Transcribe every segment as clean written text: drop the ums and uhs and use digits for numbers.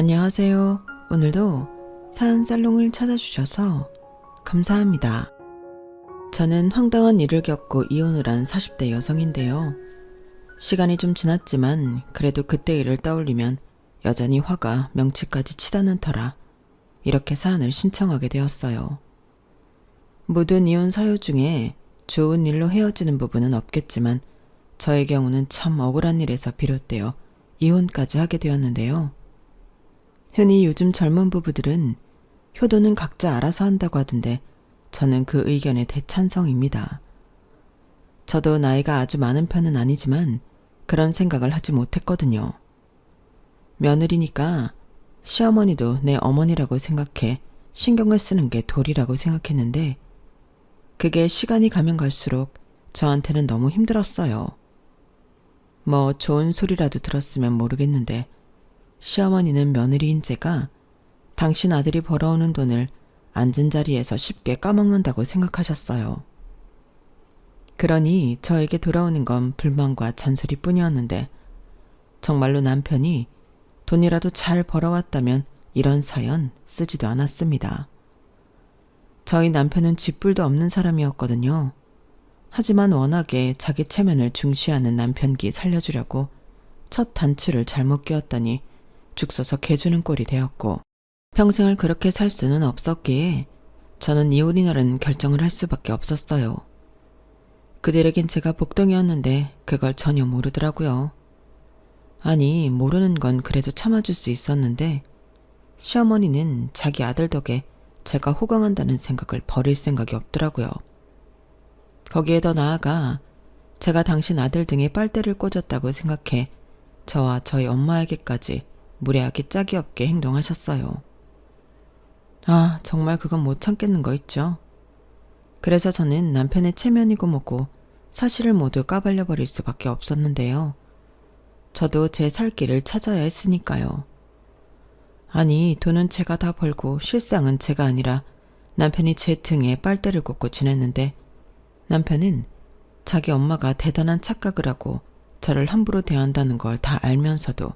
안녕하세요. 오늘도 사연 살롱을 찾아주셔서 감사합니다. 저는 황당한 일을 겪고 이혼을 한 40대 여성인데요. 시간이 좀 지났지만 그래도 그때 일을 떠올리면 여전히 화가 명치까지 치닫는 터라 이렇게 사연을 신청하게 되었어요. 모든 이혼 사유 중에 좋은 일로 헤어지는 부분은 없겠지만 저의 경우는 참 억울한 일에서 비롯되어 이혼까지 하게 되었는데요. 흔히 요즘 젊은 부부들은 효도는 각자 알아서 한다고 하던데 저는 그 의견에 대찬성입니다. 저도 나이가 아주 많은 편은 아니지만 그런 생각을 하지 못했거든요. 며느리니까 시어머니도 내 어머니라고 생각해 신경을 쓰는 게 도리라고 생각했는데 그게 시간이 가면 갈수록 저한테는 너무 힘들었어요. 뭐 좋은 소리라도 들었으면 모르겠는데 시어머니는 며느리인 제가 당신 아들이 벌어오는 돈을 앉은 자리에서 쉽게 까먹는다고 생각하셨어요. 그러니 저에게 돌아오는 건 불만과 잔소리뿐이었는데 정말로 남편이 돈이라도 잘 벌어왔다면 이런 사연 쓰지도 않았습니다. 저희 남편은 쥐뿔도 없는 사람이었거든요. 하지만 워낙에 자기 체면을 중시하는 남편기 살려주려고 첫 단추를 잘못 끼웠더니 죽 서서 개주는 꼴이 되었고 평생을 그렇게 살 수는 없었기에 저는 이혼이라는 결정을 할 수밖에 없었어요. 그들에겐 제가 복덩이였는데 그걸 전혀 모르더라고요. 아니, 모르는 건 그래도 참아줄 수 있었는데 시어머니는 자기 아들 덕에 제가 호강한다는 생각을 버릴 생각이 없더라고요. 거기에 더 나아가 제가 당신 아들 등에 빨대를 꽂았다고 생각해 저와 저희 엄마에게까지 무례하게 짝이 없게 행동하셨어요. 아, 정말 그건 못 참겠는 거 있죠. 그래서 저는 남편의 체면이고 뭐고 사실을 모두 까발려버릴 수밖에 없었는데요. 저도 제 살 길을 찾아야 했으니까요. 아니, 돈은 제가 다 벌고 실상은 제가 아니라 남편이 제 등에 빨대를 꽂고 지냈는데 남편은 자기 엄마가 대단한 착각을 하고 저를 함부로 대한다는 걸 다 알면서도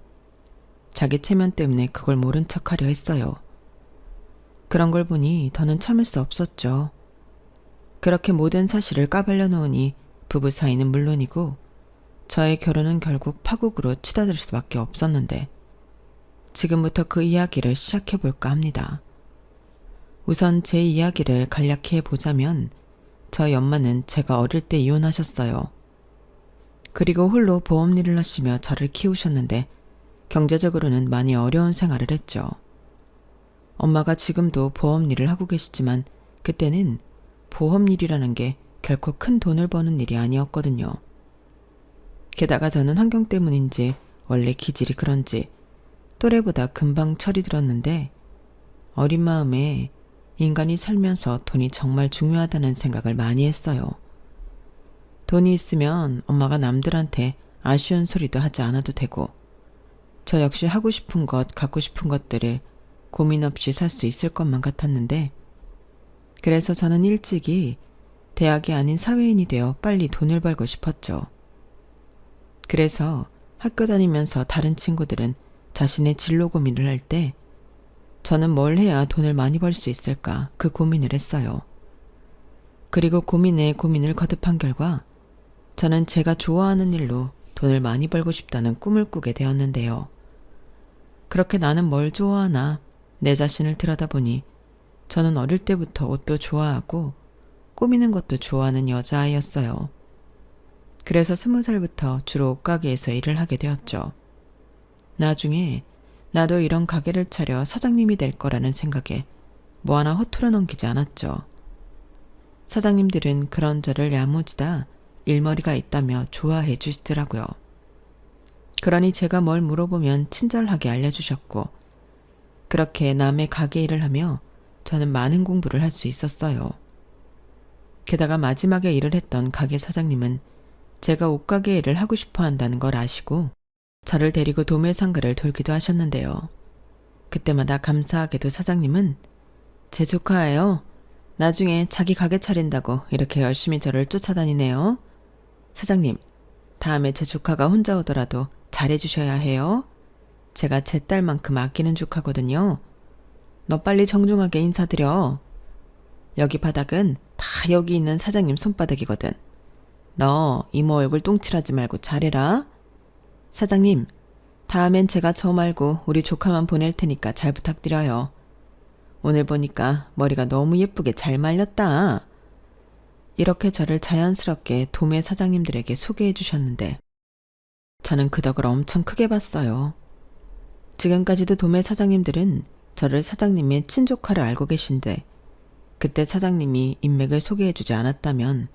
자기 체면 때문에 그걸 모른 척하려 했어요. 그런 걸 보니 더는 참을 수 없었죠. 그렇게 모든 사실을 까발려 놓으니 부부 사이는 물론이고 저의 결혼은 결국 파국으로 치닫을 수밖에 없었는데 지금부터 그 이야기를 시작해 볼까 합니다. 우선 제 이야기를 간략히 해보자면 저희 엄마는 제가 어릴 때 이혼하셨어요. 그리고 홀로 보험 일을 하시며 저를 키우셨는데 경제적으로는 많이 어려운 생활을 했죠. 엄마가 지금도 보험 일을 하고 계시지만 그때는 보험 일이라는 게 결코 큰 돈을 버는 일이 아니었거든요. 게다가 저는 환경 때문인지 원래 기질이 그런지 또래보다 금방 철이 들었는데 어린 마음에 인간이 살면서 돈이 정말 중요하다는 생각을 많이 했어요. 돈이 있으면 엄마가 남들한테 아쉬운 소리도 하지 않아도 되고 저 역시 하고 싶은 것, 갖고 싶은 것들을 고민 없이 살 수 있을 것만 같았는데 그래서 저는 일찍이 대학이 아닌 사회인이 되어 빨리 돈을 벌고 싶었죠. 그래서 학교 다니면서 다른 친구들은 자신의 진로 고민을 할 때 저는 뭘 해야 돈을 많이 벌 수 있을까 그 고민을 했어요. 그리고 고민에 고민을 거듭한 결과 저는 제가 좋아하는 일로 돈을 많이 벌고 싶다는 꿈을 꾸게 되었는데요. 그렇게 나는 뭘 좋아하나 내 자신을 들여다보니 저는 어릴 때부터 옷도 좋아하고 꾸미는 것도 좋아하는 여자아이였어요. 그래서 20살부터 주로 옷가게에서 일을 하게 되었죠. 나중에 나도 이런 가게를 차려 사장님이 될 거라는 생각에 뭐 하나 허투루 넘기지 않았죠. 사장님들은 그런 저를 야무지다 일머리가 있다며 좋아해 주시더라고요. 그러니 제가 뭘 물어보면 친절하게 알려주셨고 그렇게 남의 가게 일을 하며 저는 많은 공부를 할 수 있었어요. 게다가 마지막에 일을 했던 가게 사장님은 제가 옷가게 일을 하고 싶어 한다는 걸 아시고 저를 데리고 도매상가를 돌기도 하셨는데요. 그때마다 감사하게도 사장님은 제 조카예요. 나중에 자기 가게 차린다고 이렇게 열심히 저를 쫓아다니네요. 사장님, 다음에 제 조카가 혼자 오더라도 잘해주셔야 해요. 제가 제 딸만큼 아끼는 족하거든요. 너 빨리 정중하게 인사드려. 여기 바닥은 다 여기 있는 사장님 손바닥이거든. 너 이모 얼굴 똥칠하지 말고 잘해라. 사장님, 다음엔 제가 저 말고 우리 조카만 보낼 테니까 잘 부탁드려요. 오늘 보니까 머리가 너무 예쁘게 잘 말렸다. 이렇게 저를 자연스럽게 도매 사장님들에게 소개해 주셨는데 저는 그 덕을 엄청 크게 봤어요. 지금까지도 도매 사장님들은 저를 사장님의 친조카를 알고 계신데 그때 사장님이 인맥을 소개해 주지 않았다면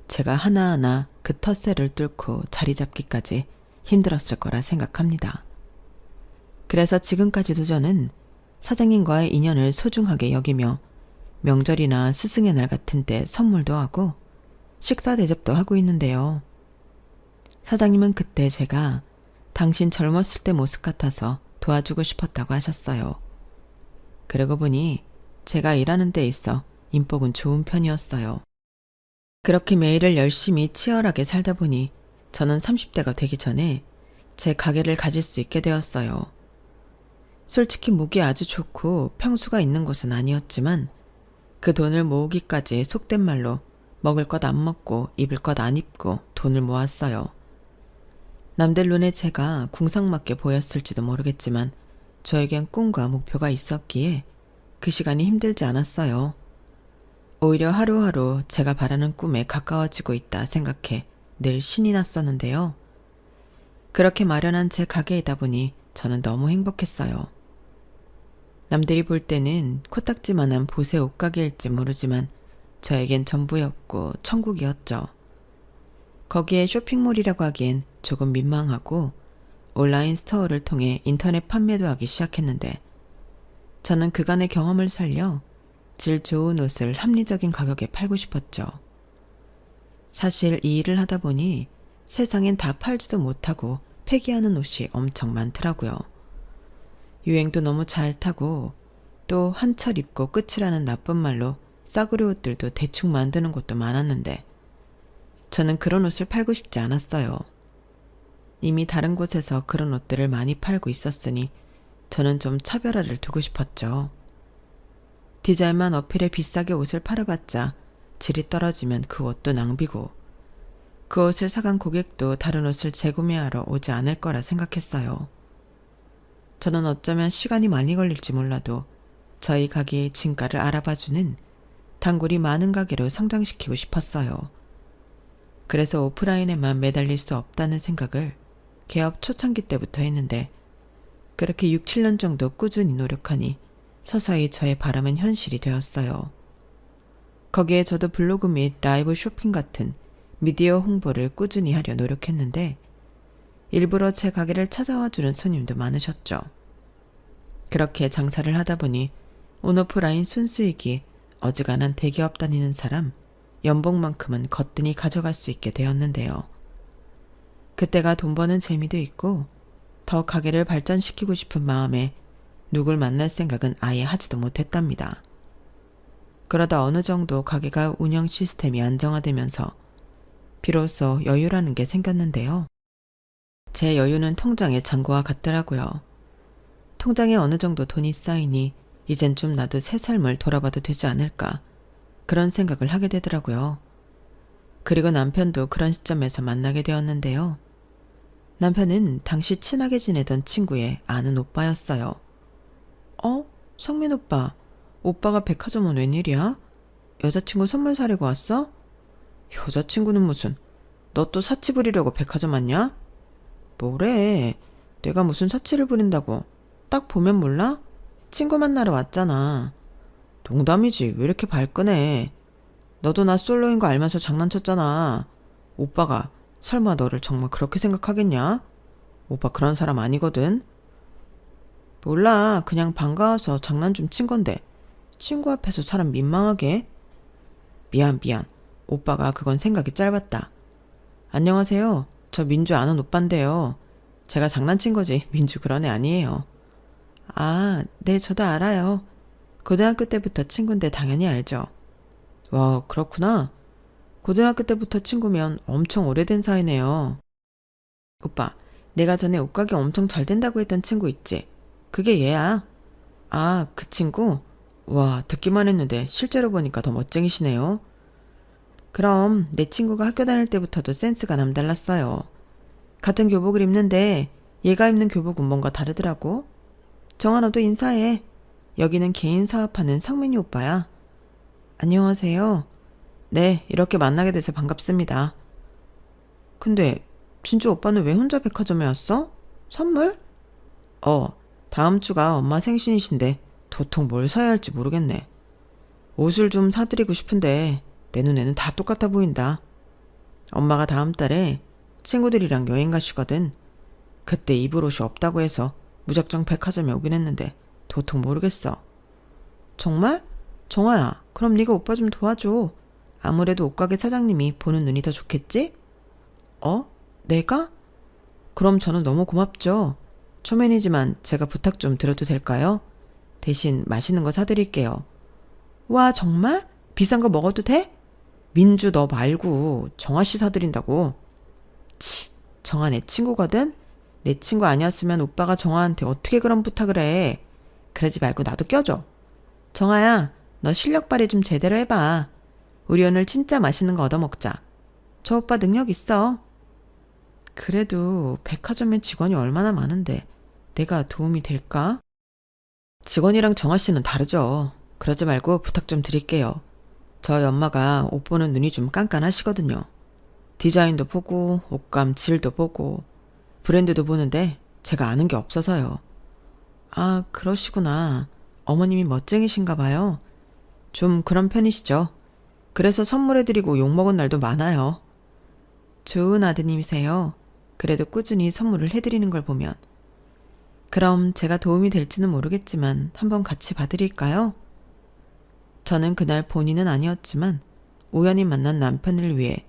제가 하나하나 그 텃세를 뚫고 자리 잡기까지 힘들었을 거라 생각합니다. 그래서 지금까지도 저는 사장님과의 인연을 소중하게 여기며 명절이나 스승의 날 같은 때 선물도 하고 식사 대접도 하고 있는데요. 사장님은 그때 제가 당신 젊었을 때 모습 같아서 도와주고 싶었다고 하셨어요. 그러고 보니 제가 일하는 데 있어 인복은 좋은 편이었어요. 그렇게 매일을 열심히 치열하게 살다 보니 저는 30대가 되기 전에 제 가게를 가질 수 있게 되었어요. 솔직히 목이 아주 좋고 평수가 있는 곳은 아니었지만 그 돈을 모으기까지 속된 말로 먹을 것 안 먹고 입을 것 안 입고 돈을 모았어요. 남들 눈에 제가 궁상맞게 보였을지도 모르겠지만 저에겐 꿈과 목표가 있었기에 그 시간이 힘들지 않았어요. 오히려 하루하루 제가 바라는 꿈에 가까워지고 있다 생각해 늘 신이 났었는데요. 그렇게 마련한 제 가게이다 보니 저는 너무 행복했어요. 남들이 볼 때는 코딱지만한 보세 옷가게일지 모르지만 저에겐 전부였고 천국이었죠. 거기에 쇼핑몰이라고 하기엔 조금 민망하고 온라인 스토어를 통해 인터넷 판매도 하기 시작했는데 저는 그간의 경험을 살려 질 좋은 옷을 합리적인 가격에 팔고 싶었죠. 사실 이 일을 하다 보니 세상엔 다 팔지도 못하고 폐기하는 옷이 엄청 많더라고요. 유행도 너무 잘 타고 또 한철 입고 끝이라는 나쁜 말로 싸구려 옷들도 대충 만드는 곳도 많았는데 저는 그런 옷을 팔고 싶지 않았어요. 이미 다른 곳에서 그런 옷들을 많이 팔고 있었으니 저는 좀 차별화를 두고 싶었죠. 디자인만 어필해 비싸게 옷을 팔아봤자 질이 떨어지면 그 옷도 낭비고 그 옷을 사간 고객도 다른 옷을 재구매하러 오지 않을 거라 생각했어요. 저는 어쩌면 시간이 많이 걸릴지 몰라도 저희 가게의 진가를 알아봐주는 단골이 많은 가게로 성장시키고 싶었어요. 그래서 오프라인에만 매달릴 수 없다는 생각을 개업 초창기 때부터 했는데 그렇게 6, 7년 정도 꾸준히 노력하니 서서히 저의 바람은 현실이 되었어요. 거기에 저도 블로그 및 라이브 쇼핑 같은 미디어 홍보를 꾸준히 하려 노력했는데 일부러 제 가게를 찾아와 주는 손님도 많으셨죠. 그렇게 장사를 하다 보니 온오프라인 순수익이 어지간한 대기업 다니는 사람 연봉만큼은 거뜬히 가져갈 수 있게 되었는데요. 그때가 돈 버는 재미도 있고 더 가게를 발전시키고 싶은 마음에 누굴 만날 생각은 아예 하지도 못했답니다. 그러다 어느 정도 가게가 운영 시스템이 안정화되면서 비로소 여유라는 게 생겼는데요. 제 여유는 통장의 잔고와 같더라고요. 통장에 어느 정도 돈이 쌓이니 이젠 좀 나도 새 삶을 돌아봐도 되지 않을까 그런 생각을 하게 되더라고요. 그리고 남편도 그런 시점에서 만나게 되었는데요. 남편은 당시 친하게 지내던 친구의 아는 오빠였어요. 성민 오빠, 오빠가 백화점은 웬일이야? 여자친구 선물 사려고 왔어? 여자친구는 무슨, 너 또 사치 부리려고 백화점 왔냐? 뭐래, 내가 무슨 사치를 부린다고. 딱 보면 몰라? 친구 만나러 왔잖아. 농담이지, 왜 이렇게 발끈해. 너도 나 솔로인 거 알면서 장난쳤잖아. 오빠가 설마 너를 정말 그렇게 생각하겠냐? 오빠 그런 사람 아니거든. 몰라, 그냥 반가워서 장난 좀 친 건데 친구 앞에서 사람 민망하게. 미안. 오빠가 그건 생각이 짧았다. 안녕하세요. 저 민주 아는 오빠인데요. 제가 장난친 거지 민주 그런 애 아니에요. 아, 네, 저도 알아요. 고등학교 때부터 친구인데 당연히 알죠. 와, 그렇구나. 고등학교 때부터 친구면 엄청 오래된 사이네요. 오빠, 내가 전에 옷가게 엄청 잘 된다고 했던 친구 있지? 그게 얘야. 아, 그 친구? 와, 듣기만 했는데 실제로 보니까 더 멋쟁이시네요. 그럼 내 친구가 학교 다닐 때부터도 센스가 남달랐어요. 같은 교복을 입는데 얘가 입는 교복은 뭔가 다르더라고. 정아, 너도 인사해. 여기는 개인 사업하는 성민이 오빠야. 안녕하세요. 네, 이렇게 만나게 돼서 반갑습니다. 근데 진주 오빠는 왜 혼자 백화점에 왔어? 선물? 다음 주가 엄마 생신이신데 도통 뭘 사야 할지 모르겠네. 옷을 좀 사드리고 싶은데 내 눈에는 다 똑같아 보인다. 엄마가 다음 달에 친구들이랑 여행 가시거든. 그때 입을 옷이 없다고 해서 무작정 백화점에 오긴 했는데 도통 모르겠어. 정말? 정아야, 그럼 네가 오빠 좀 도와줘. 아무래도 옷가게 사장님이 보는 눈이 더 좋겠지? 내가? 그럼 저는 너무 고맙죠. 초면이지만 제가 부탁 좀 드려도 될까요? 대신 맛있는 거 사드릴게요. 와, 정말? 비싼 거 먹어도 돼? 민주 너 말고 정아 씨 사드린다고. 치, 정아 내 친구거든? 내 친구 아니었으면 오빠가 정아한테 어떻게 그런 부탁을 해. 그러지 말고 나도 껴줘. 정아야, 너 실력 발휘 좀 제대로 해봐. 우리 오늘 진짜 맛있는 거 얻어먹자. 저 오빠 능력 있어. 그래도 백화점에 직원이 얼마나 많은데 내가 도움이 될까? 직원이랑 정아 씨는 다르죠. 그러지 말고 부탁 좀 드릴게요. 저희 엄마가 옷 보는 눈이 좀 깐깐하시거든요. 디자인도 보고 옷감 질도 보고 브랜드도 보는데 제가 아는 게 없어서요. 아, 그러시구나. 어머님이 멋쟁이신가 봐요. 좀 그런 편이시죠. 그래서 선물해드리고 욕먹은 날도 많아요. 좋은 아드님이세요. 그래도 꾸준히 선물을 해드리는 걸 보면. 그럼 제가 도움이 될지는 모르겠지만 한번 같이 봐드릴까요? 저는 그날 본인은 아니었지만 우연히 만난 남편을 위해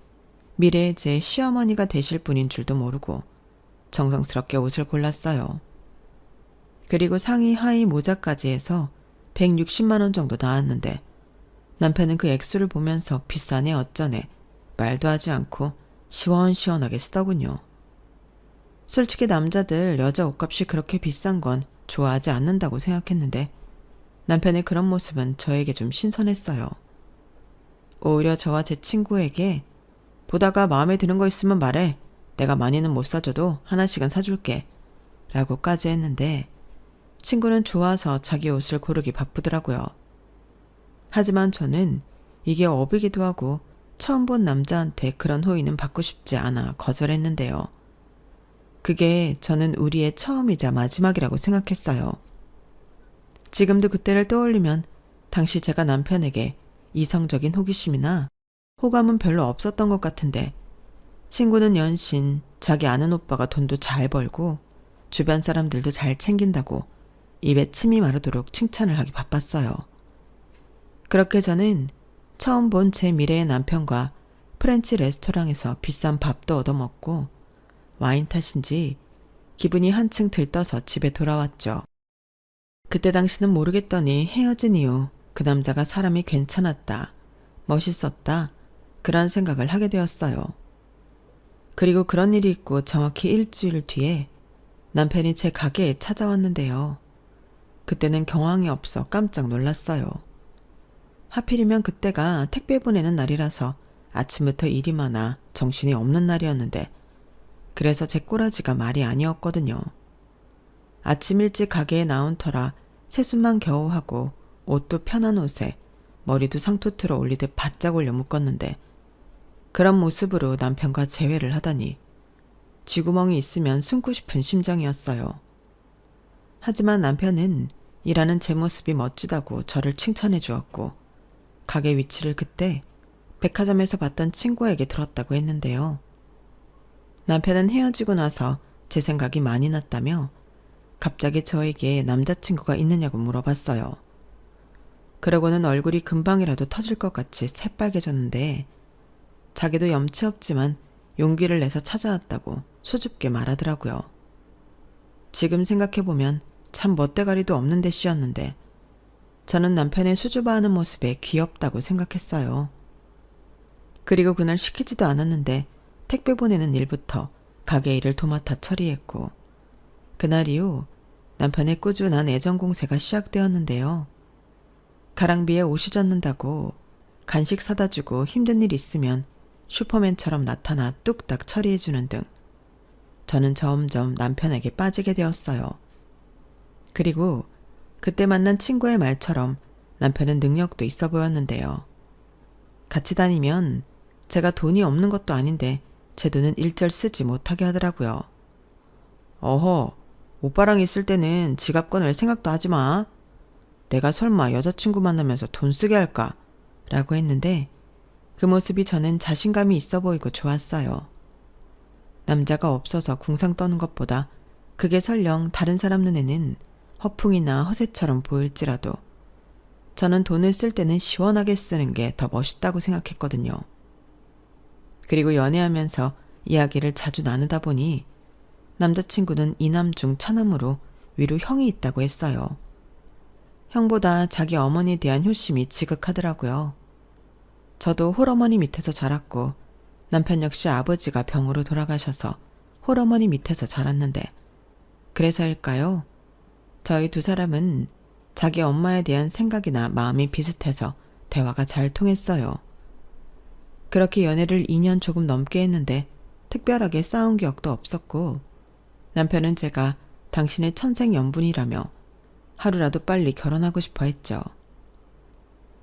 미래의 제 시어머니가 되실 분인 줄도 모르고 정성스럽게 옷을 골랐어요. 그리고 상의 하의 모자까지 해서 160만 원 정도 나왔는데 남편은 그 액수를 보면서 비싸네 어쩌네 말도 하지 않고 시원시원하게 쓰더군요. 솔직히 남자들 여자 옷값이 그렇게 비싼 건 좋아하지 않는다고 생각했는데 남편의 그런 모습은 저에게 좀 신선했어요. 오히려 저와 제 친구에게 보다가 마음에 드는 거 있으면 말해. 내가 많이는 못 사줘도 하나씩은 사줄게. 라고까지 했는데 친구는 좋아서 자기 옷을 고르기 바쁘더라고요. 하지만 저는 이게 업이기도 하고 처음 본 남자한테 그런 호의는 받고 싶지 않아 거절했는데요. 그게 저는 우리의 처음이자 마지막이라고 생각했어요. 지금도 그때를 떠올리면 당시 제가 남편에게 이성적인 호기심이나 호감은 별로 없었던 것 같은데 친구는 연신 자기 아는 오빠가 돈도 잘 벌고 주변 사람들도 잘 챙긴다고 입에 침이 마르도록 칭찬을 하기 바빴어요. 그렇게 저는 처음 본 제 미래의 남편과 프렌치 레스토랑에서 비싼 밥도 얻어먹고 와인 탓인지 기분이 한층 들떠서 집에 돌아왔죠. 그때 당시는 모르겠더니 헤어진 이후 그 남자가 사람이 괜찮았다, 멋있었다, 그런 생각을 하게 되었어요. 그리고 그런 일이 있고 정확히 일주일 뒤에 남편이 제 가게에 찾아왔는데요. 그때는 경황이 없어 깜짝 놀랐어요. 하필이면 그때가 택배 보내는 날이라서 아침부터 일이 많아 정신이 없는 날이었는데 그래서 제 꼬라지가 말이 아니었거든요. 아침 일찍 가게에 나온 터라 세수만 겨우 하고 옷도 편한 옷에 머리도 상투트로 올리듯 바짝 올려 묶었는데 그런 모습으로 남편과 재회를 하다니 쥐구멍이 있으면 숨고 싶은 심정이었어요. 하지만 남편은 일하는 제 모습이 멋지다고 저를 칭찬해 주었고 가게 위치를 그때 백화점에서 봤던 친구에게 들었다고 했는데요. 남편은 헤어지고 나서 제 생각이 많이 났다며 갑자기 저에게 남자친구가 있느냐고 물어봤어요. 그러고는 얼굴이 금방이라도 터질 것 같이 새빨개졌는데 자기도 염치 없지만 용기를 내서 찾아왔다고 수줍게 말하더라고요. 지금 생각해보면 참 멋대가리도 없는 데 씌었는데 저는 남편의 수줍어하는 모습에 귀엽다고 생각했어요. 그리고 그날 시키지도 않았는데 택배 보내는 일부터 가게 일을 도맡아 처리했고 그날 이후 남편의 꾸준한 애정 공세가 시작되었는데요. 가랑비에 옷이 젖는다고 간식 사다 주고 힘든 일 있으면 슈퍼맨처럼 나타나 뚝딱 처리해주는 등 저는 점점 남편에게 빠지게 되었어요. 그리고 그때 만난 친구의 말처럼 남편은 능력도 있어 보였는데요. 같이 다니면 제가 돈이 없는 것도 아닌데 제 돈은 일절 쓰지 못하게 하더라고요. 어허, 오빠랑 있을 때는 지갑 꺼낼 생각도 하지 마. 내가 설마 여자친구 만나면서 돈 쓰게 할까? 라고 했는데 그 모습이 저는 자신감이 있어 보이고 좋았어요. 남자가 없어서 궁상 떠는 것보다 그게 설령 다른 사람 눈에는 허풍이나 허세처럼 보일지라도 저는 돈을 쓸 때는 시원하게 쓰는 게 더 멋있다고 생각했거든요. 그리고 연애하면서 이야기를 자주 나누다 보니 남자친구는 이남 중 차남으로 위로 형이 있다고 했어요. 형보다 자기 어머니에 대한 효심이 지극하더라고요. 저도 홀어머니 밑에서 자랐고 남편 역시 아버지가 병으로 돌아가셔서 홀어머니 밑에서 자랐는데 그래서일까요? 저희 두 사람은 자기 엄마에 대한 생각이나 마음이 비슷해서 대화가 잘 통했어요. 그렇게 연애를 2년 조금 넘게 했는데 특별하게 싸운 기억도 없었고 남편은 제가 당신의 천생연분이라며 하루라도 빨리 결혼하고 싶어 했죠.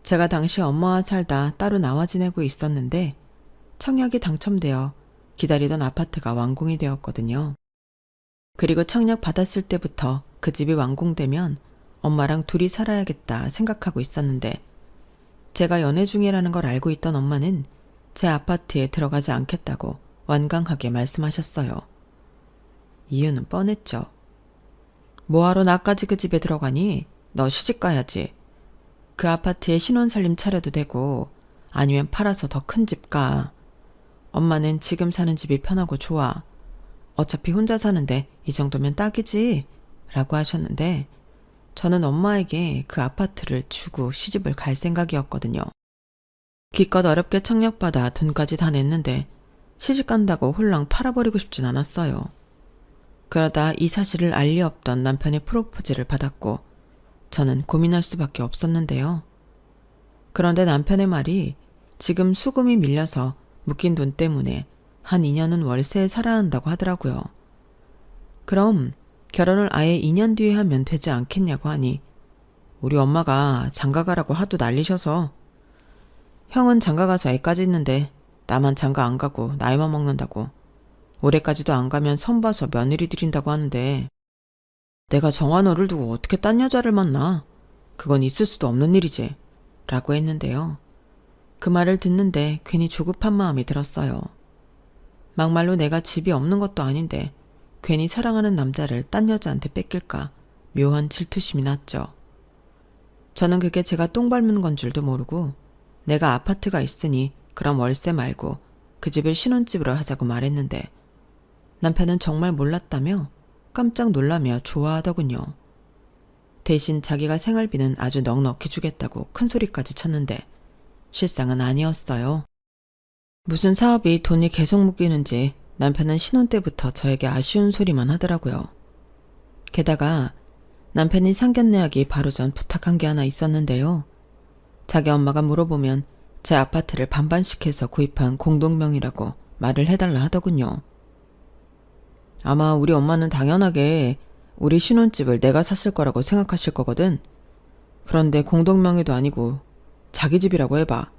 제가 당시 엄마와 살다 따로 나와 지내고 있었는데 청약이 당첨되어 기다리던 아파트가 완공이 되었거든요. 그리고 청약 받았을 때부터 그 집이 완공되면 엄마랑 둘이 살아야겠다 생각하고 있었는데 제가 연애 중이라는 걸 알고 있던 엄마는 제 아파트에 들어가지 않겠다고 완강하게 말씀하셨어요. 이유는 뻔했죠. 뭐하러 나까지 그 집에 들어가니? 너 시집 가야지. 그 아파트에 신혼살림 차려도 되고 아니면 팔아서 더 큰 집 가. 엄마는 지금 사는 집이 편하고 좋아. 어차피 혼자 사는데 이 정도면 딱이지. 라고 하셨는데 저는 엄마에게 그 아파트를 주고 시집을 갈 생각이었거든요. 기껏 어렵게 청약받아 돈까지 다 냈는데 시집 간다고 홀랑 팔아버리고 싶진 않았어요. 그러다 이 사실을 알 리 없던 남편의 프로포즈를 받았고 저는 고민할 수밖에 없었는데요. 그런데 남편의 말이 지금 수금이 밀려서 묶인 돈 때문에 한 2년은 월세에 살아야 한다고 하더라고요. 그럼 결혼을 아예 2년 뒤에 하면 되지 않겠냐고 하니 우리 엄마가 장가가라고 하도 난리셔서 형은 장가가서 애까지 있는데 나만 장가 안 가고 나이만 먹는다고 올해까지도 안 가면 선 봐서 며느리 드린다고 하는데 내가 정한 너를 두고 어떻게 딴 여자를 만나? 그건 있을 수도 없는 일이지. 라고 했는데요. 그 말을 듣는데 괜히 조급한 마음이 들었어요. 막말로 내가 집이 없는 것도 아닌데 괜히 사랑하는 남자를 딴 여자한테 뺏길까 묘한 질투심이 났죠. 저는 그게 제가 똥 밟는 건 줄도 모르고 내가 아파트가 있으니 그럼 월세 말고 그 집을 신혼집으로 하자고 말했는데 남편은 정말 몰랐다며 깜짝 놀라며 좋아하더군요. 대신 자기가 생활비는 아주 넉넉히 주겠다고 큰 소리까지 쳤는데 실상은 아니었어요. 무슨 사업이 돈이 계속 묶이는지 남편은 신혼 때부터 저에게 아쉬운 소리만 하더라고요. 게다가 남편이 상견례하기 바로 전 부탁한 게 하나 있었는데요. 자기 엄마가 물어보면 제 아파트를 반반씩해서 구입한 공동명의라고 말을 해달라 하더군요. 아마 우리 엄마는 당연하게 우리 신혼집을 내가 샀을 거라고 생각하실 거거든. 그런데 공동명의도 아니고 자기 집이라고 해봐.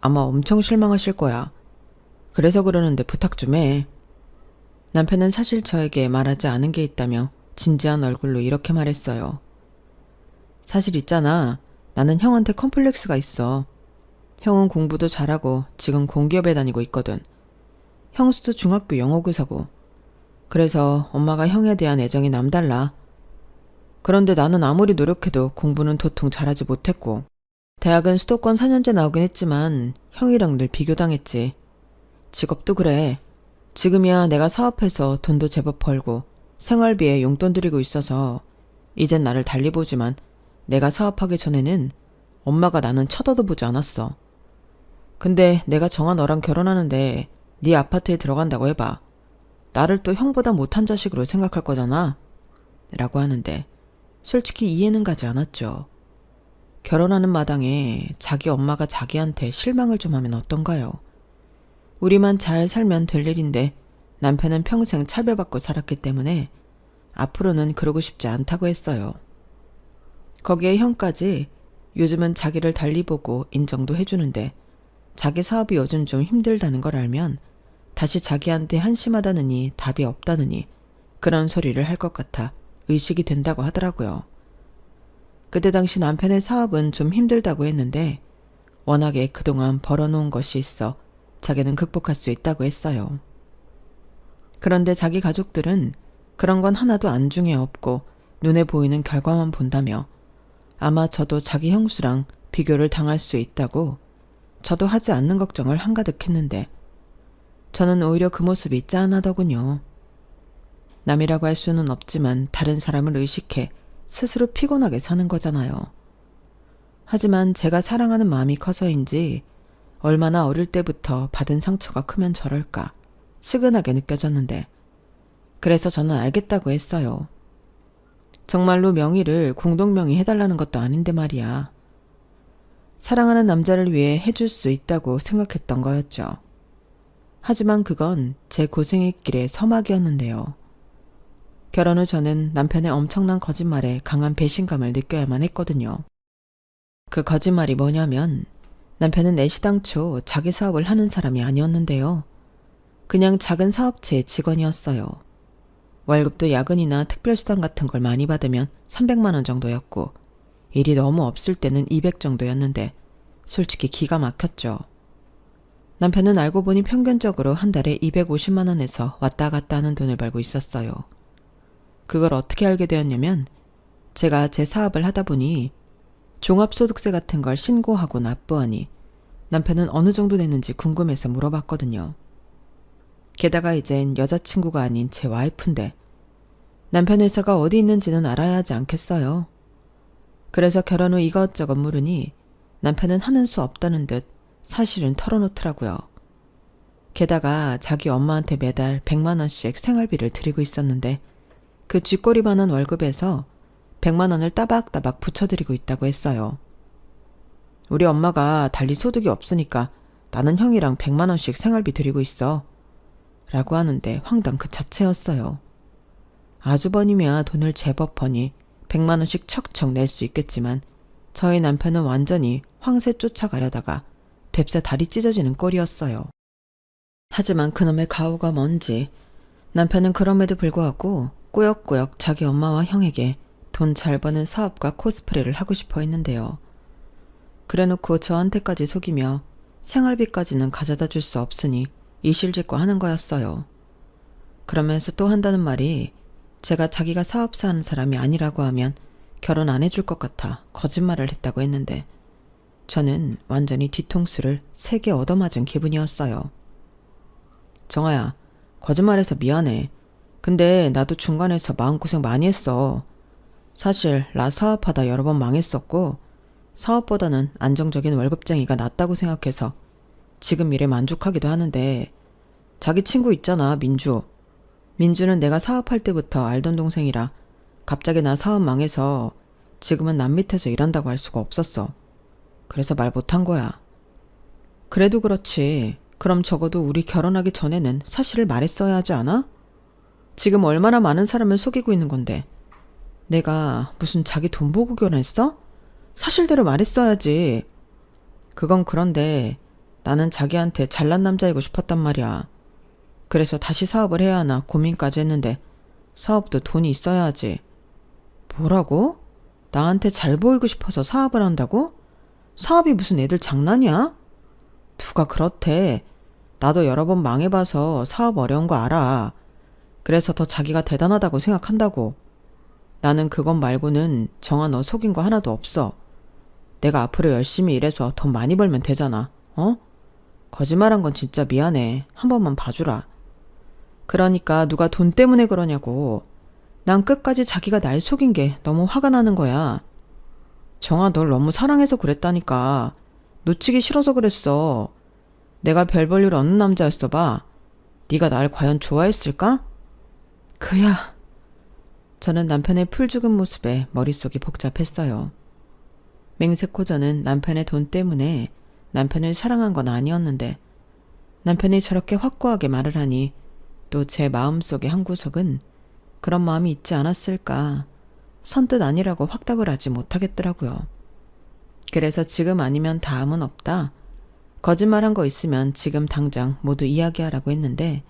아마 엄청 실망하실 거야. 그래서 그러는데 부탁 좀 해. 남편은 사실 저에게 말하지 않은 게 있다며 진지한 얼굴로 이렇게 말했어요. 사실 있잖아. 나는 형한테 컴플렉스가 있어. 형은 공부도 잘하고 지금 공기업에 다니고 있거든. 형수도 중학교 영어교사고. 그래서 엄마가 형에 대한 애정이 남달라. 그런데 나는 아무리 노력해도 공부는 도통 잘하지 못했고 대학은 수도권 4년제 나오긴 했지만 형이랑 늘 비교당했지. 직업도 그래. 지금이야 내가 사업해서 돈도 제법 벌고 생활비에 용돈 들이고 있어서 이젠 나를 달리 보지만 내가 사업하기 전에는 엄마가 나는 쳐다도 보지 않았어. 근데 내가 정한 너랑 결혼하는데 네 아파트에 들어간다고 해봐. 나를 또 형보다 못한 자식으로 생각할 거잖아. 라고 하는데 솔직히 이해는 가지 않았죠. 결혼하는 마당에 자기 엄마가 자기한테 실망을 좀 하면 어떤가요? 우리만 잘 살면 될 일인데 남편은 평생 차별받고 살았기 때문에 앞으로는 그러고 싶지 않다고 했어요. 거기에 형까지 요즘은 자기를 달리 보고 인정도 해주는데 자기 사업이 요즘 좀 힘들다는 걸 알면 다시 자기한테 한심하다느니 답이 없다느니 그런 소리를 할 것 같아 의식이 된다고 하더라고요. 그때 당시 남편의 사업은 좀 힘들다고 했는데 워낙에 그동안 벌어놓은 것이 있어 자기는 극복할 수 있다고 했어요. 그런데 자기 가족들은 그런 건 하나도 안중에 없고 눈에 보이는 결과만 본다며 아마 저도 자기 형수랑 비교를 당할 수 있다고 저도 하지 않는 걱정을 한가득 했는데 저는 오히려 그 모습이 짠하더군요. 남이라고 할 수는 없지만 다른 사람을 의식해 스스로 피곤하게 사는 거잖아요. 하지만 제가 사랑하는 마음이 커서인지 얼마나 어릴 때부터 받은 상처가 크면 저럴까 측은하게 느껴졌는데 그래서 저는 알겠다고 했어요. 정말로 명의를 공동명의 해달라는 것도 아닌데 말이야. 사랑하는 남자를 위해 해줄 수 있다고 생각했던 거였죠. 하지만 그건 제 고생의 길의 서막이었는데요. 결혼 후 저는 남편의 엄청난 거짓말에 강한 배신감을 느껴야만 했거든요. 그 거짓말이 뭐냐면 남편은 애시당초 자기 사업을 하는 사람이 아니었는데요. 그냥 작은 사업체의 직원이었어요. 월급도 야근이나 특별수당 같은 걸 많이 받으면 300만 원 정도였고 일이 너무 없을 때는 200 정도였는데 솔직히 기가 막혔죠. 남편은 알고 보니 평균적으로 한 달에 250만 원에서 왔다 갔다 하는 돈을 벌고 있었어요. 그걸 어떻게 알게 되었냐면 제가 제 사업을 하다 보니 종합소득세 같은 걸 신고하고 납부하니 남편은 어느 정도 냈는지 궁금해서 물어봤거든요. 게다가 이젠 여자친구가 아닌 제 와이프인데 남편 회사가 어디 있는지는 알아야 하지 않겠어요. 그래서 결혼 후 이것저것 물으니 남편은 하는 수 없다는 듯 사실은 털어놓더라고요. 게다가 자기 엄마한테 매달 100만 원씩 생활비를 드리고 있었는데 그 쥐꼬리만한 월급에서 100만 원을 따박따박 붙여드리고 있다고 했어요. 우리 엄마가 달리 소득이 없으니까 나는 형이랑 100만 원씩 생활비 드리고 있어. 라고 하는데 황당 그 자체였어요. 아주버님이야 돈을 제법 버니 100만 원씩 척척 낼 수 있겠지만 저희 남편은 완전히 황새 쫓아가려다가 뱁새 다리 찢어지는 꼴이었어요. 하지만 그놈의 가오가 뭔지 남편은 그럼에도 불구하고 꾸역꾸역 자기 엄마와 형에게 돈 잘 버는 사업과 코스프레를 하고 싶어 했는데요. 그래놓고 저한테까지 속이며 생활비까지는 가져다 줄 수 없으니 이실직고 하는 거였어요. 그러면서 또 한다는 말이 제가 자기가 사업사 하는 사람이 아니라고 하면 결혼 안 해줄 것 같아 거짓말을 했다고 했는데 저는 완전히 뒤통수를 3개 얻어맞은 기분이었어요. 정아야, 거짓말해서 미안해. 근데 나도 중간에서 마음고생 많이 했어. 사실 나 사업하다 여러 번 망했었고 사업보다는 안정적인 월급쟁이가 낫다고 생각해서 지금 일에 만족하기도 하는데 자기 친구 있잖아, 민주. 민주는 내가 사업할 때부터 알던 동생이라 갑자기 나 사업 망해서 지금은 남 밑에서 일한다고 할 수가 없었어. 그래서 말 못한 거야. 그래도 그렇지. 그럼 적어도 우리 결혼하기 전에는 사실을 말했어야 하지 않아? 지금 얼마나 많은 사람을 속이고 있는 건데 내가 무슨 자기 돈 보고 결혼했어? 사실대로 말했어야지. 그건 그런데 나는 자기한테 잘난 남자이고 싶었단 말이야. 그래서 다시 사업을 해야 하나 고민까지 했는데 사업도 돈이 있어야 하지. 뭐라고? 나한테 잘 보이고 싶어서 사업을 한다고? 사업이 무슨 애들 장난이야? 누가 그렇대. 나도 여러 번 망해봐서 사업 어려운 거 알아. 그래서 더 자기가 대단하다고 생각한다고. 나는 그것 말고는 정아 너 속인 거 하나도 없어. 내가 앞으로 열심히 일해서 돈 많이 벌면 되잖아. 어? 거짓말한 건 진짜 미안해. 한 번만 봐주라. 그러니까 누가 돈 때문에 그러냐고. 난 끝까지 자기가 날 속인 게 너무 화가 나는 거야. 정아 널 너무 사랑해서 그랬다니까. 놓치기 싫어서 그랬어. 내가 별 볼 일 없는 남자였어 봐. 네가 날 과연 좋아했을까? 그야. 저는 남편의 풀 죽은 모습에 머릿속이 복잡했어요. 맹세코 저는 남편의 돈 때문에 남편을 사랑한 건 아니었는데 남편이 저렇게 확고하게 말을 하니 또 제 마음속의 한 구석은 그런 마음이 있지 않았을까 선뜻 아니라고 확답을 하지 못하겠더라고요. 그래서 지금 아니면 다음은 없다. 거짓말한 거 있으면 지금 당장 모두 이야기하라고 했는데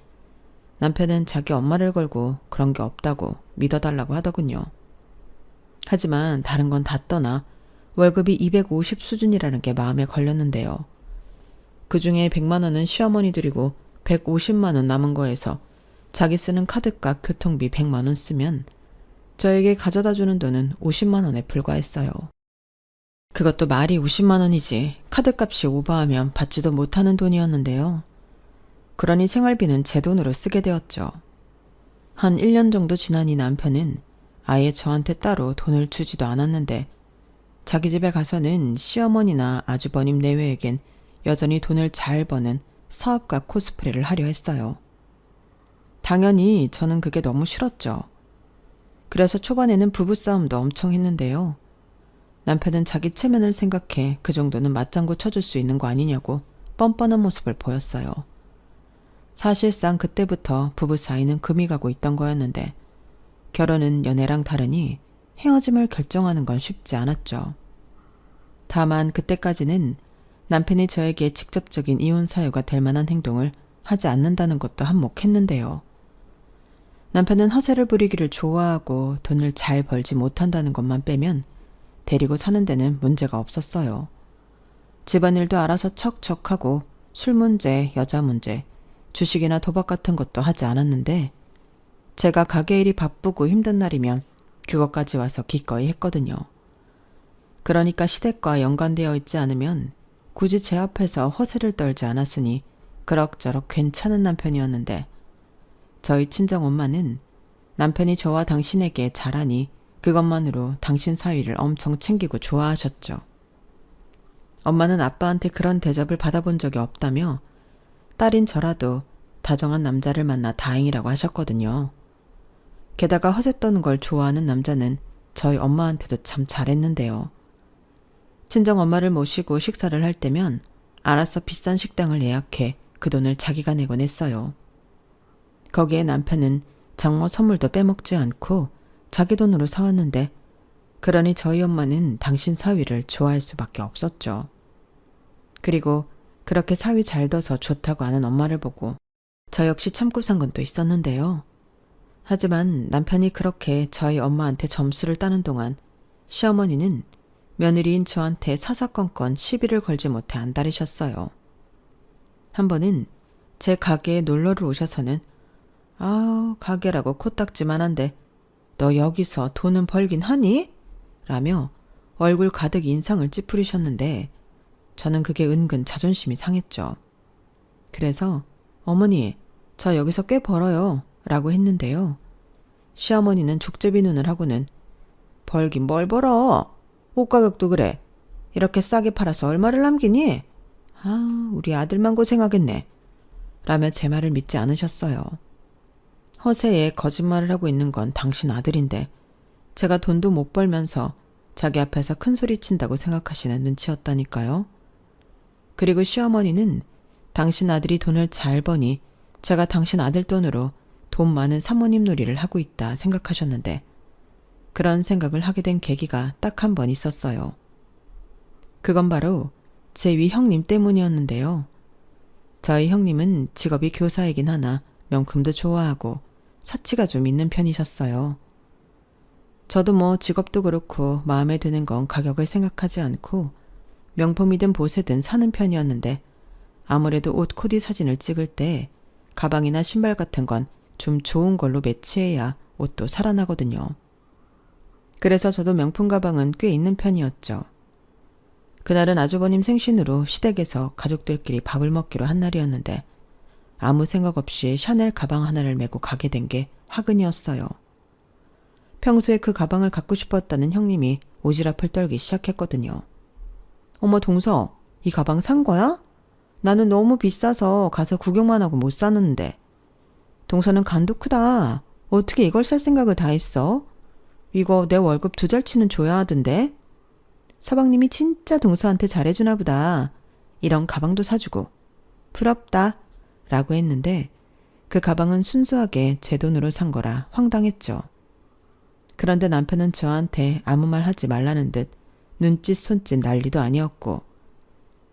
남편은 자기 엄마를 걸고 그런 게 없다고 믿어달라고 하더군요. 하지만 다른 건 다 떠나 월급이 250 수준이라는 게 마음에 걸렸는데요. 그중에 100만 원은 시어머니 드리고 150만 원 남은 거에서 자기 쓰는 카드값 교통비 100만 원 쓰면 저에게 가져다 주는 돈은 50만 원에 불과했어요. 그것도 말이 50만 원이지 카드값이 오버하면 받지도 못하는 돈이었는데요. 그러니 생활비는 제 돈으로 쓰게 되었죠. 한 1년 정도 지나니 남편은 아예 저한테 따로 돈을 주지도 않았는데 자기 집에 가서는 시어머니나 아주버님 내외에겐 여전히 돈을 잘 버는 사업가 코스프레를 하려 했어요. 당연히 저는 그게 너무 싫었죠. 그래서 초반에는 부부싸움도 엄청 했는데요. 남편은 자기 체면을 생각해 그 정도는 맞장구 쳐줄 수 있는 거 아니냐고 뻔뻔한 모습을 보였어요. 사실상 그때부터 부부 사이는 금이 가고 있던 거였는데 결혼은 연애랑 다르니 헤어짐을 결정하는 건 쉽지 않았죠. 다만 그때까지는 남편이 저에게 직접적인 이혼 사유가 될 만한 행동을 하지 않는다는 것도 한몫했는데요. 남편은 허세를 부리기를 좋아하고 돈을 잘 벌지 못한다는 것만 빼면 데리고 사는 데는 문제가 없었어요. 집안일도 알아서 척척하고 술 문제, 여자 문제, 주식이나 도박 같은 것도 하지 않았는데 제가 가게 일이 바쁘고 힘든 날이면 그것까지 와서 기꺼이 했거든요. 그러니까 시댁과 연관되어 있지 않으면 굳이 제 앞에서 허세를 떨지 않았으니 그럭저럭 괜찮은 남편이었는데 저희 친정엄마는 남편이 저와 당신에게 잘하니 그것만으로 당신 사위를 엄청 챙기고 좋아하셨죠. 엄마는 아빠한테 그런 대접을 받아본 적이 없다며 딸인 저라도 다정한 남자를 만나 다행이라고 하셨거든요. 게다가 허세 떠는 걸 좋아하는 남자는 저희 엄마한테도 참 잘했는데요. 친정엄마를 모시고 식사를 할 때면 알아서 비싼 식당을 예약해 그 돈을 자기가 내곤 했어요. 거기에 남편은 장모 선물도 빼먹지 않고 자기 돈으로 사왔는데 그러니 저희 엄마는 당신 사위를 좋아할 수밖에 없었죠. 그리고 그렇게 사위 잘 둬서 좋다고 하는 엄마를 보고 저 역시 참고 산 건 또 있었는데요. 하지만 남편이 그렇게 저희 엄마한테 점수를 따는 동안 시어머니는 며느리인 저한테 사사건건 시비를 걸지 못해 안달이셨어요. 한 번은 제 가게에 놀러를 오셔서는 가게라고 코딱지만한데 너 여기서 돈은 벌긴 하니? 라며 얼굴 가득 인상을 찌푸리셨는데 저는 그게 은근 자존심이 상했죠. 그래서 어머니 저 여기서 꽤 벌어요 라고 했는데요. 시어머니는 족제비 눈을 하고는 벌긴 뭘 벌어? 옷 가격도 그래. 이렇게 싸게 팔아서 얼마를 남기니? 우리 아들만 고생하겠네. 라며 제 말을 믿지 않으셨어요. 허세에 거짓말을 하고 있는 건 당신 아들인데 제가 돈도 못 벌면서 자기 앞에서 큰 소리 친다고 생각하시는 눈치였다니까요. 그리고 시어머니는 당신 아들이 돈을 잘 버니 제가 당신 아들 돈으로 돈 많은 사모님 놀이를 하고 있다 생각하셨는데 그런 생각을 하게 된 계기가 딱 한 번 있었어요. 그건 바로 제 위 형님 때문이었는데요. 저희 형님은 직업이 교사이긴 하나 명품도 좋아하고 사치가 좀 있는 편이셨어요. 저도 뭐 직업도 그렇고 마음에 드는 건 가격을 생각하지 않고 명품이든 보세든 사는 편이었는데 아무래도 옷 코디 사진을 찍을 때 가방이나 신발 같은 건 좀 좋은 걸로 매치해야 옷도 살아나거든요. 그래서 저도 명품 가방은 꽤 있는 편이었죠. 그날은 아주버님 생신으로 시댁에서 가족들끼리 밥을 먹기로 한 날이었는데 아무 생각 없이 샤넬 가방 하나를 메고 가게 된 게 화근이었어요. 평소에 그 가방을 갖고 싶었다는 형님이 오지랖을 떨기 시작했거든요. 어머 동서, 이 가방 산 거야? 나는 너무 비싸서 가서 구경만 하고 못 사는데 동서는 간도 크다. 어떻게 이걸 살 생각을 다 했어? 이거 내 월급 2달치는 줘야 하던데. 서방님이 진짜 동서한테 잘해주나 보다. 이런 가방도 사주고. 부럽다. 라고 했는데 그 가방은 순수하게 제 돈으로 산 거라 황당했죠. 그런데 남편은 저한테 아무 말 하지 말라는 듯 눈짓 손짓 난리도 아니었고,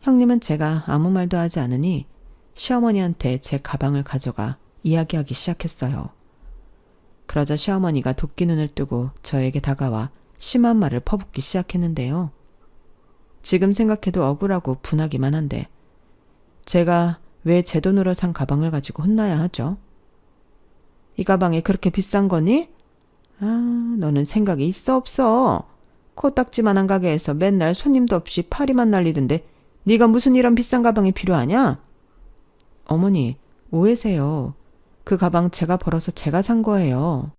형님은 제가 아무 말도 하지 않으니 시어머니한테 제 가방을 가져가 이야기하기 시작했어요. 그러자 시어머니가 도끼 눈을 뜨고 저에게 다가와 심한 말을 퍼붓기 시작했는데요. 지금 생각해도 억울하고 분하기만 한데 제가 왜 제 돈으로 산 가방을 가지고 혼나야 하죠? 이 가방이 그렇게 비싼 거니? 아, 너는 생각이 있어 없어? 코딱지만한 가게에서 맨날 손님도 없이 파리만 날리던데 네가 무슨 이런 비싼 가방이 필요하냐? 어머니, 오해세요. 그 가방 제가 벌어서 제가 산 거예요.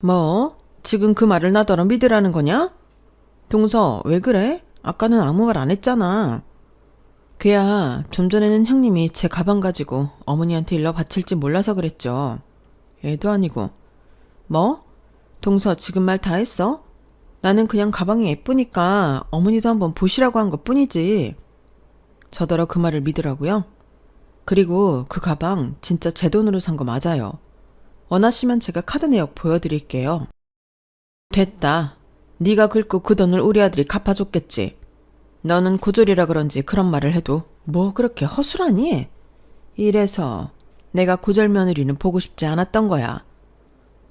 뭐? 지금 그 말을 나더러 믿으라는 거냐? 동서, 왜 그래? 아까는 아무 말 안 했잖아. 그야 좀 전에는 형님이 제 가방 가지고 어머니한테 일러 바칠지 몰라서 그랬죠. 애도 아니고. 뭐? 동서, 지금 말 다 했어? 나는 그냥 가방이 예쁘니까 어머니도 한번 보시라고 한 것뿐이지. 저더러 그 말을 믿으라고요? 그리고 그 가방 진짜 제 돈으로 산 거 맞아요. 원하시면 제가 카드 내역 보여드릴게요. 됐다. 네가 긁고 그 돈을 우리 아들이 갚아줬겠지. 너는 고졸이라 그런지 그런 말을 해도 뭐 그렇게 허술하니? 이래서 내가 고졸 며느리는 보고 싶지 않았던 거야.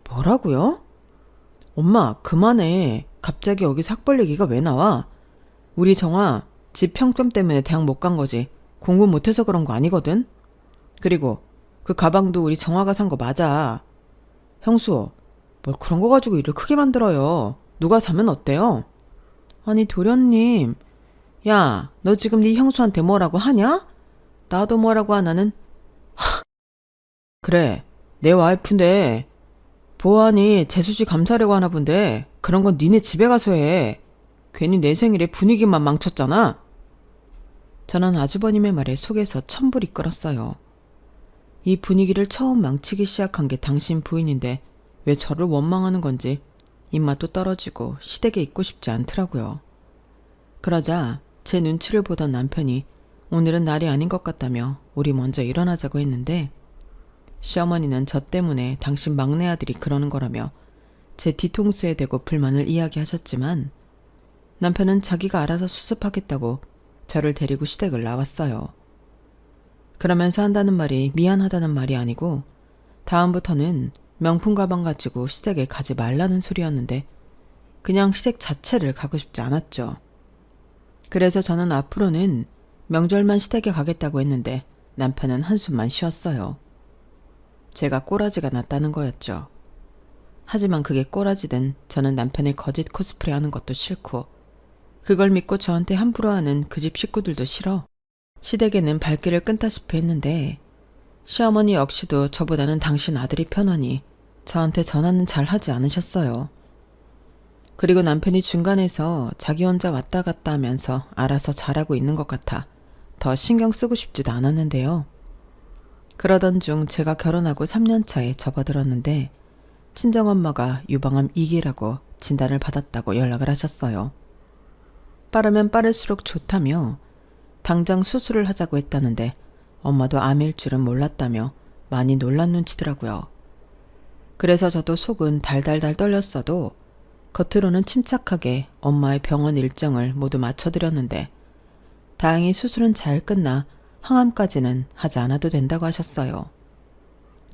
뭐라고요? 엄마, 그만해. 갑자기 여기서 학벌 얘기가 왜 나와? 우리 정아, 집 평점 때문에 대학 못 간 거지. 공부 못해서 그런 거 아니거든? 그리고 그 가방도 우리 정아가 산 거 맞아. 형수, 뭘 그런 거 가지고 일을 크게 만들어요. 누가 사면 어때요? 아니, 도련님. 야, 너 지금 네 형수한테 뭐라고 하냐? 나도 뭐라고 하나는? 그래, 내 와이프인데 보아하니 재수씨 감사하려고 하나 본데 그런 건 니네 집에 가서 해. 괜히 내 생일에 분위기만 망쳤잖아. 저는 아주버님의 말에 속에서 천불이 끓었어요. 이 분위기를 처음 망치기 시작한 게 당신 부인인데 왜 저를 원망하는 건지 입맛도 떨어지고 시댁에 있고 싶지 않더라고요. 그러자 제 눈치를 보던 남편이 오늘은 날이 아닌 것 같다며 우리 먼저 일어나자고 했는데, 시어머니는 저 때문에 당신 막내 아들이 그러는 거라며 제 뒤통수에 대고 불만을 이야기하셨지만, 남편은 자기가 알아서 수습하겠다고 저를 데리고 시댁을 나왔어요. 그러면서 한다는 말이 미안하다는 말이 아니고 다음부터는 명품 가방 가지고 시댁에 가지 말라는 소리였는데 그냥 시댁 자체를 가고 싶지 않았죠. 그래서 저는 앞으로는 명절만 시댁에 가겠다고 했는데 남편은 한숨만 쉬었어요. 제가 꼬라지가 났다는 거였죠. 하지만 그게 꼬라지든 저는 남편의 거짓 코스프레 하는 것도 싫고 그걸 믿고 저한테 함부로 하는 그 집 식구들도 싫어. 시댁에는 발길을 끈다시피 했는데 시어머니 역시도 저보다는 당신 아들이 편하니 저한테 전화는 잘 하지 않으셨어요. 그리고 남편이 중간에서 자기 혼자 왔다 갔다 하면서 알아서 잘하고 있는 것 같아 더 신경 쓰고 싶지도 않았는데요. 그러던 중 제가 결혼하고 3년 차에 접어들었는데 친정엄마가 유방암 2기라고 진단을 받았다고 연락을 하셨어요. 빠르면 빠를수록 좋다며 당장 수술을 하자고 했다는데 엄마도 암일 줄은 몰랐다며 많이 놀란 눈치더라고요. 그래서 저도 속은 달달달 떨렸어도 겉으로는 침착하게 엄마의 병원 일정을 모두 맞춰드렸는데 다행히 수술은 잘 끝나 항암까지는 하지 않아도 된다고 하셨어요.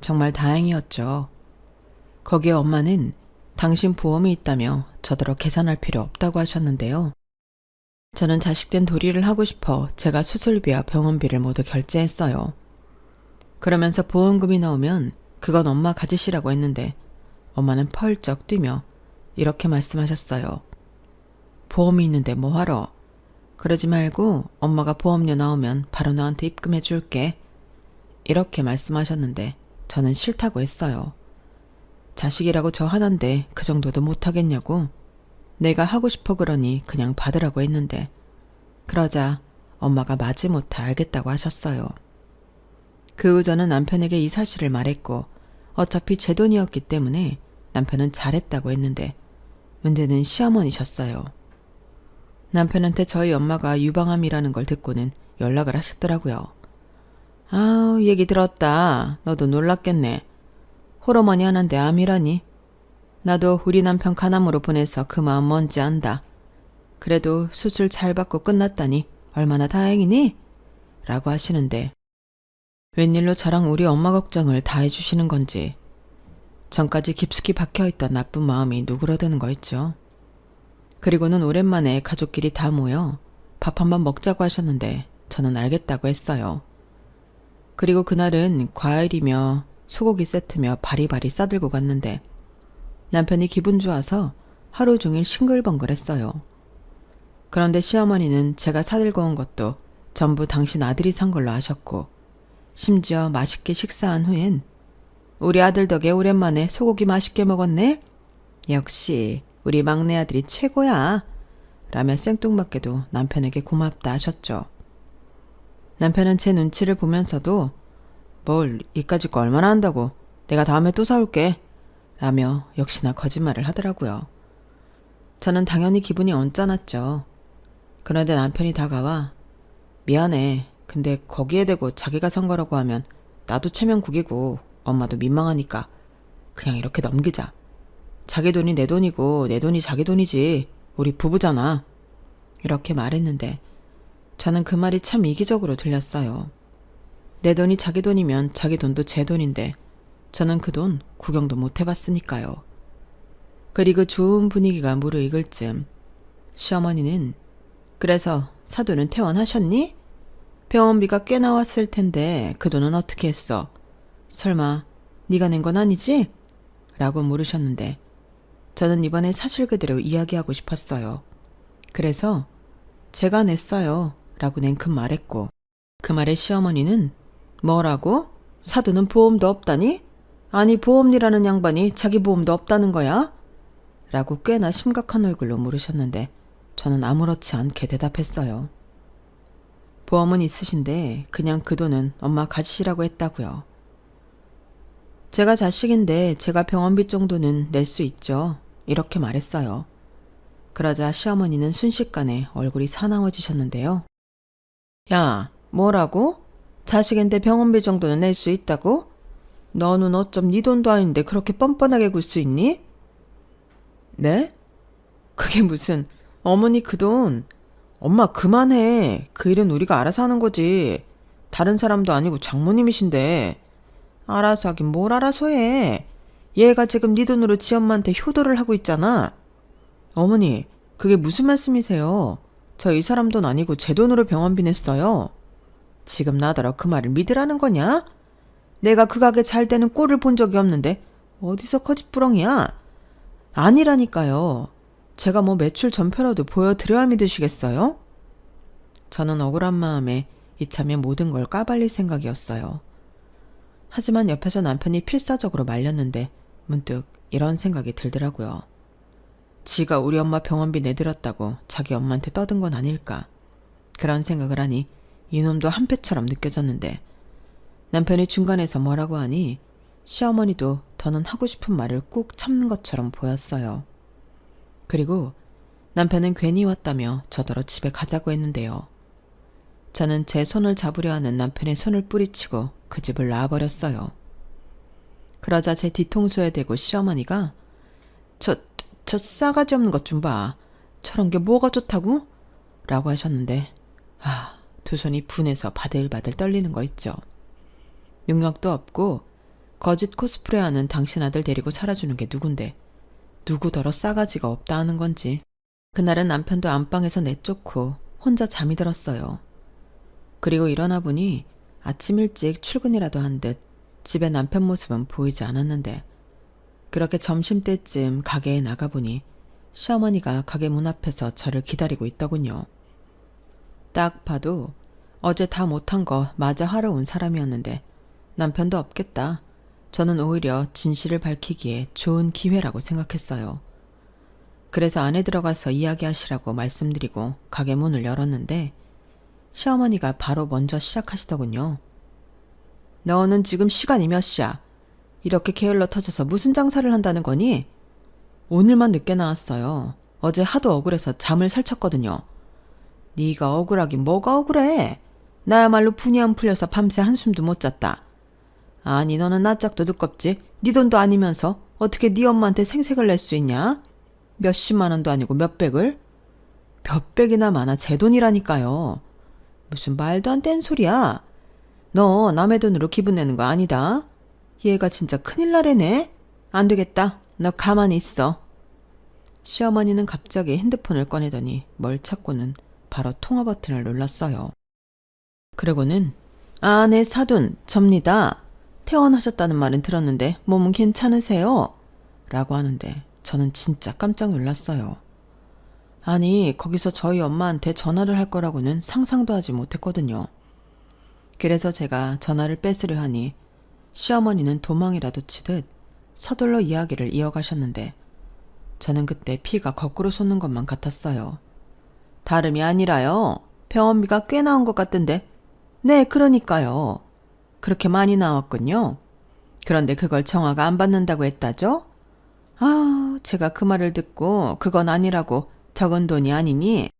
정말 다행이었죠. 거기에 엄마는 당신 보험이 있다며 저더러 계산할 필요 없다고 하셨는데요. 저는 자식된 도리를 하고 싶어 제가 수술비와 병원비를 모두 결제했어요. 그러면서 보험금이 나오면 그건 엄마 가지시라고 했는데 엄마는 펄쩍 뛰며 이렇게 말씀하셨어요. 보험이 있는데 뭐하러? 그러지 말고 엄마가 보험료 나오면 바로 너한테 입금해 줄게. 이렇게 말씀하셨는데 저는 싫다고 했어요. 자식이라고 저 하나인데 그 정도도 못하겠냐고. 내가 하고 싶어 그러니 그냥 받으라고 했는데 그러자 엄마가 마지못해 알겠다고 하셨어요. 그 후 저는 남편에게 이 사실을 말했고 어차피 제 돈이었기 때문에 남편은 잘했다고 했는데 문제는 시어머니셨어요. 남편한테 저희 엄마가 유방암이라는 걸 듣고는 연락을 하셨더라고요. 아우, 얘기 들었다. 너도 놀랐겠네. 홀어머니 하나인데 암이라니. 나도 우리 남편 간암으로 보내서 그 마음 뭔지 안다. 그래도 수술 잘 받고 끝났다니 얼마나 다행이니? 라고 하시는데 웬일로 저랑 우리 엄마 걱정을 다 해주시는 건지 전까지 깊숙이 박혀있던 나쁜 마음이 누그러드는 거 있죠. 그리고는 오랜만에 가족끼리 다 모여 밥 한번 먹자고 하셨는데 저는 알겠다고 했어요. 그리고 그날은 과일이며 소고기 세트며 바리바리 싸들고 갔는데 남편이 기분 좋아서 하루 종일 싱글벙글했어요. 그런데 시어머니는 제가 사들고 온 것도 전부 당신 아들이 산 걸로 아셨고 심지어 맛있게 식사한 후엔 우리 아들 덕에 오랜만에 소고기 맛있게 먹었네? 역시 우리 막내 아들이 최고야. 라며 생뚱맞게도 남편에게 고맙다 하셨죠. 남편은 제 눈치를 보면서도 뭘 이까짓 거 얼마나 한다고 내가 다음에 또 사올게 라며 역시나 거짓말을 하더라고요. 저는 당연히 기분이 언짢았죠. 그런데 남편이 다가와 미안해. 근데 거기에 대고 자기가 산 거라고 하면 나도 체면국이고 엄마도 민망하니까 그냥 이렇게 넘기자. 자기 돈이 내 돈이고 내 돈이 자기 돈이지. 우리 부부잖아. 이렇게 말했는데 저는 그 말이 참 이기적으로 들렸어요. 내 돈이 자기 돈이면 자기 돈도 제 돈인데 저는 그 돈 구경도 못 해봤으니까요. 그리고 좋은 분위기가 무르익을 쯤 시어머니는 그래서 사돈은 퇴원하셨니? 병원비가 꽤 나왔을 텐데 그 돈은 어떻게 했어? 설마 네가 낸 건 아니지? 라고 물으셨는데 저는 이번에 사실 그대로 이야기하고 싶었어요. 그래서 제가 냈어요 라고 냉큼 말했고 그 말에 시어머니는 뭐라고? 사돈은 보험도 없다니? 아니 보험이라는 양반이 자기 보험도 없다는 거야? 라고 꽤나 심각한 얼굴로 물으셨는데 저는 아무렇지 않게 대답했어요. 보험은 있으신데 그냥 그 돈은 엄마 가지시라고 했다고요. 제가 자식인데 제가 병원비 정도는 낼 수 있죠. 이렇게 말했어요. 그러자 시어머니는 순식간에 얼굴이 사나워지셨는데요. 야, 뭐라고? 자식인데 병원비 정도는 낼 수 있다고? 너는 어쩜 네 돈도 아닌데 그렇게 뻔뻔하게 굴 수 있니? 네? 그게 무슨 어머니 그 돈. 엄마 그만해. 그 일은 우리가 알아서 하는 거지. 다른 사람도 아니고 장모님이신데. 알아서 하긴 뭘 알아서 해. 얘가 지금 네 돈으로 지 엄마한테 효도를 하고 있잖아. 어머니, 그게 무슨 말씀이세요? 저 이 사람 돈 아니고 제 돈으로 병원비 냈어요. 지금 나더러 그 말을 믿으라는 거냐? 내가 그 가게 잘 되는 꼴을 본 적이 없는데 어디서 거짓부렁이야? 아니라니까요. 제가 뭐 매출 전표라도 보여드려야 믿으시겠어요? 저는 억울한 마음에 이참에 모든 걸 까발릴 생각이었어요. 하지만 옆에서 남편이 필사적으로 말렸는데 문득 이런 생각이 들더라고요. 지가 우리 엄마 병원비 내드렸다고 자기 엄마한테 떠든 건 아닐까. 그런 생각을 하니 이놈도 한패처럼 느껴졌는데 남편이 중간에서 뭐라고 하니 시어머니도 더는 하고 싶은 말을 꾹 참는 것처럼 보였어요. 그리고 남편은 괜히 왔다며 저더러 집에 가자고 했는데요. 저는 제 손을 잡으려 하는 남편의 손을 뿌리치고 그 집을 나와버렸어요. 그러자 제 뒤통수에 대고 시어머니가 저 싸가지 없는 것 좀 봐. 저런 게 뭐가 좋다고? 라고 하셨는데 두 손이 분해서 바들바들 떨리는 거 있죠. 능력도 없고 거짓 코스프레하는 당신 아들 데리고 살아주는 게 누군데 누구더러 싸가지가 없다 하는 건지. 그날은 남편도 안방에서 내쫓고 혼자 잠이 들었어요. 그리고 일어나 보니 아침 일찍 출근이라도 한 듯 집에 남편 모습은 보이지 않았는데 그렇게 점심때쯤 가게에 나가보니 시어머니가 가게 문 앞에서 저를 기다리고 있더군요. 딱 봐도 어제 다 못한 거 마저 하러 온 사람이었는데 남편도 없겠다. 저는 오히려 진실을 밝히기에 좋은 기회라고 생각했어요. 그래서 안에 들어가서 이야기하시라고 말씀드리고 가게 문을 열었는데 시어머니가 바로 먼저 시작하시더군요. 너는 지금 시간이 몇 시야? 이렇게 게을러 터져서 무슨 장사를 한다는 거니? 오늘만 늦게 나왔어요. 어제 하도 억울해서 잠을 설쳤거든요. 네가 억울하긴 뭐가 억울해? 나야말로 분이 안 풀려서 밤새 한숨도 못 잤다. 아니 너는 낯짝도 두껍지? 네 돈도 아니면서 어떻게 네 엄마한테 생색을 낼 수 있냐? 몇십만 원도 아니고 몇백을? 몇백이나 많아 제 돈이라니까요. 무슨 말도 안 되는 소리야. 너 남의 돈으로 기분 내는 거 아니다. 얘가 진짜 큰일 나래네. 안 되겠다. 너 가만히 있어. 시어머니는 갑자기 핸드폰을 꺼내더니 뭘 찾고는 바로 통화 버튼을 눌렀어요. 그러고는 네 사돈 접니다. 퇴원하셨다는 말은 들었는데 몸은 괜찮으세요? 라고 하는데 저는 진짜 깜짝 놀랐어요. 아니 거기서 저희 엄마한테 전화를 할 거라고는 상상도 하지 못했거든요. 그래서 제가 전화를 뺏으려 하니 시어머니는 도망이라도 치듯 서둘러 이야기를 이어가셨는데 저는 그때 피가 거꾸로 솟는 것만 같았어요. 다름이 아니라요. 병원비가 꽤 나온 것 같던데. 네, 그러니까요. 그렇게 많이 나왔군요. 그런데 그걸 정화가 안 받는다고 했다죠? 제가 그 말을 듣고 그건 아니라고 적은 돈이 아니니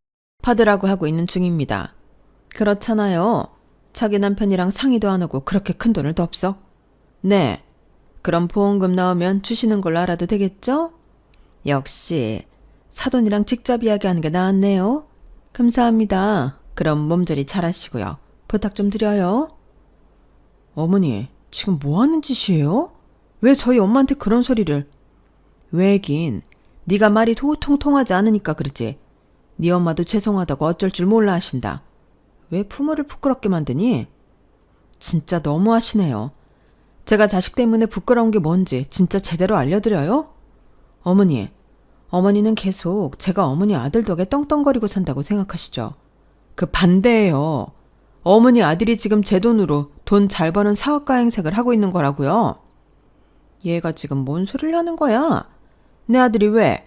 받으라고 하고 있는 중입니다. 그렇잖아요. 자기 남편이랑 상의도 안 하고 그렇게 큰 돈을 덥석? 네. 그럼 보험금 나오면 주시는 걸로 알아도 되겠죠? 역시 사돈이랑 직접 이야기하는 게 나았네요. 감사합니다. 그럼 몸조리 잘하시고요. 부탁 좀 드려요. 어머니, 지금 뭐 하는 짓이에요? 왜 저희 엄마한테 그런 소리를? 왜긴 네가 말이 도통 통하지 않으니까 그러지. 네 엄마도 죄송하다고 어쩔 줄 몰라 하신다. 왜 부모를 부끄럽게 만드니? 진짜 너무하시네요. 제가 자식 때문에 부끄러운 게 뭔지 진짜 제대로 알려드려요? 어머니는 계속 제가 어머니 아들 덕에 떵떵거리고 산다고 생각하시죠? 그 반대예요. 어머니 아들이 지금 제 돈으로 돈 잘 버는 사업가 행색을 하고 있는 거라고요. 얘가 지금 뭔 소리를 하는 거야? 내 아들이 왜?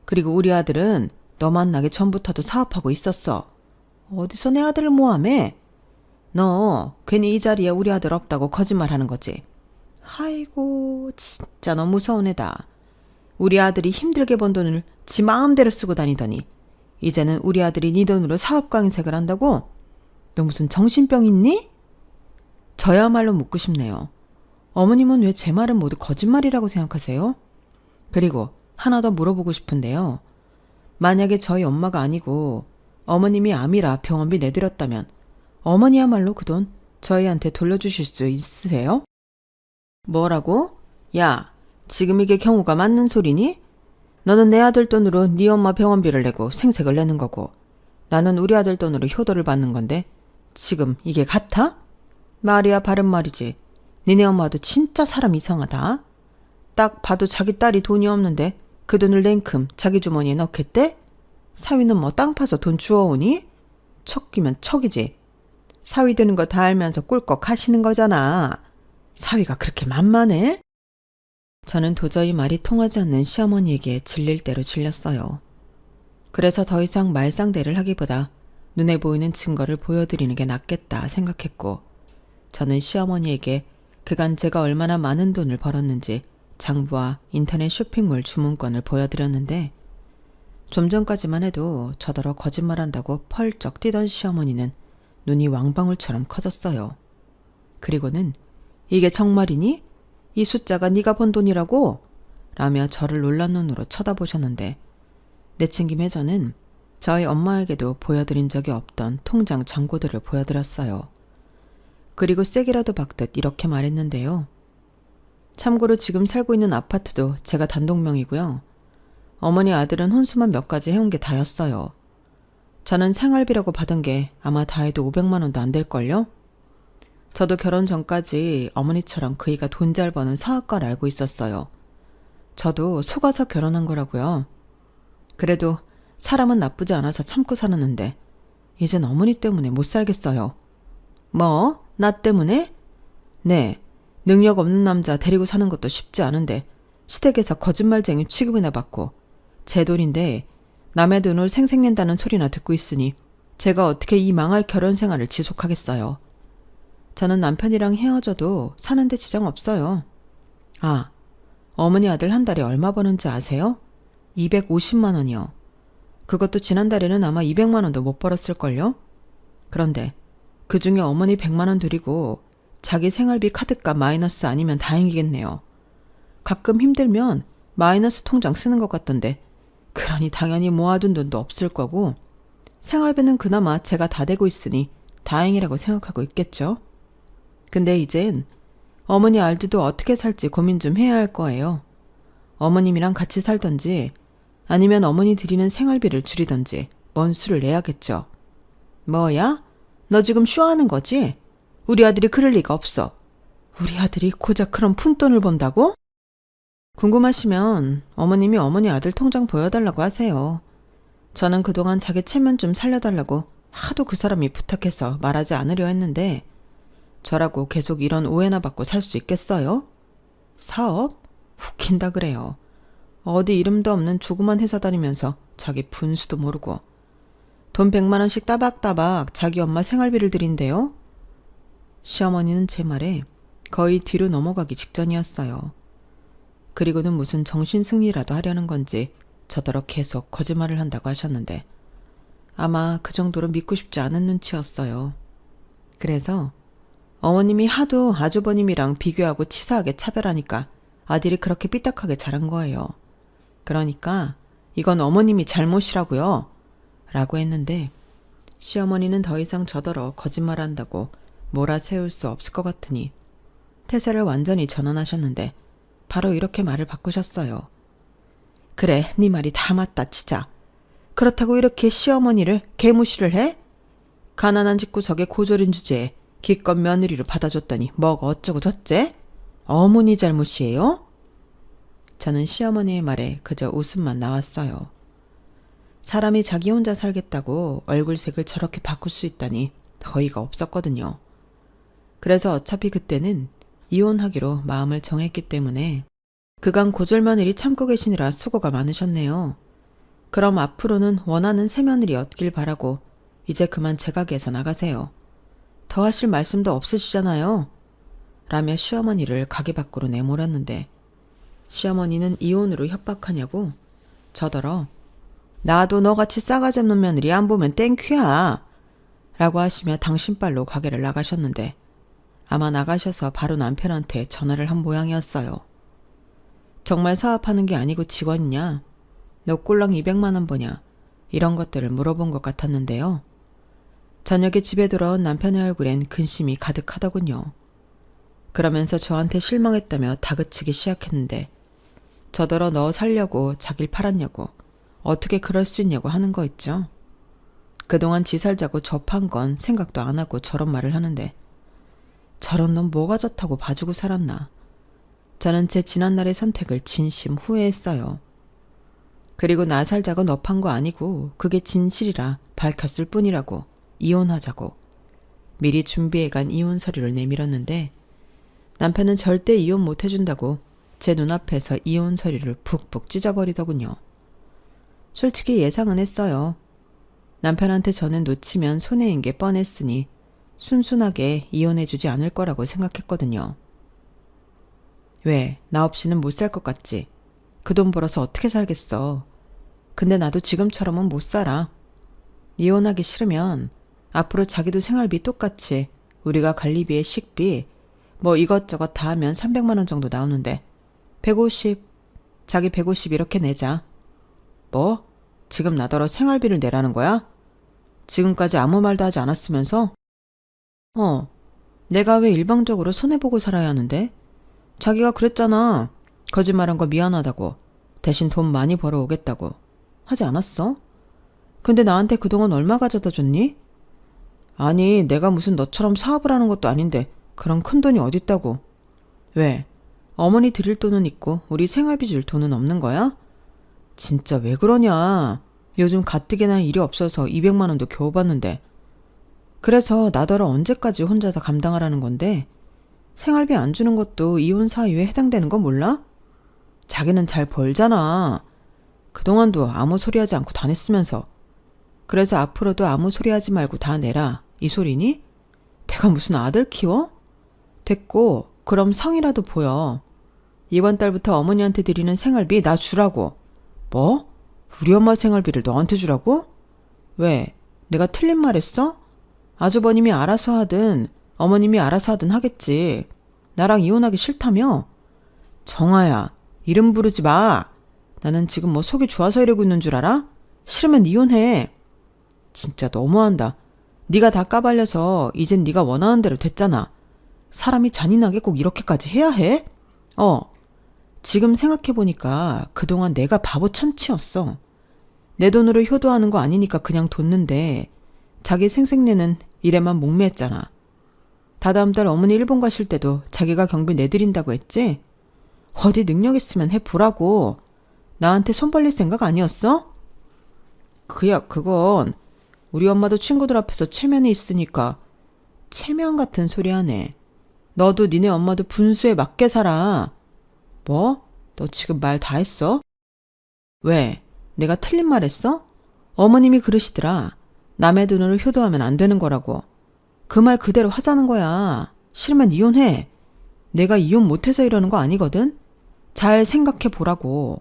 그리고 우리 아들은 너 만나기 전부터도 사업하고 있었어. 어디서 내 아들을 모함해? 너 괜히 이 자리에 우리 아들 없다고 거짓말하는 거지. 아이고 진짜 너 무서운 애다. 우리 아들이 힘들게 번 돈을 지 마음대로 쓰고 다니더니 이제는 우리 아들이 네 돈으로 사업가 행색을 한다고? 너 무슨 정신병 있니? 저야말로 묻고 싶네요. 어머님은 왜 제 말은 모두 거짓말이라고 생각하세요? 그리고 하나 더 물어보고 싶은데요. 만약에 저희 엄마가 아니고 어머님이 암이라 병원비 내드렸다면 어머니야말로 그 돈 저희한테 돌려주실 수 있으세요? 뭐라고? 야, 지금 이게 경우가 맞는 소리니? 너는 내 아들 돈으로 네 엄마 병원비를 내고 생색을 내는 거고 나는 우리 아들 돈으로 효도를 받는 건데 지금 이게 같아? 말이야 바른 말이지. 니네 엄마도 진짜 사람 이상하다. 딱 봐도 자기 딸이 돈이 없는데 그 돈을 냉큼 자기 주머니에 넣겠대? 사위는 뭐 땅 파서 돈 주워오니? 척이면 척이지. 사위 되는 거 다 알면서 꿀꺽 하시는 거잖아. 사위가 그렇게 만만해? 저는 도저히 말이 통하지 않는 시어머니에게 질릴 대로 질렸어요. 그래서 더 이상 말상대를 하기보다 눈에 보이는 증거를 보여드리는 게 낫겠다 생각했고 저는 시어머니에게 그간 제가 얼마나 많은 돈을 벌었는지 장부와 인터넷 쇼핑몰 주문권을 보여드렸는데 좀 전까지만 해도 저더러 거짓말한다고 펄쩍 뛰던 시어머니는 눈이 왕방울처럼 커졌어요. 그리고는 이게 정말이니? 이 숫자가 네가 번 돈이라고? 라며 저를 놀란 눈으로 쳐다보셨는데 내친김에 저는 저희 엄마에게도 보여드린 적이 없던 통장 잔고들을 보여드렸어요. 그리고 세게라도 박듯 이렇게 말했는데요. 참고로 지금 살고 있는 아파트도 제가 단독명이고요. 어머니 아들은 혼수만 몇 가지 해온 게 다였어요. 저는 생활비라고 받은 게 아마 다 해도 500만 원도 안 될걸요? 저도 결혼 전까지 어머니처럼 그이가 돈 잘 버는 사업가를 알고 있었어요. 저도 속아서 결혼한 거라고요. 그래도 사람은 나쁘지 않아서 참고 살았는데 이젠 어머니 때문에 못 살겠어요. 뭐? 나 때문에? 네. 능력 없는 남자 데리고 사는 것도 쉽지 않은데 시댁에서 거짓말쟁이 취급이나 받고 제 돈인데 남의 돈을 생색낸다는 소리나 듣고 있으니 제가 어떻게 이 망할 결혼 생활을 지속하겠어요. 저는 남편이랑 헤어져도 사는데 지장 없어요. 아, 어머니 아들 한 달에 얼마 버는지 아세요? 250만 원이요. 그것도 지난달에는 아마 200만 원도 못 벌었을걸요? 그런데 그 중에 어머니 100만 원 드리고 자기 생활비 카드값 마이너스 아니면 다행이겠네요. 가끔 힘들면 마이너스 통장 쓰는 것 같던데, 그러니 당연히 모아둔 돈도 없을 거고 생활비는 그나마 제가 다 대고 있으니 다행이라고 생각하고 있겠죠. 근데 이젠 어머니 알드도 어떻게 살지 고민 좀 해야 할 거예요. 어머님이랑 같이 살던지 아니면 어머니 드리는 생활비를 줄이던지 뭔 수를 내야겠죠. 뭐야? 너 지금 쇼하는 거지? 우리 아들이 그럴 리가 없어. 우리 아들이 고작 그런 푼돈을 번다고? 궁금하시면 어머님이 어머니 아들 통장 보여달라고 하세요. 저는 그동안 자기 체면 좀 살려달라고 하도 그 사람이 부탁해서 말하지 않으려 했는데 저라고 계속 이런 오해나 받고 살 수 있겠어요? 사업? 웃긴다 그래요. 어디 이름도 없는 조그만 회사 다니면서 자기 분수도 모르고 돈 100만 원씩 따박따박 자기 엄마 생활비를 드린대요? 시어머니는 제 말에 거의 뒤로 넘어가기 직전이었어요. 그리고는 무슨 정신승리라도 하려는 건지 저더러 계속 거짓말을 한다고 하셨는데 아마 그 정도로 믿고 싶지 않은 눈치였어요. 그래서 어머님이 하도 아주버님이랑 비교하고 치사하게 차별하니까 아들이 그렇게 삐딱하게 자란 거예요. 그러니까 이건 어머님이 잘못이라고요. 라고 했는데 시어머니는 더 이상 저더러 거짓말한다고 몰아세울 수 없을 것 같으니 태세를 완전히 전환하셨는데 바로 이렇게 말을 바꾸셨어요. 그래, 네 말이 다 맞다 치자. 그렇다고 이렇게 시어머니를 개무시를 해? 가난한 집구석의 고졸인 주제에 기껏 며느리를 받아줬더니 뭐가 어쩌고 저째? 어머니 잘못이에요? 저는 시어머니의 말에 그저 웃음만 나왔어요. 사람이 자기 혼자 살겠다고 얼굴색을 저렇게 바꿀 수 있다니 어이가 없었거든요. 그래서 어차피 그때는 이혼하기로 마음을 정했기 때문에 그간 고졸며느리 참고 계시느라 수고가 많으셨네요. 그럼 앞으로는 원하는 새며느리 얻길 바라고 이제 그만 제 가게에서 나가세요. 더 하실 말씀도 없으시잖아요. 라며 시어머니를 가게 밖으로 내몰았는데 시어머니는 이혼으로 협박하냐고 저더러 나도 너같이 싸가지 없는 며느리 안 보면 땡큐야 라고 하시며 당신빨로 가게를 나가셨는데 아마 나가셔서 바로 남편한테 전화를 한 모양이었어요. 정말 사업하는 게 아니고 직원이냐? 너 꼴랑 200만 원 버냐? 이런 것들을 물어본 것 같았는데요. 저녁에 집에 돌아온 남편의 얼굴엔 근심이 가득하더군요. 그러면서 저한테 실망했다며 다그치기 시작했는데 저더러 너 살려고 자길 팔았냐고 어떻게 그럴 수 있냐고 하는 거 있죠. 그동안 지 살자고 접한 건 생각도 안 하고 저런 말을 하는데 저런 놈 뭐가 좋다고 봐주고 살았나. 저는 제 지난날의 선택을 진심 후회했어요. 그리고 나 살자고 너 판 거 아니고 그게 진실이라 밝혔을 뿐이라고 이혼하자고 미리 준비해간 이혼 서류를 내밀었는데 남편은 절대 이혼 못 해준다고 제 눈앞에서 이혼 서류를 푹푹 찢어버리더군요. 솔직히 예상은 했어요. 남편한테 저는 놓치면 손해인 게 뻔했으니 순순하게 이혼해주지 않을 거라고 생각했거든요. 왜? 나 없이는 못 살 것 같지? 그 돈 벌어서 어떻게 살겠어. 근데 나도 지금처럼은 못 살아. 이혼하기 싫으면 앞으로 자기도 생활비 똑같이 우리가 관리비에 식비 뭐 이것저것 다 하면 300만 원 정도 나오는데 150, 자기 150 이렇게 내자. 뭐? 지금 나더러 생활비를 내라는 거야? 지금까지 아무 말도 하지 않았으면서? 내가 왜 일방적으로 손해보고 살아야 하는데? 자기가 그랬잖아. 거짓말한 거 미안하다고. 대신 돈 많이 벌어오겠다고. 하지 않았어? 근데 나한테 그동안 얼마 가져다 줬니? 아니, 내가 무슨 너처럼 사업을 하는 것도 아닌데 그런 큰 돈이 어딨다고. 왜? 어머니 드릴 돈은 있고 우리 생활비 줄 돈은 없는 거야? 진짜 왜 그러냐. 요즘 가뜩이나 일이 없어서 200만 원도 겨우 받는데. 그래서 나더러 언제까지 혼자 다 감당하라는 건데 생활비 안 주는 것도 이혼 사유에 해당되는 거 몰라? 자기는 잘 벌잖아. 그동안도 아무 소리 하지 않고 다녔으면서. 그래서 앞으로도 아무 소리 하지 말고 다 내라. 이 소리니? 내가 내가 무슨 아들 키워? 됐고, 그럼 성이라도 보여. 이번 달부터 어머니한테 드리는 생활비 나 주라고. 뭐? 우리 엄마 생활비를 너한테 주라고? 왜? 내가 틀린 말 했어? 아주버님이 알아서 하든 어머님이 알아서 하든 하겠지. 나랑 이혼하기 싫다며? 정아야, 이름 부르지 마. 나는 지금 뭐 속이 좋아서 이러고 있는 줄 알아? 싫으면 이혼해. 진짜 너무한다. 네가 다 까발려서 이젠 네가 원하는 대로 됐잖아. 사람이 잔인하게 꼭 이렇게까지 해야 해? 지금 생각해보니까 그동안 내가 바보 천치였어. 내 돈으로 효도하는 거 아니니까 그냥 뒀는데 자기 생색내는 일에만 목매했잖아. 다다음 달 어머니 일본 가실 때도 자기가 경비 내드린다고 했지? 어디 능력 있으면 해보라고. 나한테 손 벌릴 생각 아니었어? 그건 우리 엄마도 친구들 앞에서 체면이 있으니까. 체면 같은 소리 하네. 너도 니네 엄마도 분수에 맞게 살아. 뭐? 너 지금 말 다 했어? 왜? 내가 틀린 말 했어? 어머님이 그러시더라. 남의 돈으로 효도하면 안 되는 거라고. 그 말 그대로 하자는 거야. 싫으면 이혼해. 내가 이혼 못해서 이러는 거 아니거든? 잘 생각해 보라고.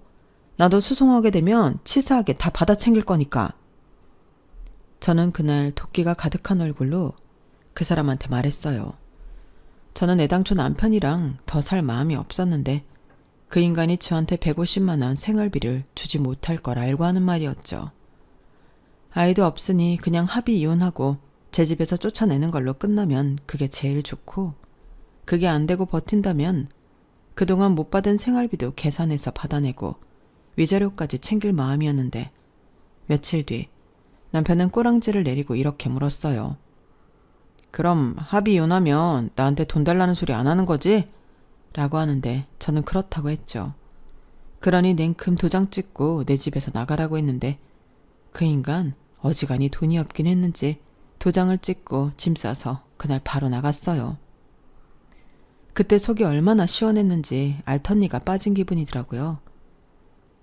나도 소송하게 되면 치사하게 다 받아 챙길 거니까. 저는 그날 도끼가 가득한 얼굴로 그 사람한테 말했어요. 저는 애당초 남편이랑 더 살 마음이 없었는데 그 인간이 저한테 150만 원 생활비를 주지 못할 걸 알고 하는 말이었죠. 아이도 없으니 그냥 합의 이혼하고 제 집에서 쫓아내는 걸로 끝나면 그게 제일 좋고, 그게 안 되고 버틴다면 그동안 못 받은 생활비도 계산해서 받아내고 위자료까지 챙길 마음이었는데, 며칠 뒤 남편은 꼬랑지를 내리고 이렇게 물었어요. 그럼 합의 이혼하면 나한테 돈 달라는 소리 안 하는 거지? 라고 하는데 저는 그렇다고 했죠. 그러니 냉큼 도장 찍고 내 집에서 나가라고 했는데 그 인간 어지간히 돈이 없긴 했는지 도장을 찍고 짐 싸서 그날 바로 나갔어요. 그때 속이 얼마나 시원했는지 알턴니가 빠진 기분이더라고요.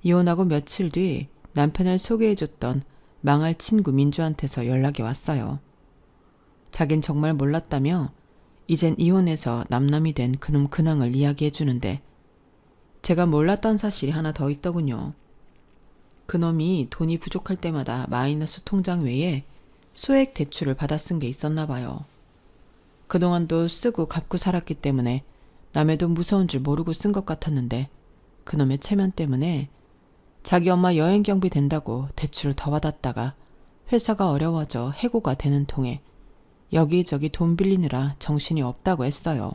이혼하고 며칠 뒤 남편을 소개해줬던 망할 친구 민주한테서 연락이 왔어요. 자긴 정말 몰랐다며 이젠 이혼해서 남남이 된 그놈 근황을 이야기해주는데, 제가 몰랐던 사실이 하나 더 있더군요. 그놈이 돈이 부족할 때마다 마이너스 통장 외에 소액 대출을 받아 쓴 게 있었나 봐요. 그동안도 쓰고 갚고 살았기 때문에 남의 돈 무서운 줄 모르고 쓴 것 같았는데, 그놈의 체면 때문에 자기 엄마 여행 경비 된다고 대출을 더 받았다가 회사가 어려워져 해고가 되는 통에 여기저기 돈 빌리느라 정신이 없다고 했어요.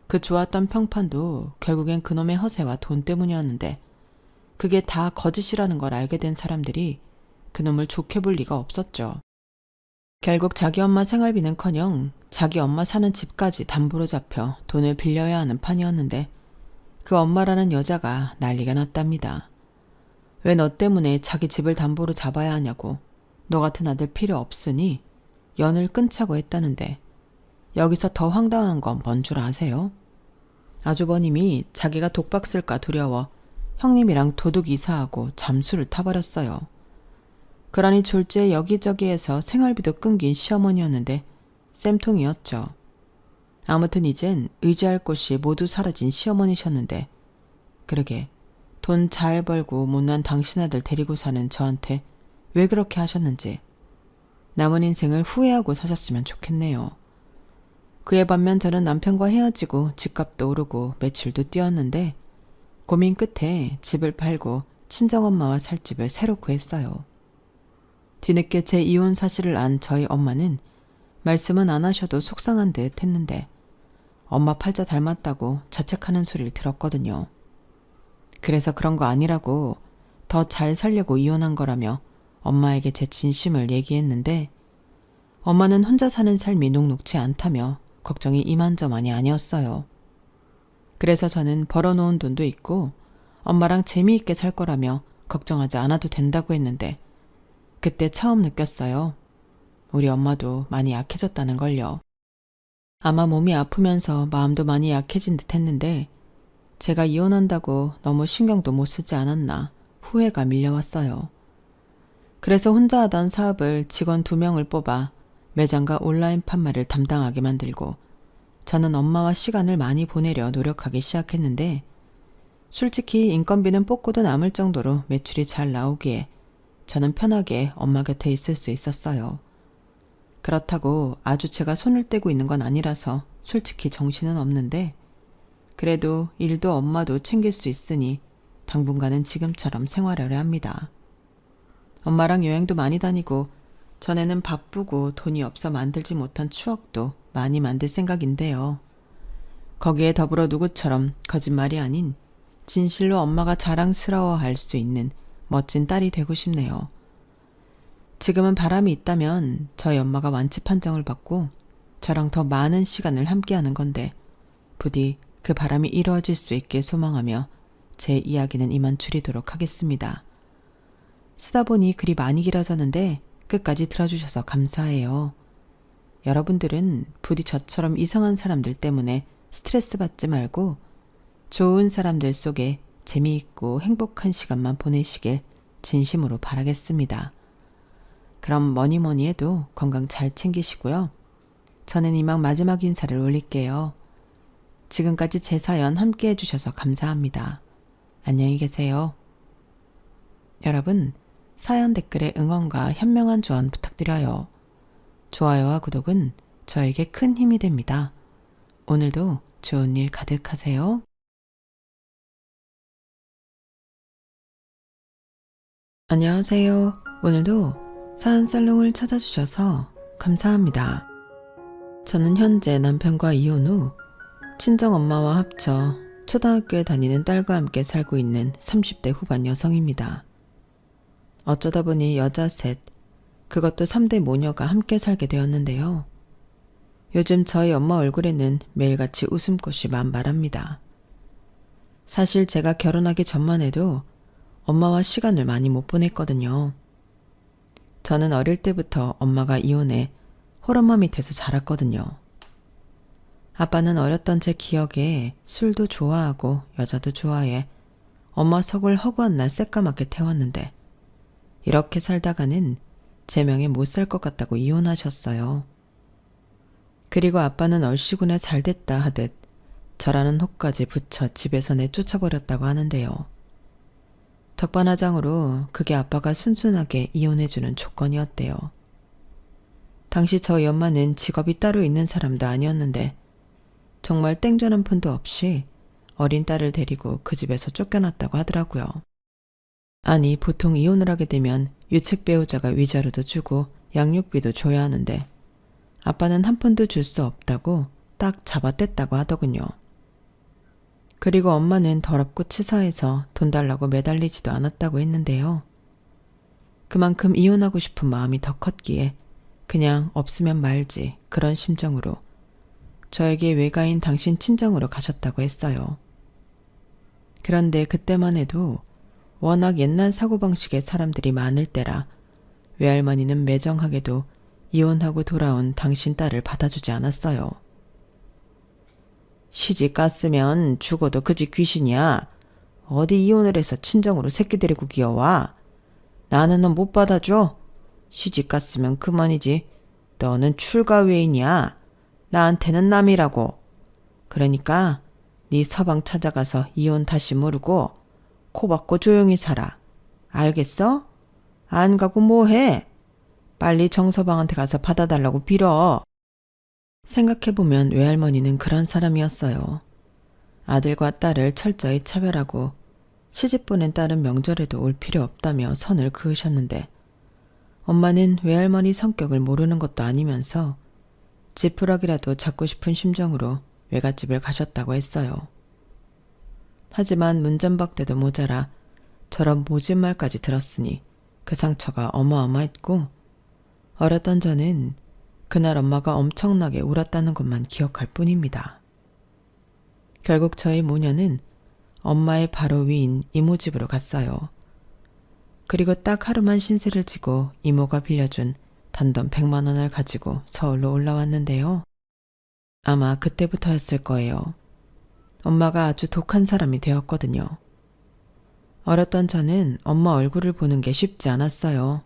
그 좋았던 평판도 결국엔 그놈의 허세와 돈 때문이었는데, 그게 다 거짓이라는 걸 알게 된 사람들이 그놈을 좋게 볼 리가 없었죠. 결국 자기 엄마 생활비는커녕 자기 엄마 사는 집까지 담보로 잡혀 돈을 빌려야 하는 판이었는데, 그 엄마라는 여자가 난리가 났답니다. 왜 너 때문에 자기 집을 담보로 잡아야 하냐고. 너 같은 아들 필요 없으니 연을 끊자고 했다는데, 여기서 더 황당한 건 뭔 줄 아세요? 아주버님이 자기가 독박 쓸까 두려워 형님이랑 도둑 이사하고 잠수를 타버렸어요. 그러니 졸지에 여기저기에서 생활비도 끊긴 시어머니였는데 쌤통이었죠. 아무튼 이젠 의지할 곳이 모두 사라진 시어머니셨는데, 그러게 돈 잘 벌고 못난 당신 아들 데리고 사는 저한테 왜 그렇게 하셨는지, 남은 인생을 후회하고 사셨으면 좋겠네요. 그에 반면 저는 남편과 헤어지고 집값도 오르고 매출도 뛰었는데, 고민 끝에 집을 팔고 친정엄마와 살 집을 새로 구했어요. 뒤늦게 제 이혼 사실을 안 저희 엄마는 말씀은 안 하셔도 속상한 듯 했는데, 엄마 팔자 닮았다고 자책하는 소리를 들었거든요. 그래서 그런 거 아니라고, 더 잘 살려고 이혼한 거라며 엄마에게 제 진심을 얘기했는데, 엄마는 혼자 사는 삶이 녹록지 않다며 걱정이 이만저만이 아니었어요. 그래서 저는 벌어놓은 돈도 있고 엄마랑 재미있게 살 거라며 걱정하지 않아도 된다고 했는데, 그때 처음 느꼈어요. 우리 엄마도 많이 약해졌다는 걸요. 아마 몸이 아프면서 마음도 많이 약해진 듯 했는데, 제가 이혼한다고 너무 신경도 못 쓰지 않았나 후회가 밀려왔어요. 그래서 혼자 하던 사업을 직원 2명을 뽑아 매장과 온라인 판매를 담당하게 만들고 저는 엄마와 시간을 많이 보내려 노력하기 시작했는데 솔직히 인건비는 뽑고도 남을 정도로 매출이 잘 나오기에 저는 편하게 엄마 곁에 있을 수 있었어요. 그렇다고 아주 제가 손을 떼고 있는 건 아니라서 솔직히 정신은 없는데 그래도 일도 엄마도 챙길 수 있으니 당분간은 지금처럼 생활하려 합니다. 엄마랑 여행도 많이 다니고 전에는 바쁘고 돈이 없어 만들지 못한 추억도 많이 만들 생각인데요. 거기에 더불어 누구처럼 거짓말이 아닌 진실로 엄마가 자랑스러워할 수 있는 멋진 딸이 되고 싶네요. 지금은 바람이 있다면 저희 엄마가 완치 판정을 받고 저랑 더 많은 시간을 함께하는 건데 부디 그 바람이 이루어질 수 있길 소망하며 제 이야기는 이만 줄이도록 하겠습니다. 쓰다 보니 글이 많이 길어졌는데 끝까지 들어주셔서 감사해요. 여러분들은 부디 저처럼 이상한 사람들 때문에 스트레스 받지 말고 좋은 사람들 속에 재미있고 행복한 시간만 보내시길 진심으로 바라겠습니다. 그럼 뭐니 해도 건강 잘 챙기시고요. 저는 이만 마지막 인사를 올릴게요. 지금까지 제 사연 함께 해주셔서 감사합니다. 안녕히 계세요. 여러분, 사연 댓글에 응원과 현명한 조언 부탁드려요. 좋아요와 구독은 저에게 큰 힘이 됩니다. 오늘도 좋은 일 가득하세요. 안녕하세요. 오늘도 사연 살롱을 찾아주셔서 감사합니다. 저는 현재 남편과 이혼 후 친정엄마와 합쳐 초등학교에 다니는 딸과 함께 살고 있는 30대 후반 여성입니다. 어쩌다 보니 여자 셋, 그것도 3대 모녀가 함께 살게 되었는데요. 요즘 저희 엄마 얼굴에는 매일같이 웃음꽃이 만발합니다. 사실 제가 결혼하기 전만 해도 엄마와 시간을 많이 못 보냈거든요. 저는 어릴 때부터 엄마가 이혼해 홀엄마 밑에서 자랐거든요. 아빠는 어렸던 제 기억에 술도 좋아하고 여자도 좋아해 엄마 속을 허구한 날 새까맣게 태웠는데 이렇게 살다가는 제 명에 못 살 것 같다고 이혼하셨어요. 그리고 아빠는 얼씨구나 잘됐다 하듯 저라는 혹까지 붙여 집에서 내쫓아버렸다고 하는데요. 적반하장으로 그게 아빠가 순순하게 이혼해주는 조건이었대요. 당시 저희 엄마는 직업이 따로 있는 사람도 아니었는데 정말 땡전 한 푼도 없이 어린 딸을 데리고 그 집에서 쫓겨났다고 하더라고요. 아니, 보통 이혼을 하게 되면 유책 배우자가 위자료도 주고 양육비도 줘야 하는데 아빠는 한 푼도 줄 수 없다고 딱 잡아댔다고 하더군요. 그리고 엄마는 더럽고 치사해서 돈 달라고 매달리지도 않았다고 했는데요. 그만큼 이혼하고 싶은 마음이 더 컸기에 그냥 없으면 말지 그런 심정으로 저에게 외가인 당신 친정으로 가셨다고 했어요. 그런데 그때만 해도 워낙 옛날 사고방식의 사람들이 많을 때라 외할머니는 매정하게도 이혼하고 돌아온 당신 딸을 받아주지 않았어요. 시집 갔으면 죽어도 그 집 귀신이야. 어디 이혼을 해서 친정으로 새끼 데리고 기어와. 나는 너 못 받아줘. 시집 갔으면 그만이지. 너는 출가 외인이야. 나한테는 남이라고. 그러니까 네 서방 찾아가서 이혼 다시 모르고 코 박고 조용히 살아. 알겠어? 안 가고 뭐해? 빨리 정서방한테 가서 받아달라고 빌어. 생각해보면 외할머니는 그런 사람이었어요. 아들과 딸을 철저히 차별하고 시집 보낸 딸은 명절에도 올 필요 없다며 선을 그으셨는데 엄마는 외할머니 성격을 모르는 것도 아니면서 지푸라기라도 잡고 싶은 심정으로 외갓집을 가셨다고 했어요. 하지만 문전박대도 모자라 저런 모진 말까지 들었으니 그 상처가 어마어마했고 어렸던 저는 그날 엄마가 엄청나게 울었다는 것만 기억할 뿐입니다. 결국 저희 모녀는 엄마의 바로 위인 이모 집으로 갔어요. 그리고 딱 하루만 신세를 지고 이모가 빌려준 단돈 100만 원을 가지고 서울로 올라왔는데요. 아마 그때부터였을 거예요. 엄마가 아주 독한 사람이 되었거든요. 어렸던 저는 엄마 얼굴을 보는 게 쉽지 않았어요.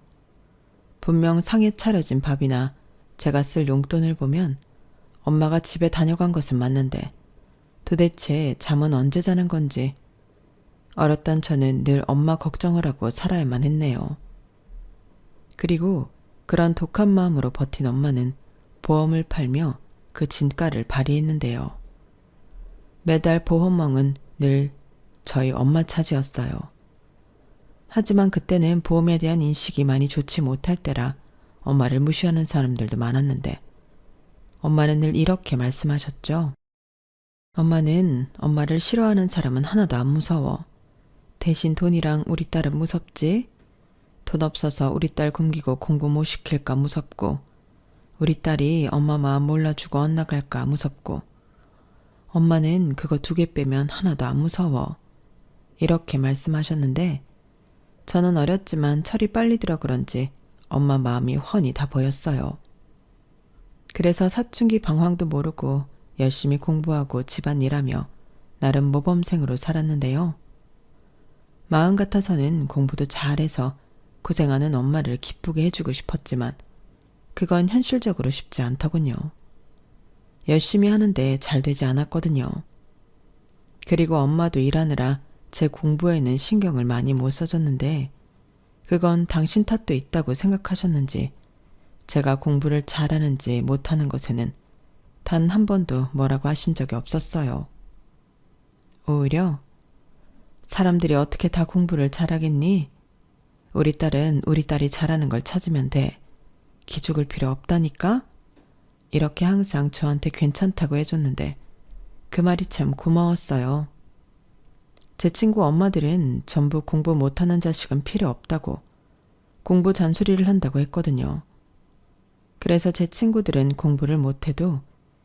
분명 상에 차려진 밥이나 제가 쓸 용돈을 보면 엄마가 집에 다녀간 것은 맞는데 도대체 잠은 언제 자는 건지 어렸던 저는 늘 엄마 걱정을 하고 살아야만 했네요. 그리고 그런 독한 마음으로 버틴 엄마는 보험을 팔며 그 진가를 발휘했는데요. 매달 보험왕은 늘 저희 엄마 차지였어요. 하지만 그때는 보험에 대한 인식이 많이 좋지 못할 때라 엄마를 무시하는 사람들도 많았는데 엄마는 늘 이렇게 말씀하셨죠. 엄마는 엄마를 싫어하는 사람은 하나도 안 무서워. 대신 돈이랑 우리 딸은 무섭지? 돈 없어서 우리 딸 굶기고 공부 못 시킬까 무섭고 우리 딸이 엄마 마음 몰라주고 엇나갈까 무섭고 엄마는 그거 2개 빼면 하나도 안 무서워. 이렇게 말씀하셨는데 저는 어렸지만 철이 빨리 들어 그런지 엄마 마음이 훤히 다 보였어요. 그래서 사춘기 방황도 모르고 열심히 공부하고 집안일하며 나름 모범생으로 살았는데요. 마음 같아서는 공부도 잘해서 고생하는 엄마를 기쁘게 해주고 싶었지만 그건 현실적으로 쉽지 않더군요. 열심히 하는데 잘 되지 않았거든요. 그리고 엄마도 일하느라 제 공부에는 신경을 많이 못 써줬는데 그건 당신 탓도 있다고 생각하셨는지 제가 공부를 잘하는지 못하는 것에는 단 한 번도 뭐라고 하신 적이 없었어요. 오히려 사람들이 어떻게 다 공부를 잘하겠니? 우리 딸은 우리 딸이 잘하는 걸 찾으면 돼. 기죽을 필요 없다니까? 이렇게 항상 저한테 괜찮다고 해줬는데 그 말이 참 고마웠어요. 제 친구 엄마들은 전부 공부 못하는 자식은 필요 없다고 공부 잔소리를 한다고 했거든요. 그래서 제 친구들은 공부를 못해도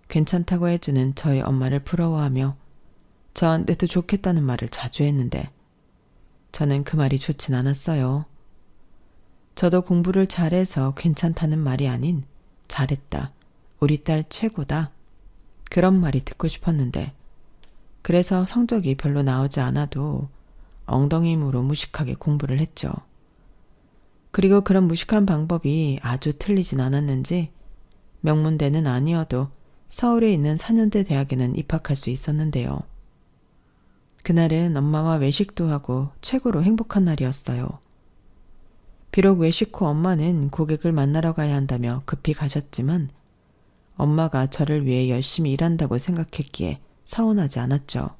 괜찮다고 해주는 저희 엄마를 부러워하며 저한테도 좋겠다는 말을 자주 했는데 저는 그 말이 좋진 않았어요. 저도 공부를 잘해서 괜찮다는 말이 아닌 잘했다, 우리 딸 최고다 그런 말이 듣고 싶었는데 그래서 성적이 별로 나오지 않아도 엉덩이 힘으로 무식하게 공부를 했죠. 그리고 그런 무식한 방법이 아주 틀리진 않았는지 명문대는 아니어도 서울에 있는 4년대 대학에는 입학할 수 있었는데요. 그날은 엄마와 외식도 하고 최고로 행복한 날이었어요. 비록 외식 후 엄마는 고객을 만나러 가야 한다며 급히 가셨지만 엄마가 저를 위해 열심히 일한다고 생각했기에 서운하지 않았죠.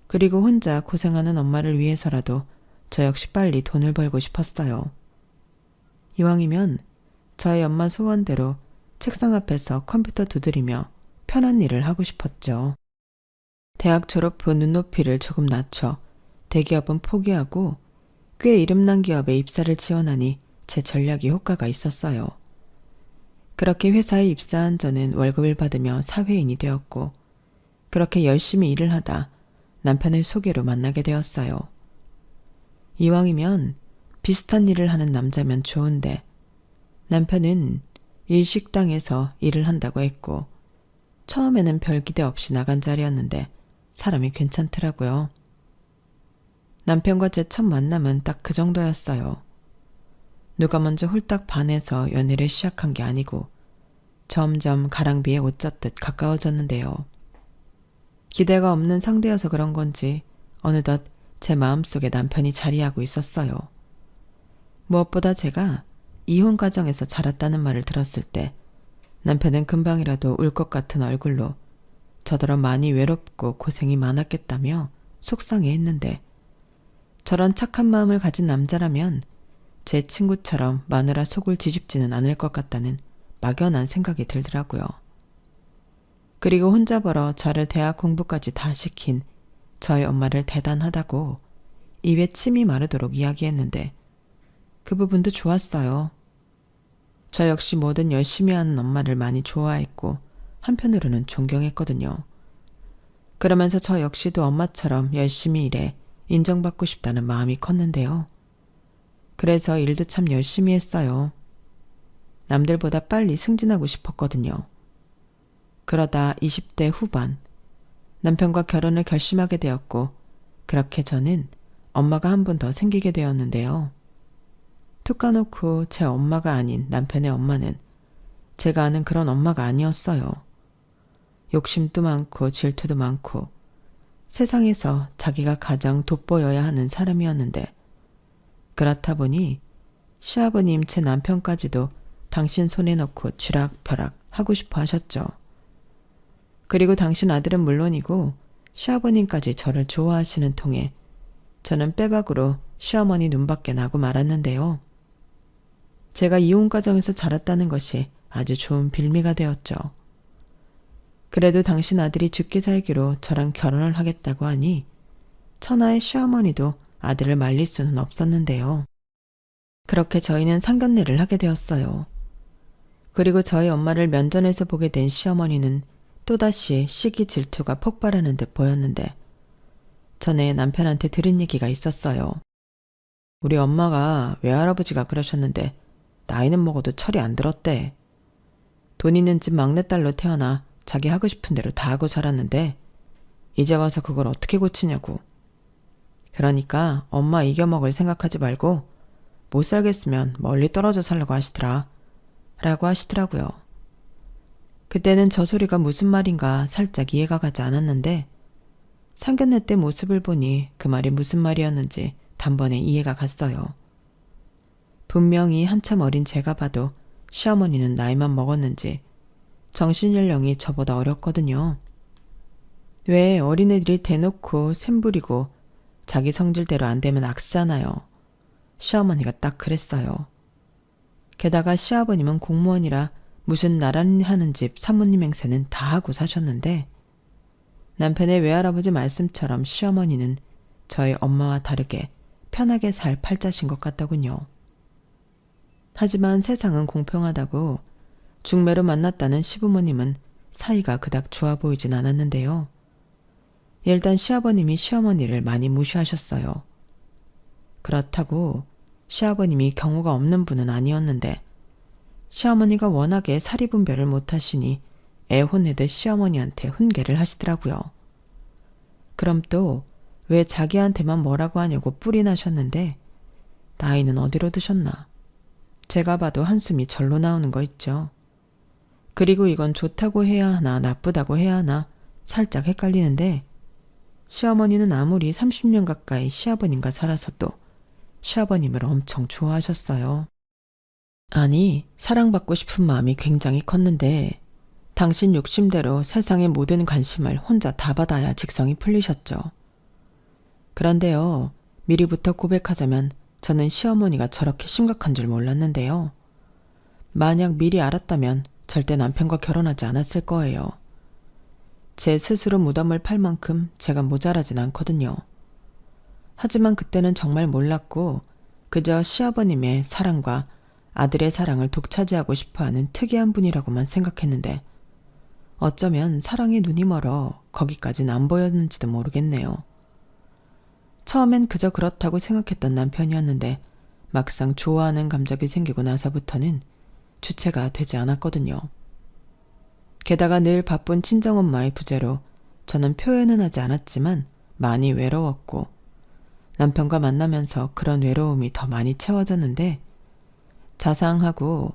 그리고 혼자 고생하는 엄마를 위해서라도 저 역시 빨리 돈을 벌고 싶었어요. 이왕이면 저희 엄마 소원대로 책상 앞에서 컴퓨터 두드리며 편한 일을 하고 싶었죠. 대학 졸업 후 눈높이를 조금 낮춰 대기업은 포기하고 꽤 이름난 기업에 입사를 지원하니 제 전략이 효과가 있었어요. 그렇게 회사에 입사한 저는 월급을 받으며 사회인이 되었고 그렇게 열심히 일을 하다 남편을 소개로 만나게 되었어요. 이왕이면 비슷한 일을 하는 남자면 좋은데 남편은 일식당에서 일을 한다고 했고 처음에는 별 기대 없이 나간 자리였는데 사람이 괜찮더라고요. 남편과 제 첫 만남은 딱 그 정도였어요. 누가 먼저 홀딱 반해서 연애를 시작한 게 아니고 점점 가랑비에 옷 젖듯 가까워졌는데요. 기대가 없는 상대여서 그런 건지 어느덧 제 마음속에 남편이 자리하고 있었어요. 무엇보다 제가 이혼 가정에서 자랐다는 말을 들었을 때 남편은 금방이라도 울 것 같은 얼굴로 저더러 많이 외롭고 고생이 많았겠다며 속상해했는데 저런 착한 마음을 가진 남자라면 제 친구처럼 마누라 속을 뒤집지는 않을 것 같다는 막연한 생각이 들더라고요. 그리고 혼자 벌어 저를 대학 공부까지 다 시킨 저희 엄마를 대단하다고 입에 침이 마르도록 이야기했는데 그 부분도 좋았어요. 저 역시 뭐든 열심히 하는 엄마를 많이 좋아했고 한편으로는 존경했거든요. 그러면서 저 역시도 엄마처럼 열심히 일해 인정받고 싶다는 마음이 컸는데요. 그래서 일도 참 열심히 했어요. 남들보다 빨리 승진하고 싶었거든요. 그러다 20대 후반 남편과 결혼을 결심하게 되었고 그렇게 저는 엄마가 한 분 더 생기게 되었는데요. 툭 까놓고 제 엄마가 아닌 남편의 엄마는 제가 아는 그런 엄마가 아니었어요. 욕심도 많고 질투도 많고 세상에서 자기가 가장 돋보여야 하는 사람이었는데, 그렇다 보니 시아버님 제 남편까지도 당신 손에 넣고 쥐락펴락 하고 싶어 하셨죠. 그리고 당신 아들은 물론이고 시아버님까지 저를 좋아하시는 통에 저는 빼박으로 시어머니 눈밖에 나고 말았는데요. 제가 이혼 가정에서 자랐다는 것이 아주 좋은 빌미가 되었죠. 그래도 당신 아들이 죽기 살기로 저랑 결혼을 하겠다고 하니 천하의 시어머니도 아들을 말릴 수는 없었는데요. 그렇게 저희는 상견례를 하게 되었어요. 그리고 저희 엄마를 면전에서 보게 된 시어머니는 또다시 시기 질투가 폭발하는 듯 보였는데, 전에 남편한테 들은 얘기가 있었어요. 우리 엄마가 외할아버지가 그러셨는데 나이는 먹어도 철이 안 들었대. 돈 있는 집 막내딸로 태어나 자기 하고 싶은 대로 다 하고 살았는데 이제 와서 그걸 어떻게 고치냐고. 그러니까 엄마 이겨먹을 생각하지 말고 못 살겠으면 멀리 떨어져 살라고 하시더라. 라고 하시더라고요. 그때는 저 소리가 무슨 말인가 살짝 이해가 가지 않았는데, 상견례 때 모습을 보니 그 말이 무슨 말이었는지 단번에 이해가 갔어요. 분명히 한참 어린 제가 봐도 시어머니는 나이만 먹었는지 정신연령이 저보다 어렸거든요. 왜 어린애들이 대놓고 샘부리고 자기 성질대로 안 되면 악쓰잖아요. 시어머니가 딱 그랬어요. 게다가 시아버님은 공무원이라 무슨 나란히 하는 집 사모님 행세는 다 하고 사셨는데, 남편의 외할아버지 말씀처럼 시어머니는 저희 엄마와 다르게 편하게 살 팔자신 것 같더군요. 하지만 세상은 공평하다고 중매로 만났다는 시부모님은 사이가 그닥 좋아 보이진 않았는데요. 일단 시아버님이 시어머니를 많이 무시하셨어요. 그렇다고 시아버님이 경우가 없는 분은 아니었는데, 시어머니가 워낙에 사리분별을 못하시니 애 혼내듯 시어머니한테 훈계를 하시더라고요. 그럼 또 왜 자기한테만 뭐라고 하냐고 뿔이 나셨는데 나이는 어디로 드셨나. 제가 봐도 한숨이 절로 나오는 거 있죠. 그리고 이건 좋다고 해야 하나 나쁘다고 해야 하나 살짝 헷갈리는데, 시어머니는 아무리 30년 가까이 시아버님과 살아서도 시아버님을 엄청 좋아하셨어요. 아니, 사랑받고 싶은 마음이 굉장히 컸는데 당신 욕심대로 세상의 모든 관심을 혼자 다 받아야 직성이 풀리셨죠. 그런데요, 미리부터 고백하자면 저는 시어머니가 저렇게 심각한 줄 몰랐는데요. 만약 미리 알았다면 절대 남편과 결혼하지 않았을 거예요. 제 스스로 무덤을 팔 만큼 제가 모자라진 않거든요. 하지만 그때는 정말 몰랐고 그저 시아버님의 사랑과 아들의 사랑을 독차지하고 싶어하는 특이한 분이라고만 생각했는데, 어쩌면 사랑에 눈이 멀어 거기까진 안 보였는지도 모르겠네요. 처음엔 그저 그렇다고 생각했던 남편이었는데 막상 좋아하는 감정이 생기고 나서부터는 주체가 되지 않았거든요. 게다가 늘 바쁜 친정엄마의 부재로 저는 표현은 하지 않았지만 많이 외로웠고, 남편과 만나면서 그런 외로움이 더 많이 채워졌는데, 자상하고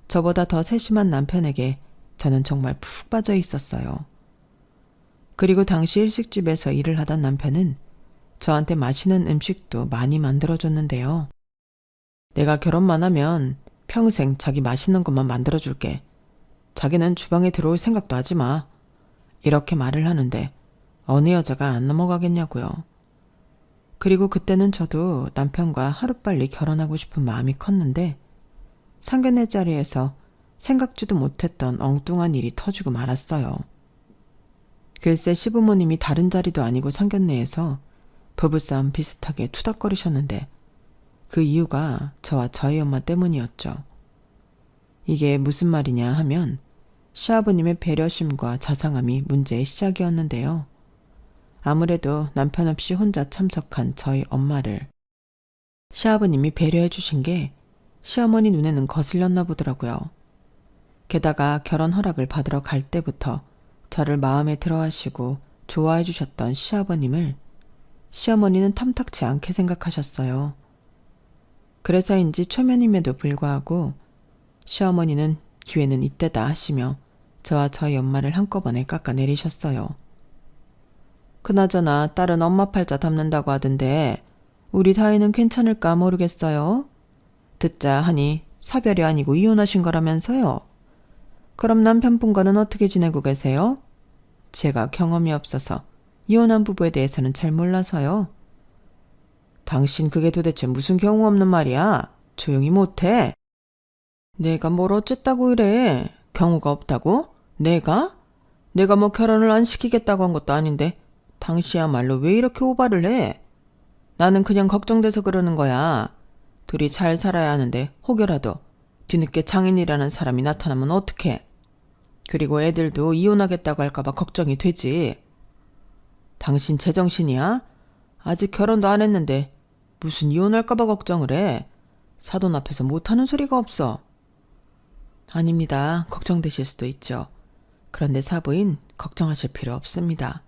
저보다 더 세심한 남편에게 저는 정말 푹 빠져 있었어요. 그리고 당시 일식집에서 일을 하던 남편은 저한테 맛있는 음식도 많이 만들어줬는데요. 내가 결혼만 하면 평생 자기 맛있는 것만 만들어줄게. 자기는 주방에 들어올 생각도 하지 마. 이렇게 말을 하는데 어느 여자가 안 넘어가겠냐고요. 그리고 그때는 저도 남편과 하루빨리 결혼하고 싶은 마음이 컸는데, 상견례 자리에서 생각지도 못했던 엉뚱한 일이 터지고 말았어요. 글쎄 시부모님이 다른 자리도 아니고 상견례에서 부부싸움 비슷하게 투닥거리셨는데 그 이유가 저와 저희 엄마 때문이었죠. 이게 무슨 말이냐 하면 시아버님의 배려심과 자상함이 문제의 시작이었는데요. 아무래도 남편 없이 혼자 참석한 저희 엄마를 시아버님이 배려해 주신 게 시어머니 눈에는 거슬렸나 보더라고요. 게다가 결혼 허락을 받으러 갈 때부터 저를 마음에 들어 하시고 좋아해 주셨던 시아버님을 시어머니는 탐탁치 않게 생각하셨어요. 그래서인지 초면임에도 불구하고 시어머니는 기회는 이때다 하시며 저와 저희 엄마를 한꺼번에 깎아내리셨어요. 그나저나 딸은 엄마 팔자 담는다고 하던데 우리 다혜는 괜찮을까 모르겠어요. 듣자 하니 사별이 아니고 이혼하신 거라면서요. 그럼 남편분과는 어떻게 지내고 계세요? 제가 경험이 없어서 이혼한 부부에 대해서는 잘 몰라서요. 당신 그게 도대체 무슨 경우 없는 말이야? 조용히 못해. 내가 뭘 어쨌다고 이래. 경우가 없다고? 내가? 내가 뭐 결혼을 안 시키겠다고 한 것도 아닌데 당시야말로 왜 이렇게 오바를 해? 나는 그냥 걱정돼서 그러는 거야. 둘이 잘 살아야 하는데 혹여라도 뒤늦게 장인이라는 사람이 나타나면 어떡해. 그리고 애들도 이혼하겠다고 할까봐 걱정이 되지. 당신 제정신이야? 아직 결혼도 안 했는데 무슨 이혼할까봐 걱정을 해. 사돈 앞에서 못하는 소리가 없어. 아닙니다. 걱정되실 수도 있죠. 그런데 사부인 걱정하실 필요 없습니다.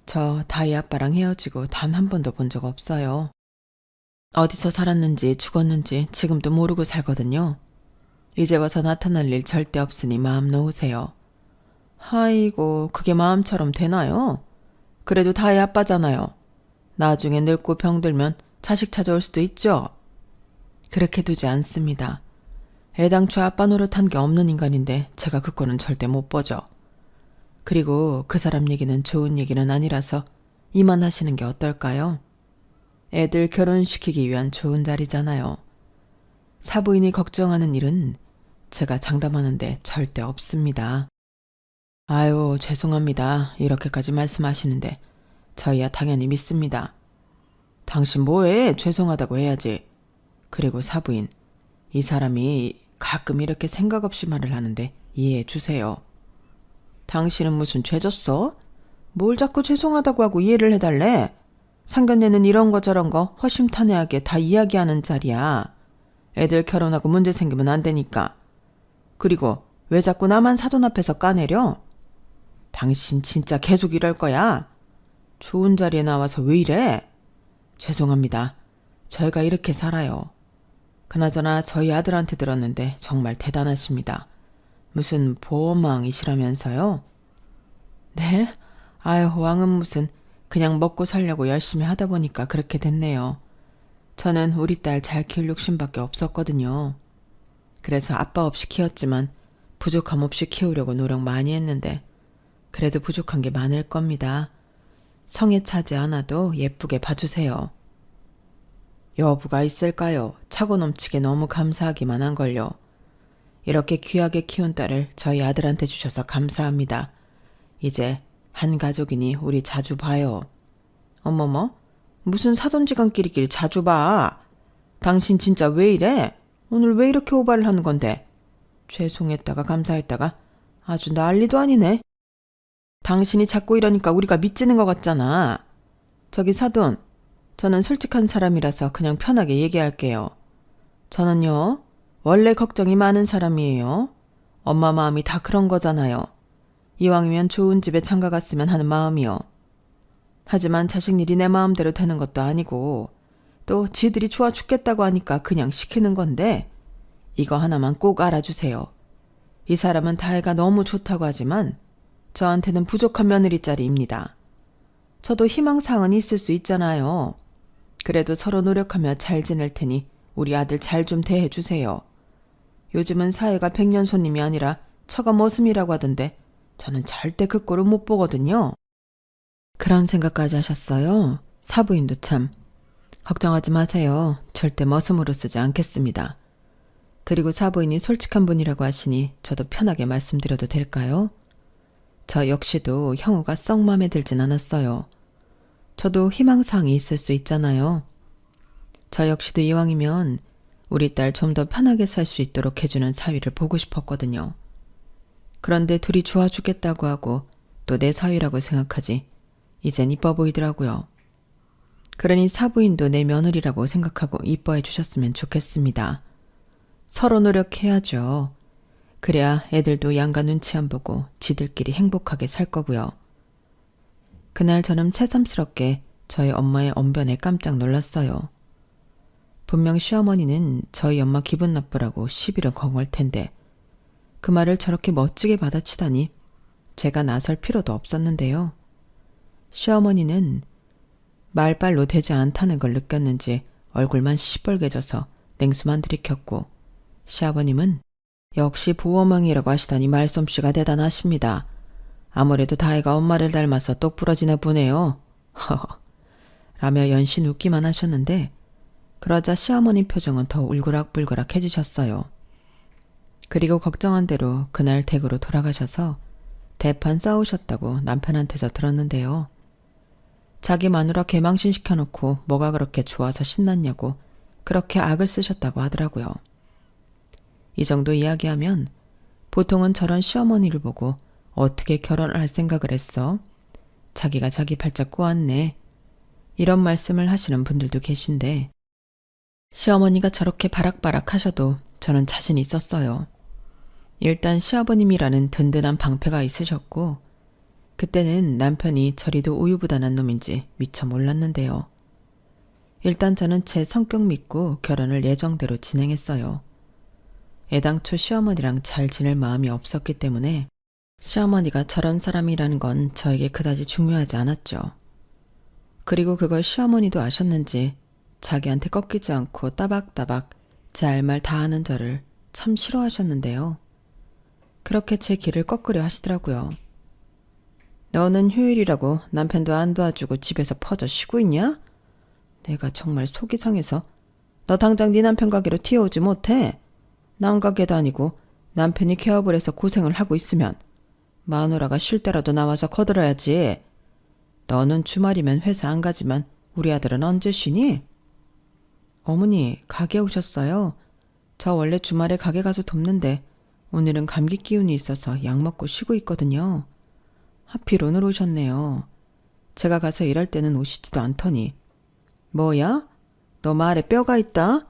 저 다희 아빠랑 헤어지고 단 한 번도 본 적 없어요. 어디서 살았는지 죽었는지 지금도 모르고 살거든요. 이제 와서 나타날 일 절대 없으니 마음 놓으세요. 아이고, 그게 마음처럼 되나요? 그래도 다희 아빠잖아요. 나중에 늙고 병들면 자식 찾아올 수도 있죠. 그렇게 두지 않습니다. 애당초 아빠 노릇한 게 없는 인간인데 제가 그 꼴은 절대 못 보죠. 그리고 그 사람 얘기는 좋은 얘기는 아니라서 이만하시는 게 어떨까요? 애들 결혼시키기 위한 좋은 자리잖아요. 사부인이 걱정하는 일은 제가 장담하는데 절대 없습니다. 아유, 죄송합니다. 이렇게까지 말씀하시는데 저희야 당연히 믿습니다. 당신 뭐해? 죄송하다고 해야지. 그리고 사부인, 이 사람이 가끔 이렇게 생각 없이 말을 하는데 이해해 주세요. 당신은 무슨 죄 졌어? 뭘 자꾸 죄송하다고 하고 이해를 해달래? 상견례는 이런 거 저런 거 허심탄회하게 다 이야기하는 자리야. 애들 결혼하고 문제 생기면 안 되니까. 그리고 왜 자꾸 나만 사돈 앞에서 까내려? 당신 진짜 계속 이럴 거야? 좋은 자리에 나와서 왜 이래? 죄송합니다. 저희가 이렇게 살아요. 그나저나 저희 아들한테 들었는데 정말 대단하십니다. 무슨 보험왕이시라면서요? 네? 아유, 왕은 무슨 그냥 먹고 살려고 열심히 하다 보니까 그렇게 됐네요. 저는 우리 딸 잘 키울 욕심밖에 없었거든요. 그래서 아빠 없이 키웠지만 부족함 없이 키우려고 노력 많이 했는데 그래도 부족한 게 많을 겁니다. 성에 차지 않아도 예쁘게 봐주세요. 여부가 있을까요? 차고 넘치게 너무 감사하기만 한걸요. 이렇게 귀하게 키운 딸을 저희 아들한테 주셔서 감사합니다. 이제 한 가족이니 우리 자주 봐요. 어머머, 무슨 사돈지간끼리끼리 자주 봐. 당신 진짜 왜 이래? 오늘 왜 이렇게 오바를 하는 건데? 죄송했다가 감사했다가 아주 난리도 아니네. 당신이 자꾸 이러니까 우리가 미치는 것 같잖아. 저기 사돈, 저는 솔직한 사람이라서 그냥 편하게 얘기할게요. 저는요, 원래 걱정이 많은 사람이에요. 엄마 마음이 다 그런 거잖아요. 이왕이면 좋은 집에 장가 갔으면 하는 마음이요. 하지만 자식 일이 내 마음대로 되는 것도 아니고 또 지들이 좋아 죽겠다고 하니까 그냥 시키는 건데 이거 하나만 꼭 알아주세요. 이 사람은 다혜가 너무 좋다고 하지만 저한테는 부족한 며느리짜리입니다. 저도 희망사항은 있을 수 있잖아요. 그래도 서로 노력하며 잘 지낼 테니 우리 아들 잘 좀 대해주세요. 요즘은 사회가 백년손님이 아니라 처가 머슴이라고 하던데 저는 절대 그 꼴을 못 보거든요. 그런 생각까지 하셨어요? 사부인도 참. 걱정하지 마세요. 절대 머슴으로 쓰지 않겠습니다. 그리고 사부인이 솔직한 분이라고 하시니 저도 편하게 말씀드려도 될까요? 저 역시도 형우가 썩 마음에 들진 않았어요. 저도 희망사항이 있을 수 있잖아요. 저 역시도 이왕이면 우리 딸 좀 더 편하게 살 수 있도록 해주는 사위를 보고 싶었거든요. 그런데 둘이 좋아 죽겠다고 하고 또 내 사위라고 생각하지 이젠 이뻐 보이더라고요. 그러니 사부인도 내 며느리라고 생각하고 이뻐해 주셨으면 좋겠습니다. 서로 노력해야죠. 그래야 애들도 양가 눈치 안 보고 지들끼리 행복하게 살 거고요. 그날 저는 새삼스럽게 저희 엄마의 언변에 깜짝 놀랐어요. 분명 시어머니는 저희 엄마 기분 나쁘라고 시비를 건 걸 텐데 그 말을 저렇게 멋지게 받아치다니 제가 나설 필요도 없었는데요. 시어머니는 말발로 되지 않다는 걸 느꼈는지 얼굴만 시뻘개져서 냉수만 들이켰고, 시아버님은 역시 보어망이라고 하시다니 말솜씨가 대단하십니다. 아무래도 다혜가 엄마를 닮아서 똑부러지나 보네요. 허허. 라며 연신 웃기만 하셨는데, 그러자 시어머니 표정은 더 울그락불그락해지셨어요. 그리고 걱정한 대로 그날 댁으로 돌아가셔서 대판 싸우셨다고 남편한테서 들었는데요. 자기 마누라 개망신 시켜놓고 뭐가 그렇게 좋아서 신났냐고 그렇게 악을 쓰셨다고 하더라고요. 이 정도 이야기하면 보통은 저런 시어머니를 보고 어떻게 결혼을 할 생각을 했어? 자기가 자기 발짝 꼬았네. 이런 말씀을 하시는 분들도 계신데, 시어머니가 저렇게 바락바락 하셔도 저는 자신이 있었어요. 일단 시아버님이라는 든든한 방패가 있으셨고, 그때는 남편이 저리도 우유부단한 놈인지 미처 몰랐는데요. 일단 저는 제 성격 믿고 결혼을 예정대로 진행했어요. 애당초 시어머니랑 잘 지낼 마음이 없었기 때문에 시어머니가 저런 사람이라는 건 저에게 그다지 중요하지 않았죠. 그리고 그걸 시어머니도 아셨는지 자기한테 꺾이지 않고 따박따박 제 할 말 다 하는 저를 참 싫어하셨는데요. 그렇게 제 길을 꺾으려 하시더라고요. 너는 휴일이라고 남편도 안 도와주고 집에서 퍼져 쉬고 있냐? 내가 정말 속이 상해서 너 당장 네 남편 가게로 튀어오지 못해? 남 가게도 아니고 남편이 개업을 해서 고생을 하고 있으면 마누라가 쉴 때라도 나와서 거들어야지. 너는 주말이면 회사 안 가지만 우리 아들은 언제 쉬니? 어머니, 가게 오셨어요? 저 원래 주말에 가게 가서 돕는데 오늘은 감기 기운이 있어서 약 먹고 쉬고 있거든요. 하필 오늘 오셨네요. 제가 가서 일할 때는 오시지도 않더니. 뭐야? 너 말에 뼈가 있다?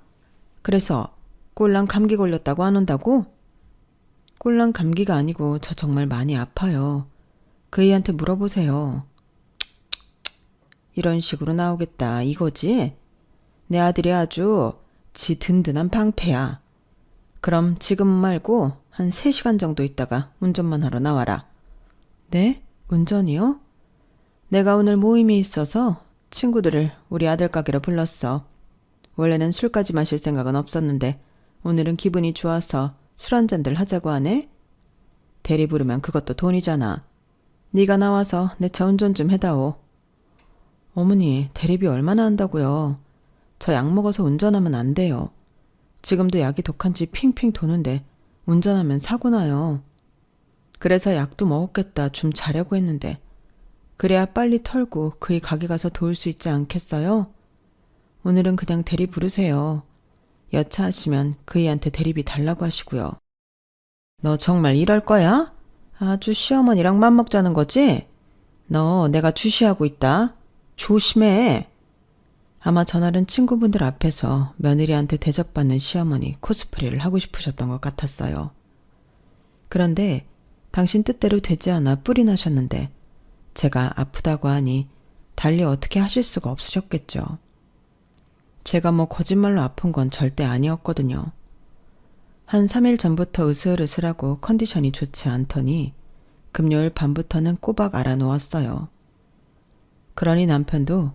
그래서 꼴랑 감기 걸렸다고 안 온다고? 꼴랑 감기가 아니고 저 정말 많이 아파요. 그 애한테 물어보세요. 이런 식으로 나오겠다 이거지? 내 아들이 아주 지 든든한 방패야. 그럼 지금 말고 한 3시간 정도 있다가 운전만 하러 나와라. 네? 운전이요? 내가 오늘 모임이 있어서 친구들을 우리 아들 가게로 불렀어. 원래는 술까지 마실 생각은 없었는데 오늘은 기분이 좋아서 술 한잔들 하자고 하네? 대리 부르면 그것도 돈이잖아. 네가 나와서 내 차 운전 좀 해다오. 어머니, 대리비 얼마나 한다고요? 저 약 먹어서 운전하면 안 돼요. 지금도 약이 독한지 핑핑 도는데 운전하면 사고 나요. 그래서 약도 먹었겠다 좀 자려고 했는데 그래야 빨리 털고 그이 가게 가서 도울 수 있지 않겠어요? 오늘은 그냥 대리 부르세요. 여차하시면 그이한테 대리비 달라고 하시고요. 너 정말 이럴 거야? 아주 시어머니랑 맘먹자는 거지? 너 내가 주시하고 있다. 조심해. 아마 전날은 친구분들 앞에서 며느리한테 대접받는 시어머니 코스프레를 하고 싶으셨던 것 같았어요. 그런데 당신 뜻대로 되지 않아 뿔이 나셨는데 제가 아프다고 하니 달리 어떻게 하실 수가 없으셨겠죠. 제가 뭐 거짓말로 아픈 건 절대 아니었거든요. 한 3일 전부터 으슬으슬하고 컨디션이 좋지 않더니 금요일 밤부터는 꼬박 알아놓았어요. 그러니 남편도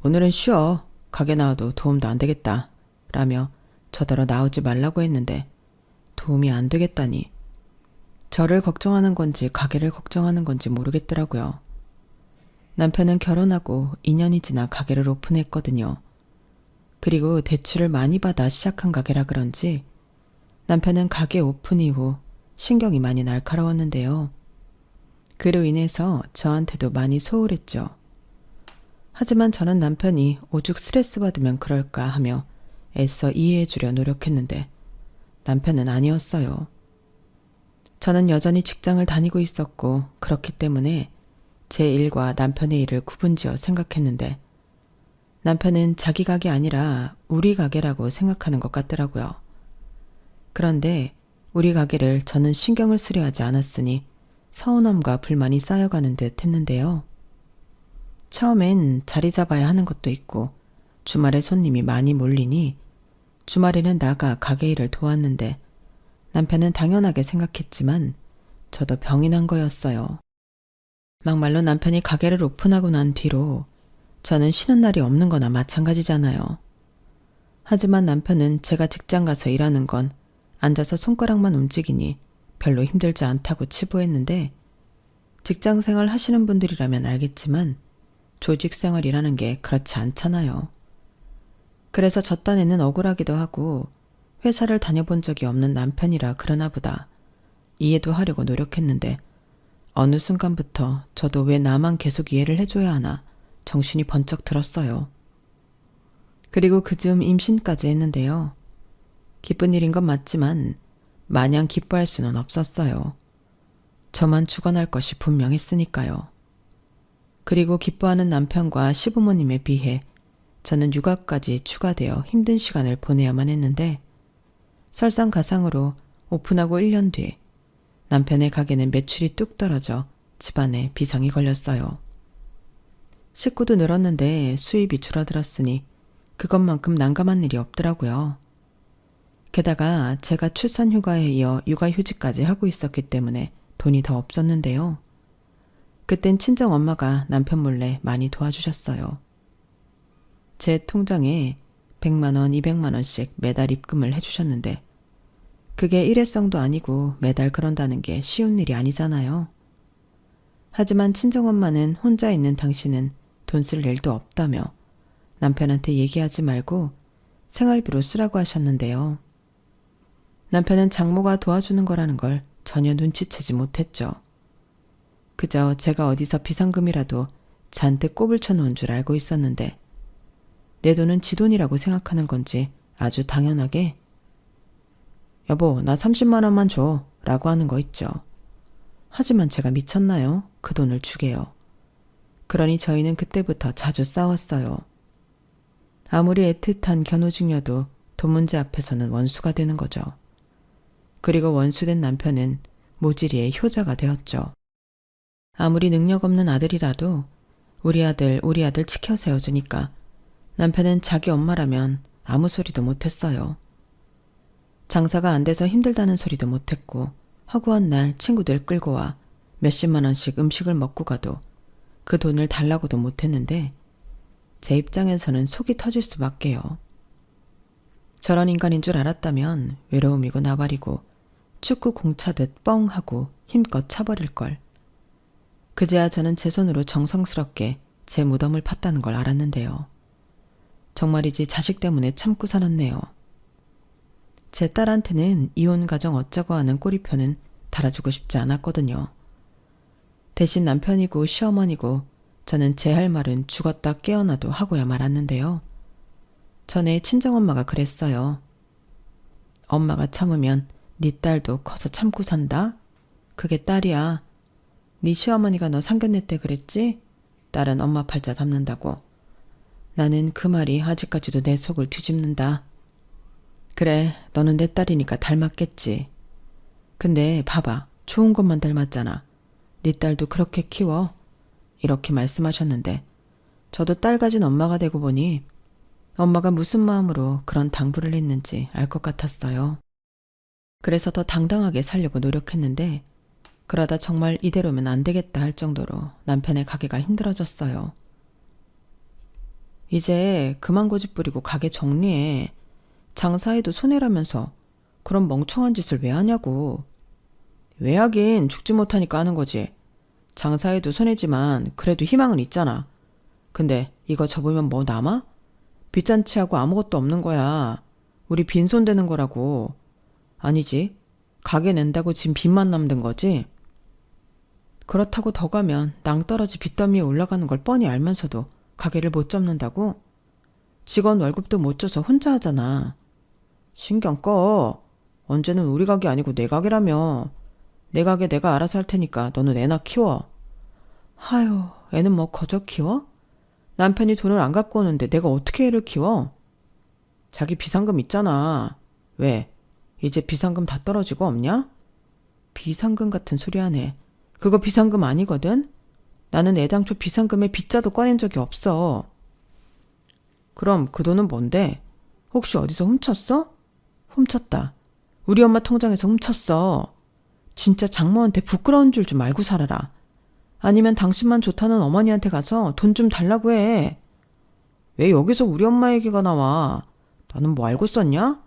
오늘은 쉬어. 가게 나와도 도움도 안 되겠다. 라며 저더러 나오지 말라고 했는데 도움이 안 되겠다니. 저를 걱정하는 건지 가게를 걱정하는 건지 모르겠더라고요. 남편은 결혼하고 2년이 지나 가게를 오픈했거든요. 그리고 대출을 많이 받아 시작한 가게라 그런지 남편은 가게 오픈 이후 신경이 많이 날카로웠는데요. 그로 인해서 저한테도 많이 소홀했죠. 하지만 저는 남편이 오죽 스트레스 받으면 그럴까 하며 애써 이해해 주려 노력했는데 남편은 아니었어요. 저는 여전히 직장을 다니고 있었고 그렇기 때문에 제 일과 남편의 일을 구분지어 생각했는데 남편은 자기 가게 아니라 우리 가게라고 생각하는 것 같더라고요. 그런데 우리 가게를 저는 신경을 쓰려 하지 않았으니 서운함과 불만이 쌓여가는 듯 했는데요. 처음엔 자리 잡아야 하는 것도 있고 주말에 손님이 많이 몰리니 주말에는 나가 가게 일을 도왔는데 남편은 당연하게 생각했지만 저도 병이 난 거였어요. 막말로 남편이 가게를 오픈하고 난 뒤로 저는 쉬는 날이 없는 거나 마찬가지잖아요. 하지만 남편은 제가 직장 가서 일하는 건 앉아서 손가락만 움직이니 별로 힘들지 않다고 치부했는데, 직장 생활 하시는 분들이라면 알겠지만 조직 생활이라는 게 그렇지 않잖아요. 그래서 저 딴에는 억울하기도 하고 회사를 다녀본 적이 없는 남편이라 그러나 보다 이해도 하려고 노력했는데, 어느 순간부터 저도 왜 나만 계속 이해를 해줘야 하나 정신이 번쩍 들었어요. 그리고 그즈음 임신까지 했는데요. 기쁜 일인 건 맞지만 마냥 기뻐할 수는 없었어요. 저만 죽어날 것이 분명했으니까요. 그리고 기뻐하는 남편과 시부모님에 비해 저는 육아까지 추가되어 힘든 시간을 보내야만 했는데, 설상가상으로 오픈하고 1년 뒤 남편의 가게는 매출이 뚝 떨어져 집안에 비상이 걸렸어요. 식구도 늘었는데 수입이 줄어들었으니 그것만큼 난감한 일이 없더라고요. 게다가 제가 출산휴가에 이어 육아휴직까지 하고 있었기 때문에 돈이 더 없었는데요. 그땐 친정엄마가 남편 몰래 많이 도와주셨어요. 제 통장에 100만 원, 200만 원씩 매달 입금을 해주셨는데, 그게 일회성도 아니고 매달 그런다는 게 쉬운 일이 아니잖아요. 하지만 친정엄마는 혼자 있는 당신은 돈 쓸 일도 없다며 남편한테 얘기하지 말고 생활비로 쓰라고 하셨는데요. 남편은 장모가 도와주는 거라는 걸 전혀 눈치채지 못했죠. 그저 제가 어디서 비상금이라도 잔뜩 꼽을 쳐놓은 줄 알고 있었는데, 내 돈은 지 돈이라고 생각하는 건지 아주 당연하게 여보, 나 30만 원만 줘 라고 하는 거 있죠. 하지만 제가 미쳤나요? 그 돈을 주게요. 그러니 저희는 그때부터 자주 싸웠어요. 아무리 애틋한 견우직녀도 돈 문제 앞에서는 원수가 되는 거죠. 그리고 원수된 남편은 모질이의 효자가 되었죠. 아무리 능력 없는 아들이라도 우리 아들 지켜 세워주니까 남편은 자기 엄마라면 아무 소리도 못했어요. 장사가 안 돼서 힘들다는 소리도 못했고, 허구한 날 친구들 끌고 와 몇십만 원씩 음식을 먹고 가도 그 돈을 달라고도 못했는데, 제 입장에서는 속이 터질 수밖에요. 저런 인간인 줄 알았다면 외로움이고 나발이고 축구 공 차듯 뻥 하고 힘껏 차버릴걸. 그제야 저는 제 손으로 정성스럽게 제 무덤을 팠다는 걸 알았는데요. 정말이지 자식 때문에 참고 살았네요. 제 딸한테는 이혼 가정 어쩌고 하는 꼬리표는 달아주고 싶지 않았거든요. 대신 남편이고 시어머니고 저는 제 할 말은 죽었다 깨어나도 하고야 말았는데요. 전에 친정엄마가 그랬어요. 엄마가 참으면 네 딸도 커서 참고 산다? 그게 딸이야. 네 시어머니가 너 상견례 때 그랬지? 딸은 엄마 팔자 담는다고. 나는 그 말이 아직까지도 내 속을 뒤집는다. 그래, 너는 내 딸이니까 닮았겠지. 근데 봐봐, 좋은 것만 닮았잖아. 네 딸도 그렇게 키워. 이렇게 말씀하셨는데, 저도 딸 가진 엄마가 되고 보니 엄마가 무슨 마음으로 그런 당부를 했는지 알 것 같았어요. 그래서 더 당당하게 살려고 노력했는데, 그러다 정말 이대로면 안 되겠다 할 정도로 남편의 가게가 힘들어졌어요. 이제 그만 고집 부리고 가게 정리해. 장사해도 손해라면서 그런 멍청한 짓을 왜 하냐고. 왜 하긴, 죽지 못하니까 하는 거지. 장사해도 손해지만 그래도 희망은 있잖아. 근데 이거 접으면 뭐 남아? 빚잔치하고 아무것도 없는 거야. 우리 빈손 되는 거라고. 아니지, 가게 낸다고 지금 빚만 남는 거지? 그렇다고 더 가면 낭떠러지 빚더미에 올라가는 걸 뻔히 알면서도 가게를 못 접는다고? 직원 월급도 못 줘서 혼자 하잖아. 신경 꺼. 언제는 우리 가게 아니고 내 가게라며. 내 가게 내가 알아서 할 테니까 너는 애나 키워. 하유, 애는 뭐 거저 키워? 남편이 돈을 안 갖고 오는데 내가 어떻게 애를 키워? 자기 비상금 있잖아. 왜? 이제 비상금 다 떨어지고 없냐? 비상금 같은 소리 하네. 그거 비상금 아니거든? 나는 애당초 비상금에 빗자도 꺼낸 적이 없어. 그럼 그 돈은 뭔데? 혹시 어디서 훔쳤어? 훔쳤다. 우리 엄마 통장에서 훔쳤어. 진짜 장모한테 부끄러운 줄 좀 알고 살아라. 아니면 당신만 좋다는 어머니한테 가서 돈 좀 달라고 해. 왜 여기서 우리 엄마 얘기가 나와? 나는 뭐 알고 썼냐?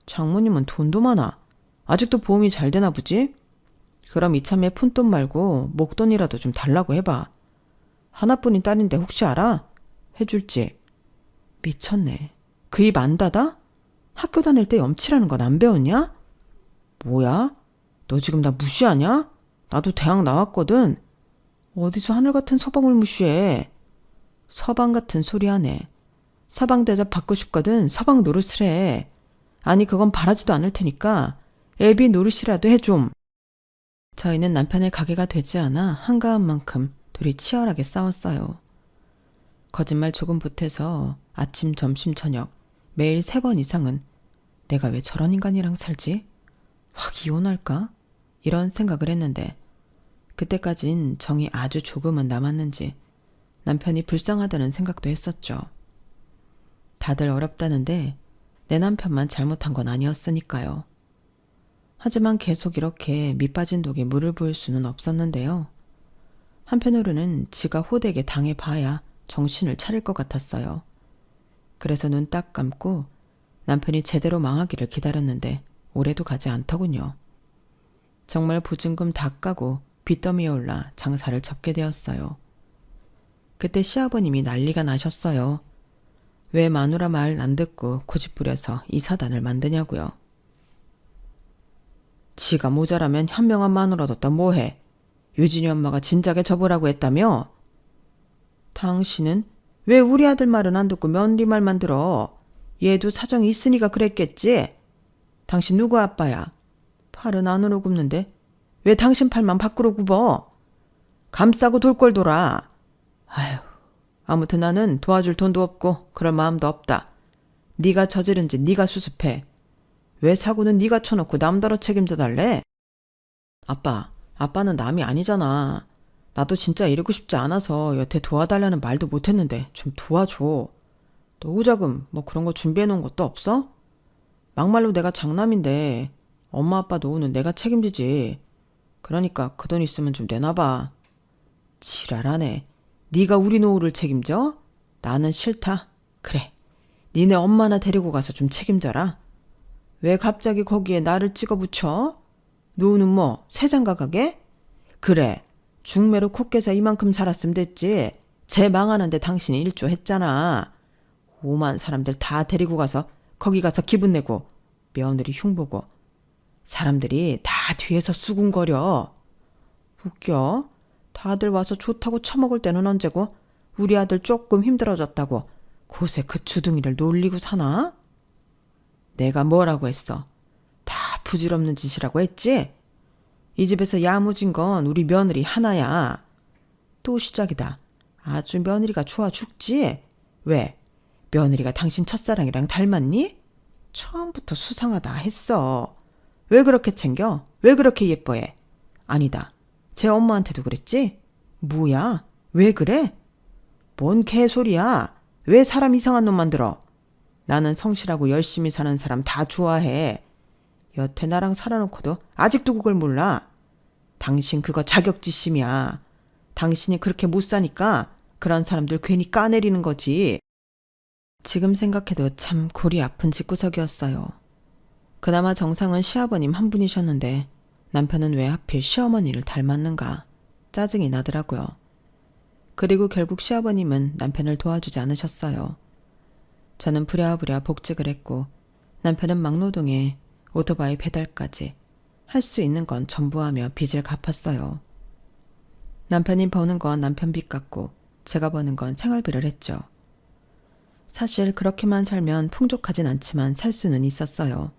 장모님은 돈도 많아. 아직도 보험이 잘 되나 보지? 그럼 이참에 푼돈 말고 목돈이라도 좀 달라고 해봐. 하나뿐인 딸인데 혹시 알아? 해줄지. 미쳤네. 그 입 안 닫아? 학교 다닐 때 염치라는 건 안 배웠냐? 뭐야? 너 지금 나 무시하냐? 나도 대학 나왔거든. 어디서 하늘 같은 서방을 무시해. 서방 같은 소리 하네. 서방 대접 받고 싶거든 서방 노릇을 해. 아니 그건 바라지도 않을 테니까 애비 노릇이라도 해 좀. 저희는 남편의 가게가 되지 않아 한가한 만큼 둘이 치열하게 싸웠어요. 거짓말 조금 보태서 아침, 점심, 저녁 매일 3번 이상은 내가 왜 저런 인간이랑 살지? 확 이혼할까? 이런 생각을 했는데 그때까진 정이 아주 조금은 남았는지 남편이 불쌍하다는 생각도 했었죠. 다들 어렵다는데 내 남편만 잘못한 건 아니었으니까요. 하지만 계속 이렇게 밑빠진 독에 물을 부을 수는 없었는데요. 한편으로는 지가 호되게 당해봐야 정신을 차릴 것 같았어요. 그래서 눈 딱 감고 남편이 제대로 망하기를 기다렸는데 오래도 가지 않더군요. 정말 보증금 다 까고 빚더미에 올라 장사를 접게 되었어요. 그때 시아버님이 난리가 나셨어요. 왜 마누라 말 안 듣고 고집부려서 이 사단을 만드냐고요. 지가 모자라면 현명한 마누라 뒀다 뭐해. 유진이 엄마가 진작에 접으라고 했다며? 당신은 왜 우리 아들 말은 안 듣고 며느리 말만 들어? 얘도 사정이 있으니까 그랬겠지? 당신 누구 아빠야? 팔은 안으로 굽는데 왜 당신 팔만 밖으로 굽어? 감싸고 돌 걸 돌아. 아휴, 아무튼 나는 도와줄 돈도 없고 그럴 마음도 없다. 네가 저지른 짓 네가 수습해. 왜 사고는 네가 쳐놓고 남더러 책임져 달래? 아빠는 남이 아니잖아. 나도 진짜 이러고 싶지 않아서 여태 도와달라는 말도 못했는데 좀 도와줘. 너 후자금 뭐 그런 거 준비해놓은 것도 없어? 막말로 내가 장남인데 엄마 아빠 노후는 내가 책임지지. 그러니까 그 돈 있으면 좀 내놔봐. 지랄하네. 네가 우리 노후를 책임져? 나는 싫다. 그래. 니네 엄마나 데리고 가서 좀 책임져라. 왜 갑자기 거기에 나를 찍어 붙여? 노후는 뭐 새장가 가게? 그래. 중매로 콧게사 이만큼 살았으면 됐지. 쟤 망하는데 당신이 일조했잖아. 오만 사람들 다 데리고 가서 거기 가서 기분 내고 며느리 흉보고 사람들이 다 뒤에서 수군거려. 웃겨. 다들 와서 좋다고 처먹을 때는 언제고 우리 아들 조금 힘들어졌다고 곳에 그 주둥이를 놀리고 사나? 내가 뭐라고 했어? 다 부질없는 짓이라고 했지? 이 집에서 야무진 건 우리 며느리 하나야. 또 시작이다. 아주 며느리가 좋아 죽지? 왜? 며느리가 당신 첫사랑이랑 닮았니? 처음부터 수상하다 했어. 왜 그렇게 챙겨? 왜 그렇게 예뻐해? 아니다. 제 엄마한테도 그랬지? 뭐야? 왜 그래? 뭔 개소리야? 왜 사람 이상한 놈 만들어? 나는 성실하고 열심히 사는 사람 다 좋아해. 여태 나랑 살아놓고도 아직도 그걸 몰라. 당신 그거 자격지심이야. 당신이 그렇게 못 사니까 그런 사람들 괜히 까내리는 거지. 지금 생각해도 참 골이 아픈 집구석이었어요. 그나마 정상은 시아버님 한 분이셨는데 남편은 왜 하필 시어머니를 닮았는가 짜증이 나더라고요. 그리고 결국 시아버님은 남편을 도와주지 않으셨어요. 저는 부랴부랴 복직을 했고 남편은 막노동에 오토바이 배달까지 할 수 있는 건 전부 하며 빚을 갚았어요. 남편이 버는 건 남편 빚 갚고 제가 버는 건 생활비를 했죠. 사실 그렇게만 살면 풍족하진 않지만 살 수는 있었어요.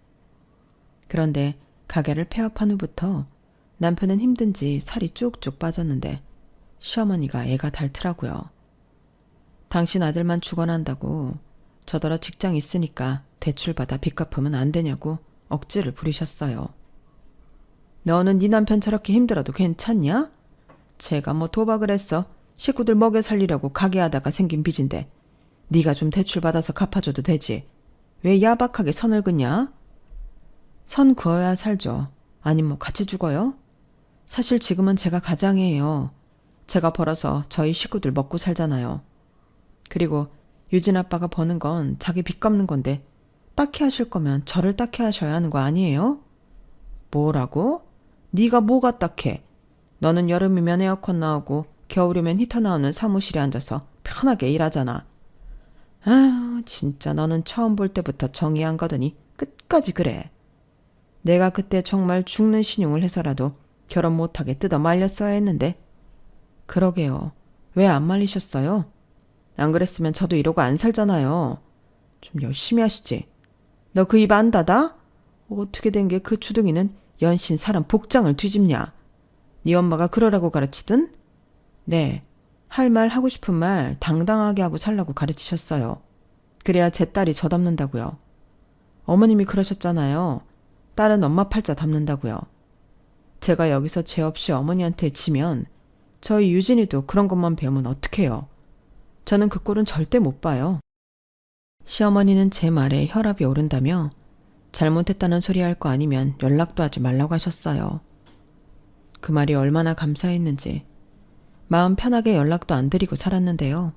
그런데 가게를 폐업한 후부터 남편은 힘든지 살이 쭉쭉 빠졌는데 시어머니가 애가 닳더라고요. 당신 아들만 죽어난다고 저더러 직장 있으니까 대출받아 빚 갚으면 안 되냐고 억지를 부리셨어요. 너는 네 남편 저렇게 힘들어도 괜찮냐? 제가 뭐 도박을 했어. 식구들 먹여 살리려고 가게 하다가 생긴 빚인데 네가 좀 대출받아서 갚아줘도 되지. 왜 야박하게 선을 긋냐? 선 그어야 살죠. 아님 뭐 같이 죽어요? 사실 지금은 제가 가장이에요. 제가 벌어서 저희 식구들 먹고 살잖아요. 그리고 유진 아빠가 버는 건 자기 빚 갚는 건데 딱히 하실 거면 저를 딱히 하셔야 하는 거 아니에요? 뭐라고? 네가 뭐가 딱해? 너는 여름이면 에어컨 나오고 겨울이면 히터 나오는 사무실에 앉아서 편하게 일하잖아. 아, 진짜 너는 처음 볼 때부터 정이 안 가더니 끝까지 그래. 내가 그때 정말 죽는 신용을 해서라도 결혼 못하게 뜯어 말렸어야 했는데. 그러게요. 왜 안 말리셨어요? 안 그랬으면 저도 이러고 안 살잖아요. 좀 열심히 하시지. 너 그 입 안 닫아? 어떻게 된 게 그 주둥이는 연신 사람 복장을 뒤집냐? 네 엄마가 그러라고 가르치든? 네, 할 말 하고 싶은 말 당당하게 하고 살라고 가르치셨어요. 그래야 제 딸이 저 닮는다고요. 어머님이 그러셨잖아요. 딸은 엄마 팔자 닮는다고요. 제가 여기서 죄 없이 어머니한테 지면 저희 유진이도 그런 것만 배우면 어떡해요. 저는 그 꼴은 절대 못 봐요. 시어머니는 제 말에 혈압이 오른다며 잘못했다는 소리 할 거 아니면 연락도 하지 말라고 하셨어요. 그 말이 얼마나 감사했는지 마음 편하게 연락도 안 드리고 살았는데요.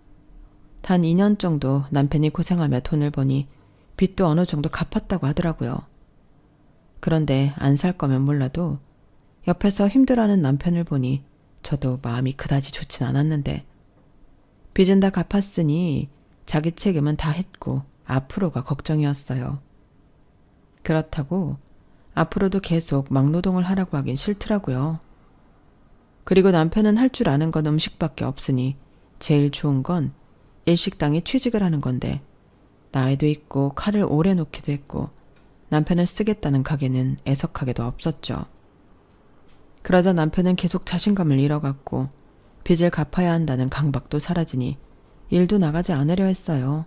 단 2년 정도 남편이 고생하며 돈을 버니 빚도 어느 정도 갚았다고 하더라고요. 그런데 안 살 거면 몰라도 옆에서 힘들어하는 남편을 보니 저도 마음이 그다지 좋진 않았는데 빚은 다 갚았으니 자기 책임은 다 했고 앞으로가 걱정이었어요. 그렇다고 앞으로도 계속 막노동을 하라고 하긴 싫더라고요. 그리고 남편은 할 줄 아는 건 음식밖에 없으니 제일 좋은 건 일식당에 취직을 하는 건데 나이도 있고 칼을 오래 놓기도 했고 남편을 쓰겠다는 가게는 애석하게도 없었죠. 그러자 남편은 계속 자신감을 잃어갔고 빚을 갚아야 한다는 강박도 사라지니 일도 나가지 않으려 했어요.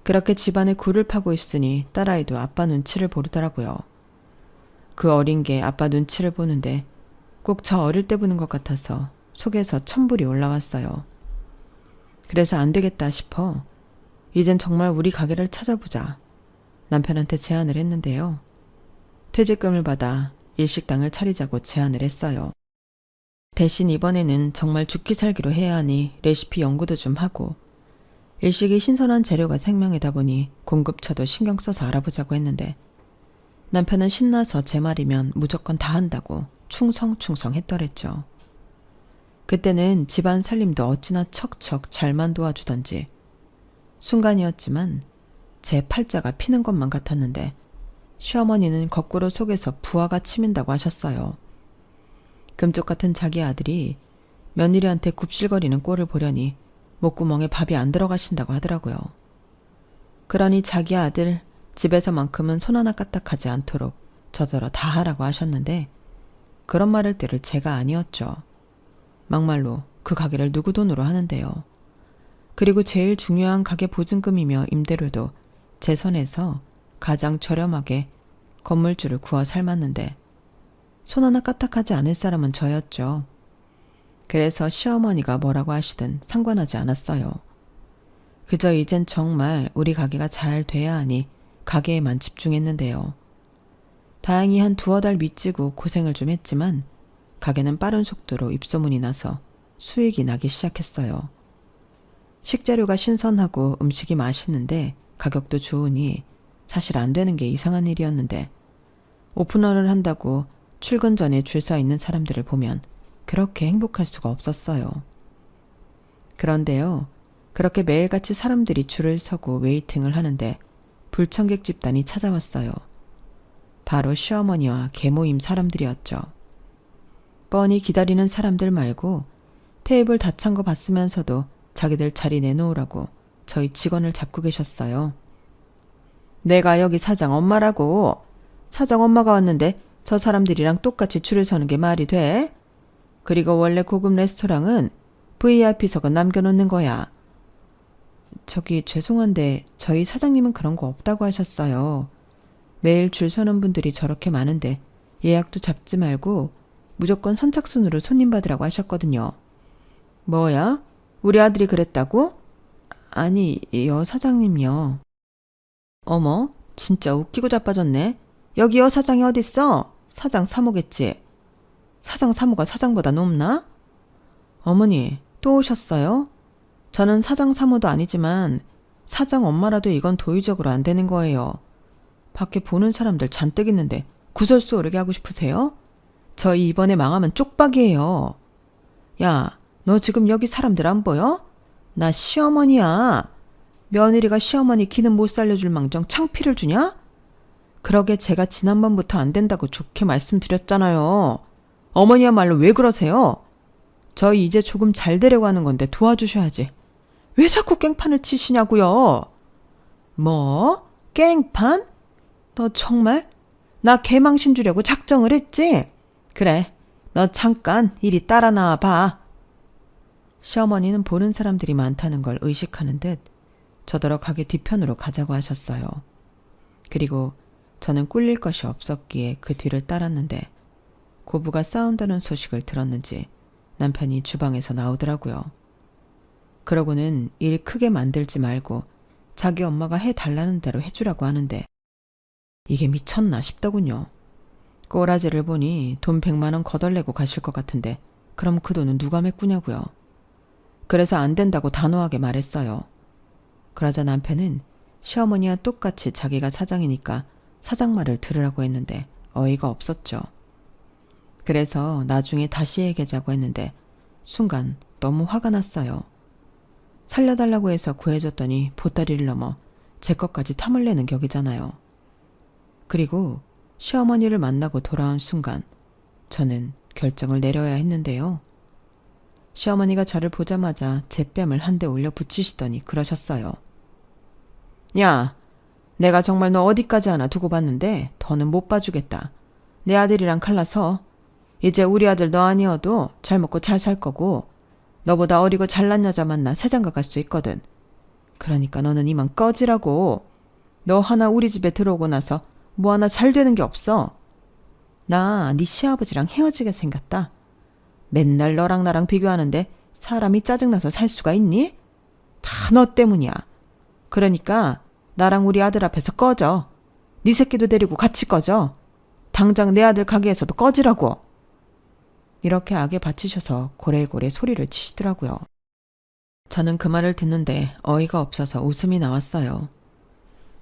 그렇게 집안에 굴을 파고 있으니 딸아이도 아빠 눈치를 보더라고요. 그 어린 게 아빠 눈치를 보는데 꼭 저 어릴 때 보는 것 같아서 속에서 천불이 올라왔어요. 그래서 안 되겠다 싶어 이젠 정말 우리 가게를 찾아보자. 남편한테 제안을 했는데요. 퇴직금을 받아 일식당을 차리자고 제안을 했어요. 대신 이번에는 정말 죽기 살기로 해야 하니 레시피 연구도 좀 하고 일식이 신선한 재료가 생명이다 보니 공급처도 신경 써서 알아보자고 했는데 남편은 신나서 제 말이면 무조건 다 한다고 충성충성 했더랬죠. 그때는 집안 살림도 어찌나 척척 잘만 도와주던지 순간이었지만 제 팔자가 피는 것만 같았는데 시어머니는 거꾸로 속에서 부하가 치민다고 하셨어요. 금쪽 같은 자기 아들이 며느리한테 굽실거리는 꼴을 보려니 목구멍에 밥이 안 들어가신다고 하더라고요. 그러니 자기 아들 집에서만큼은 손 하나 까딱하지 않도록 저더러 다 하라고 하셨는데 그런 말을 들을 제가 아니었죠. 막말로 그 가게를 누구 돈으로 하는데요. 그리고 제일 중요한 가게 보증금이며 임대료도 제 손에서 가장 저렴하게 건물주를 구워 삶았는데 손 하나 까딱하지 않을 사람은 저였죠. 그래서 시어머니가 뭐라고 하시든 상관하지 않았어요. 그저 이젠 정말 우리 가게가 잘 돼야 하니 가게에만 집중했는데요. 다행히 한 두어 달 미치고 고생을 좀 했지만 가게는 빠른 속도로 입소문이 나서 수익이 나기 시작했어요. 식재료가 신선하고 음식이 맛있는데 가격도 좋으니 사실 안 되는 게 이상한 일이었는데 오픈런을 한다고 출근 전에 줄 서 있는 사람들을 보면 그렇게 행복할 수가 없었어요. 그런데요, 그렇게 매일같이 사람들이 줄을 서고 웨이팅을 하는데 불청객 집단이 찾아왔어요. 바로 시어머니와 계모임 사람들이었죠. 뻔히 기다리는 사람들 말고 테이블 다 찬 거 봤으면서도 자기들 자리 내놓으라고 저희 직원을 잡고 계셨어요. 내가 여기 사장 엄마라고. 사장 엄마가 왔는데 저 사람들이랑 똑같이 줄을 서는 게 말이 돼? 그리고 원래 고급 레스토랑은 VIP석은 남겨놓는 거야. 저기 죄송한데 저희 사장님은 그런 거 없다고 하셨어요. 매일 줄 서는 분들이 저렇게 많은데 예약도 잡지 말고 무조건 선착순으로 손님 받으라고 하셨거든요. 뭐야? 우리 아들이 그랬다고? 아니, 여 사장님요. 어머, 진짜 웃기고 자빠졌네. 여기 여사장이 어딨어? 사장 사모겠지. 사장 사모가 사장보다 높나? 어머니, 또 오셨어요? 저는 사장 사모도 아니지만 사장 엄마라도 이건 도의적으로 안 되는 거예요. 밖에 보는 사람들 잔뜩 있는데 구설수 오르게 하고 싶으세요? 저희 이번에 망하면 쪽박이에요. 야, 너 지금 여기 사람들 안 보여? 나 시어머니야. 며느리가 시어머니 기는 못 살려줄 망정 창피를 주냐? 그러게 제가 지난번부터 안 된다고 좋게 말씀드렸잖아요. 어머니야말로 왜 그러세요? 저희 이제 조금 잘 되려고 하는 건데 도와주셔야지. 왜 자꾸 깽판을 치시냐고요? 뭐? 깽판? 너 정말? 나 개망신 주려고 작정을 했지? 그래, 너 잠깐 이리 따라 나와 봐. 시어머니는 보는 사람들이 많다는 걸 의식하는 듯 저더러 가게 뒤편으로 가자고 하셨어요. 그리고 저는 꿀릴 것이 없었기에 그 뒤를 따랐는데 고부가 싸운다는 소식을 들었는지 남편이 주방에서 나오더라고요. 그러고는 일 크게 만들지 말고 자기 엄마가 해달라는 대로 해주라고 하는데 이게 미쳤나 싶더군요. 꼬라지를 보니 돈 100만 원 거덜내고 가실 것 같은데 그럼 그 돈은 누가 메꾸냐고요. 그래서 안 된다고 단호하게 말했어요. 그러자 남편은 시어머니와 똑같이 자기가 사장이니까 사장 말을 들으라고 했는데 어이가 없었죠. 그래서 나중에 다시 얘기하자고 했는데 순간 너무 화가 났어요. 살려달라고 해서 구해줬더니 보따리를 넘어 제 것까지 탐을 내는 격이잖아요. 그리고 시어머니를 만나고 돌아온 순간 저는 결정을 내려야 했는데요. 시어머니가 저를 보자마자 제 뺨을 한 대 올려 붙이시더니 그러셨어요. 야, 내가 정말 너 어디까지 하나 두고 봤는데 더는 못 봐주겠다. 내 아들이랑 갈라서 이제 우리 아들 너 아니어도 잘 먹고 잘 살 거고 너보다 어리고 잘난 여자 만나 새장가 갈 수 있거든. 그러니까 너는 이만 꺼지라고. 너 하나 우리 집에 들어오고 나서 뭐 하나 잘 되는 게 없어. 나 네 시아버지랑 헤어지게 생겼다. 맨날 너랑 나랑 비교하는데 사람이 짜증나서 살 수가 있니? 다 너 때문이야. 그러니까 나랑 우리 아들 앞에서 꺼져. 네 새끼도 데리고 같이 꺼져. 당장 내 아들 가게에서도 꺼지라고. 이렇게 악에 바치셔서 고래고래 소리를 치시더라고요. 저는 그 말을 듣는데 어이가 없어서 웃음이 나왔어요.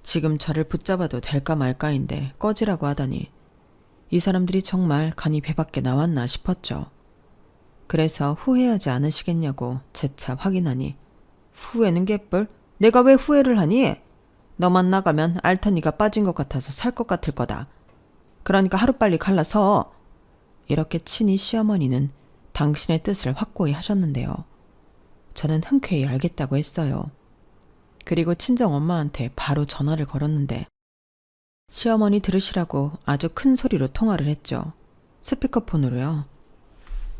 지금 저를 붙잡아도 될까 말까인데 꺼지라고 하다니 이 사람들이 정말 간이 배밖에 나왔나 싶었죠. 그래서 후회하지 않으시겠냐고 재차 확인하니 후회는 개뿔? 내가 왜 후회를 하니? 너만 나가면 알타니가 빠진 것 같아서 살 것 같을 거다. 그러니까 하루빨리 갈라서. 이렇게 친히 시어머니는 당신의 뜻을 확고히 하셨는데요. 저는 흔쾌히 알겠다고 했어요. 그리고 친정엄마한테 바로 전화를 걸었는데 시어머니 들으시라고 아주 큰 소리로 통화를 했죠. 스피커폰으로요.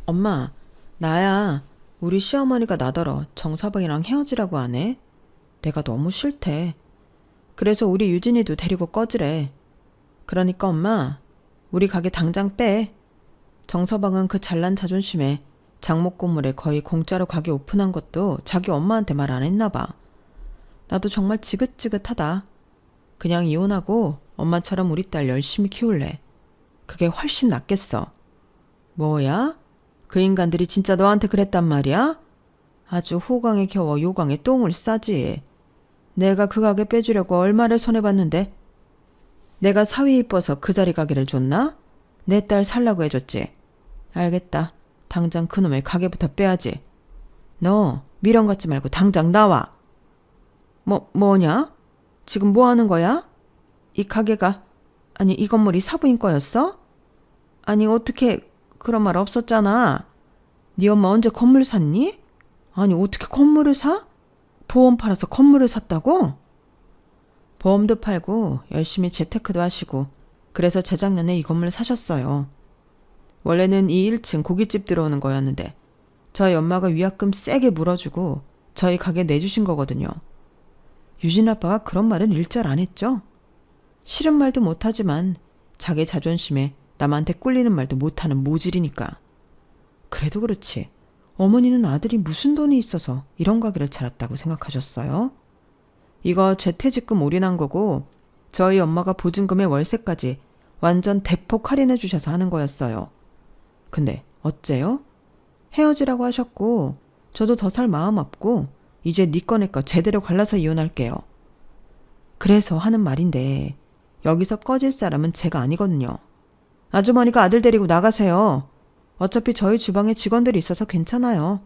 엄마, 나야. 우리 시어머니가 나더러 정사방이랑 헤어지라고 하네. 내가 너무 싫대. 그래서 우리 유진이도 데리고 꺼지래. 그러니까 엄마, 우리 가게 당장 빼. 정서방은 그 잘난 자존심에 장목고물에 거의 공짜로 가게 오픈한 것도 자기 엄마한테 말 안 했나 봐. 나도 정말 지긋지긋하다. 그냥 이혼하고 엄마처럼 우리 딸 열심히 키울래. 그게 훨씬 낫겠어. 뭐야? 그 인간들이 진짜 너한테 그랬단 말이야? 아주 호강에 겨워 요강에 똥을 싸지. 내가 그 가게 빼주려고 얼마를 손해봤는데 내가 사위 이뻐서 그 자리 가게를 줬나? 내 딸 살라고 해줬지. 알겠다. 당장 그놈의 가게부터 빼야지. 너 미련 갖지 말고 당장 나와. 뭐냐? 지금 뭐 하는 거야? 이 가게가, 아니 이 건물이 사부인 거였어? 아니 어떻게, 그런 말 없었잖아. 네 엄마 언제 건물 샀니? 아니 어떻게 건물을 사? 보험 팔아서 건물을 샀다고? 보험도 팔고 열심히 재테크도 하시고 그래서 재작년에 이 건물 사셨어요. 원래는 이 1층 고깃집 들어오는 거였는데 저희 엄마가 위약금 세게 물어주고 저희 가게 내주신 거거든요. 유진 아빠가 그런 말은 일절 안 했죠. 싫은 말도 못하지만 자기 자존심에 남한테 꿀리는 말도 못하는 모질이니까. 그래도 그렇지 어머니는 아들이 무슨 돈이 있어서 이런 가게를 차렸다고 생각하셨어요? 이거 재퇴직금 올인한 거고 저희 엄마가 보증금의 월세까지 완전 대폭 할인해 주셔서 하는 거였어요. 근데 어째요? 헤어지라고 하셨고 저도 더 살 마음 없고 이제 네 거 내 거 제대로 갈라서 이혼할게요. 그래서 하는 말인데 여기서 꺼질 사람은 제가 아니거든요. 아주머니가 아들 데리고 나가세요. 어차피 저희 주방에 직원들이 있어서 괜찮아요.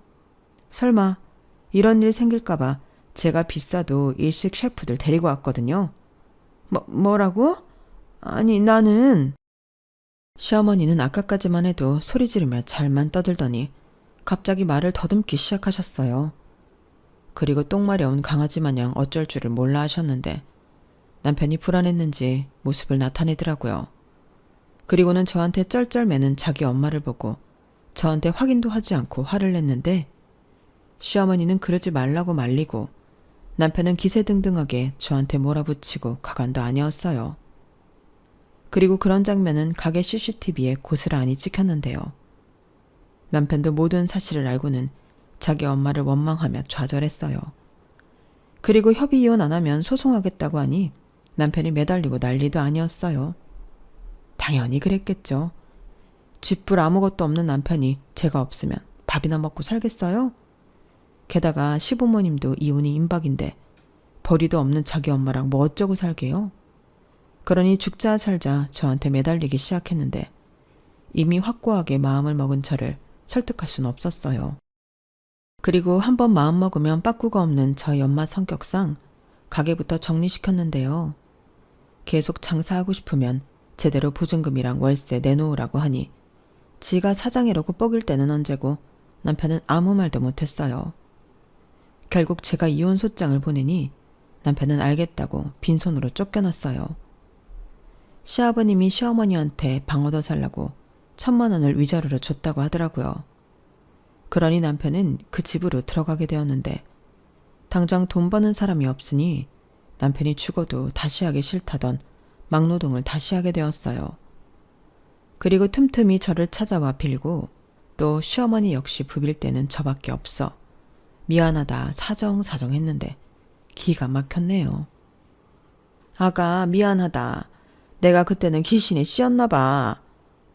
설마 이런 일 생길까봐 제가 비싸도 일식 셰프들 데리고 왔거든요. 뭐라고? 아니 나는... 시어머니는 아까까지만 해도 소리 지르며 잘만 떠들더니 갑자기 말을 더듬기 시작하셨어요. 그리고 똥마려운 강아지 마냥 어쩔 줄을 몰라 하셨는데 남편이 불안했는지 모습을 나타내더라고요. 그리고는 저한테 쩔쩔매는 자기 엄마를 보고 저한테 확인도 하지 않고 화를 냈는데 시어머니는 그러지 말라고 말리고 남편은 기세등등하게 저한테 몰아붙이고 가관도 아니었어요. 그리고 그런 장면은 가게 CCTV에 고스란히 찍혔는데요. 남편도 모든 사실을 알고는 자기 엄마를 원망하며 좌절했어요. 그리고 협의 이혼 안 하면 소송하겠다고 하니 남편이 매달리고 난리도 아니었어요. 당연히 그랬겠죠. 쥐뿔 아무것도 없는 남편이 제가 없으면 밥이나 먹고 살겠어요? 게다가 시부모님도 이혼이 임박인데 벌이도 없는 자기 엄마랑 뭐 어쩌고 살게요? 그러니 죽자 살자 저한테 매달리기 시작했는데 이미 확고하게 마음을 먹은 저를 설득할 수는 없었어요. 그리고 한번 마음먹으면 빠꾸가 없는 저희 엄마 성격상 가게부터 정리시켰는데요. 계속 장사하고 싶으면 제대로 보증금이랑 월세 내놓으라고 하니 지가 사장이라고 뻐길 때는 언제고 남편은 아무 말도 못했어요. 결국 제가 이혼 소장을 보내니 남편은 알겠다고 빈손으로 쫓겨났어요. 시아버님이 시어머니한테 방 얻어 살라고 1,000,000원을 위자료로 줬다고 하더라고요. 그러니 남편은 그 집으로 들어가게 되었는데 당장 돈 버는 사람이 없으니 남편이 죽어도 다시 하기 싫다던 막노동을 다시 하게 되었어요. 그리고 틈틈이 저를 찾아와 빌고 또 시어머니 역시 부빌 때는 저밖에 없어 미안하다 사정사정 했는데 기가 막혔네요. 아가 미안하다. 내가 그때는 귀신에 씌었나 봐.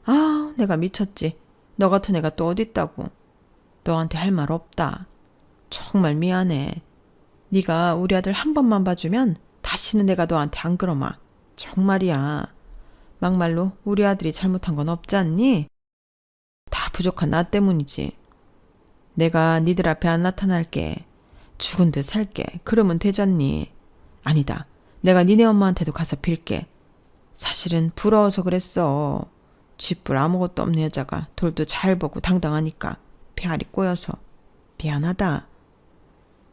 아 내가 미쳤지. 너 같은 애가 또 어딨다고. 너한테 할 말 없다. 정말 미안해. 네가 우리 아들 한 번만 봐주면 다시는 내가 너한테 안 그러마. 정말이야. 막말로 우리 아들이 잘못한 건 없지 않니? 다 부족한 나 때문이지. 내가 니들 앞에 안 나타날게. 죽은 듯 살게. 그러면 되잖니. 아니다. 내가 니네 엄마한테도 가서 빌게. 사실은 부러워서 그랬어. 쥐뿔 아무것도 없는 여자가 돌도 잘 보고 당당하니까 배알이 꼬여서 미안하다.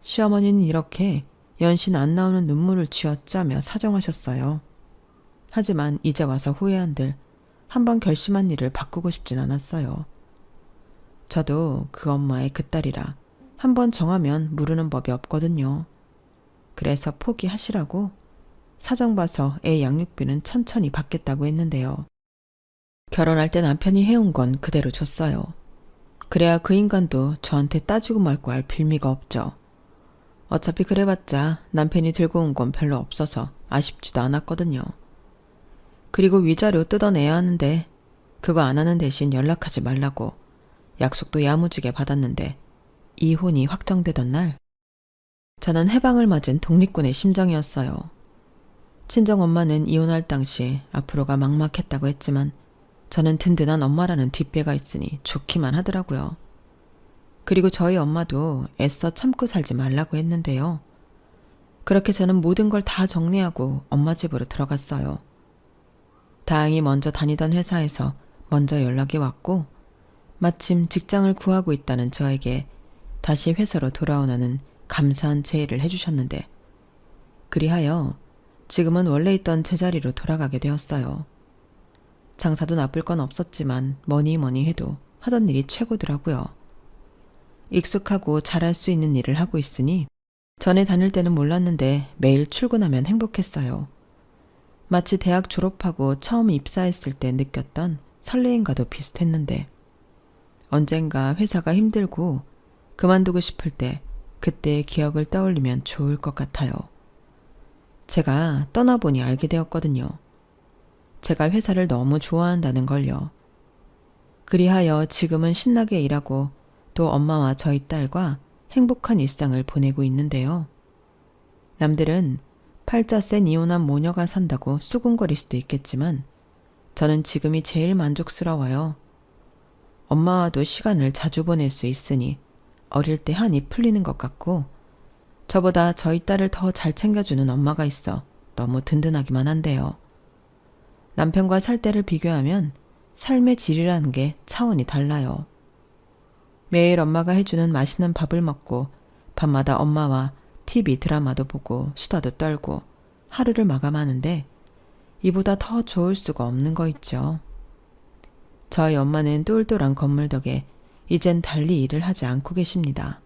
시어머니는 이렇게 연신 안 나오는 눈물을 쥐어짜며 사정하셨어요. 하지만 이제 와서 후회한들 한번 결심한 일을 바꾸고 싶진 않았어요. 저도 그 엄마의 그 딸이라 한번 정하면 무르는 법이 없거든요. 그래서 포기하시라고 사정 봐서 애 양육비는 천천히 받겠다고 했는데요. 결혼할 때 남편이 해온 건 그대로 줬어요. 그래야 그 인간도 저한테 따지고 말고 할 빌미가 없죠. 어차피 그래봤자 남편이 들고 온 건 별로 없어서 아쉽지도 않았거든요. 그리고 위자료 뜯어내야 하는데 그거 안 하는 대신 연락하지 말라고 약속도 야무지게 받았는데 이혼이 확정되던 날 저는 해방을 맞은 독립군의 심정이었어요. 친정엄마는 이혼할 당시 앞으로가 막막했다고 했지만 저는 든든한 엄마라는 뒷배가 있으니 좋기만 하더라고요. 그리고 저희 엄마도 애써 참고 살지 말라고 했는데요. 그렇게 저는 모든 걸 다 정리하고 엄마 집으로 들어갔어요. 다행히 먼저 다니던 회사에서 먼저 연락이 왔고 마침 직장을 구하고 있다는 저에게 다시 회사로 돌아오라는 감사한 제의를 해주셨는데 그리하여 지금은 원래 있던 제자리로 돌아가게 되었어요. 장사도 나쁠 건 없었지만 뭐니 해도 하던 일이 최고더라고요. 익숙하고 잘할 수 있는 일을 하고 있으니 전에 다닐 때는 몰랐는데 매일 출근하면 행복했어요. 마치 대학 졸업하고 처음 입사했을 때 느꼈던 설레임과도 비슷했는데 언젠가 회사가 힘들고 그만두고 싶을 때 그때의 기억을 떠올리면 좋을 것 같아요. 제가 떠나보니 알게 되었거든요. 제가 회사를 너무 좋아한다는 걸요. 그리하여 지금은 신나게 일하고 또 엄마와 저희 딸과 행복한 일상을 보내고 있는데요. 남들은 팔자 센 이혼한 모녀가 산다고 수군거릴 수도 있겠지만 저는 지금이 제일 만족스러워요. 엄마와도 시간을 자주 보낼 수 있으니 어릴 때 한이 풀리는 것 같고 저보다 저희 딸을 더 잘 챙겨주는 엄마가 있어 너무 든든하기만 한데요. 남편과 살 때를 비교하면 삶의 질이라는 게 차원이 달라요. 매일 엄마가 해주는 맛있는 밥을 먹고 밤마다 엄마와 TV 드라마도 보고 수다도 떨고 하루를 마감하는데 이보다 더 좋을 수가 없는 거 있죠. 저희 엄마는 똘똘한 건물 덕에 이젠 달리 일을 하지 않고 계십니다.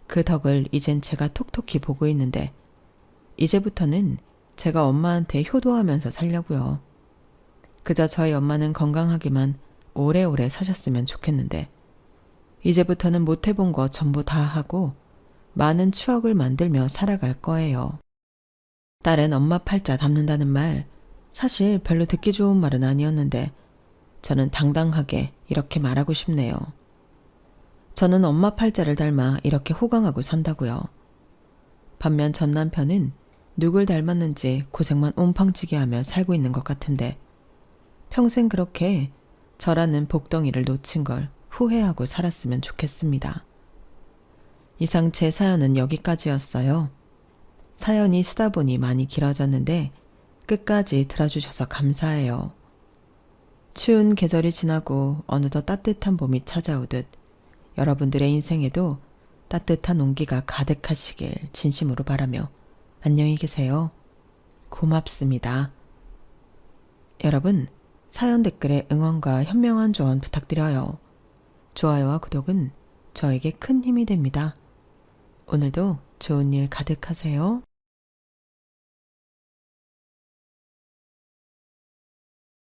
그 덕을 이젠 제가 톡톡히 보고 있는데 이제부터는 제가 엄마한테 효도하면서 살려고요. 그저 저희 엄마는 건강하기만 오래오래 사셨으면 좋겠는데 이제부터는 못 해본 거 전부 다 하고 많은 추억을 만들며 살아갈 거예요. 딸은 엄마 팔자 닮는다는 말 사실 별로 듣기 좋은 말은 아니었는데 저는 당당하게 이렇게 말하고 싶네요. 저는 엄마 팔자를 닮아 이렇게 호강하고 산다고요. 반면 전 남편은 누굴 닮았는지 고생만 옴팡지게 하며 살고 있는 것 같은데 평생 그렇게 저라는 복덩이를 놓친 걸 후회하고 살았으면 좋겠습니다. 이상 제 사연은 여기까지였어요. 사연이 쓰다 보니 많이 길어졌는데 끝까지 들어주셔서 감사해요. 추운 계절이 지나고 어느덧 따뜻한 봄이 찾아오듯 여러분들의 인생에도 따뜻한 온기가 가득하시길 진심으로 바라며 안녕히 계세요. 고맙습니다. 여러분, 사연 댓글에 응원과 현명한 조언 부탁드려요. 좋아요와 구독은 저에게 큰 힘이 됩니다. 오늘도 좋은 일 가득하세요.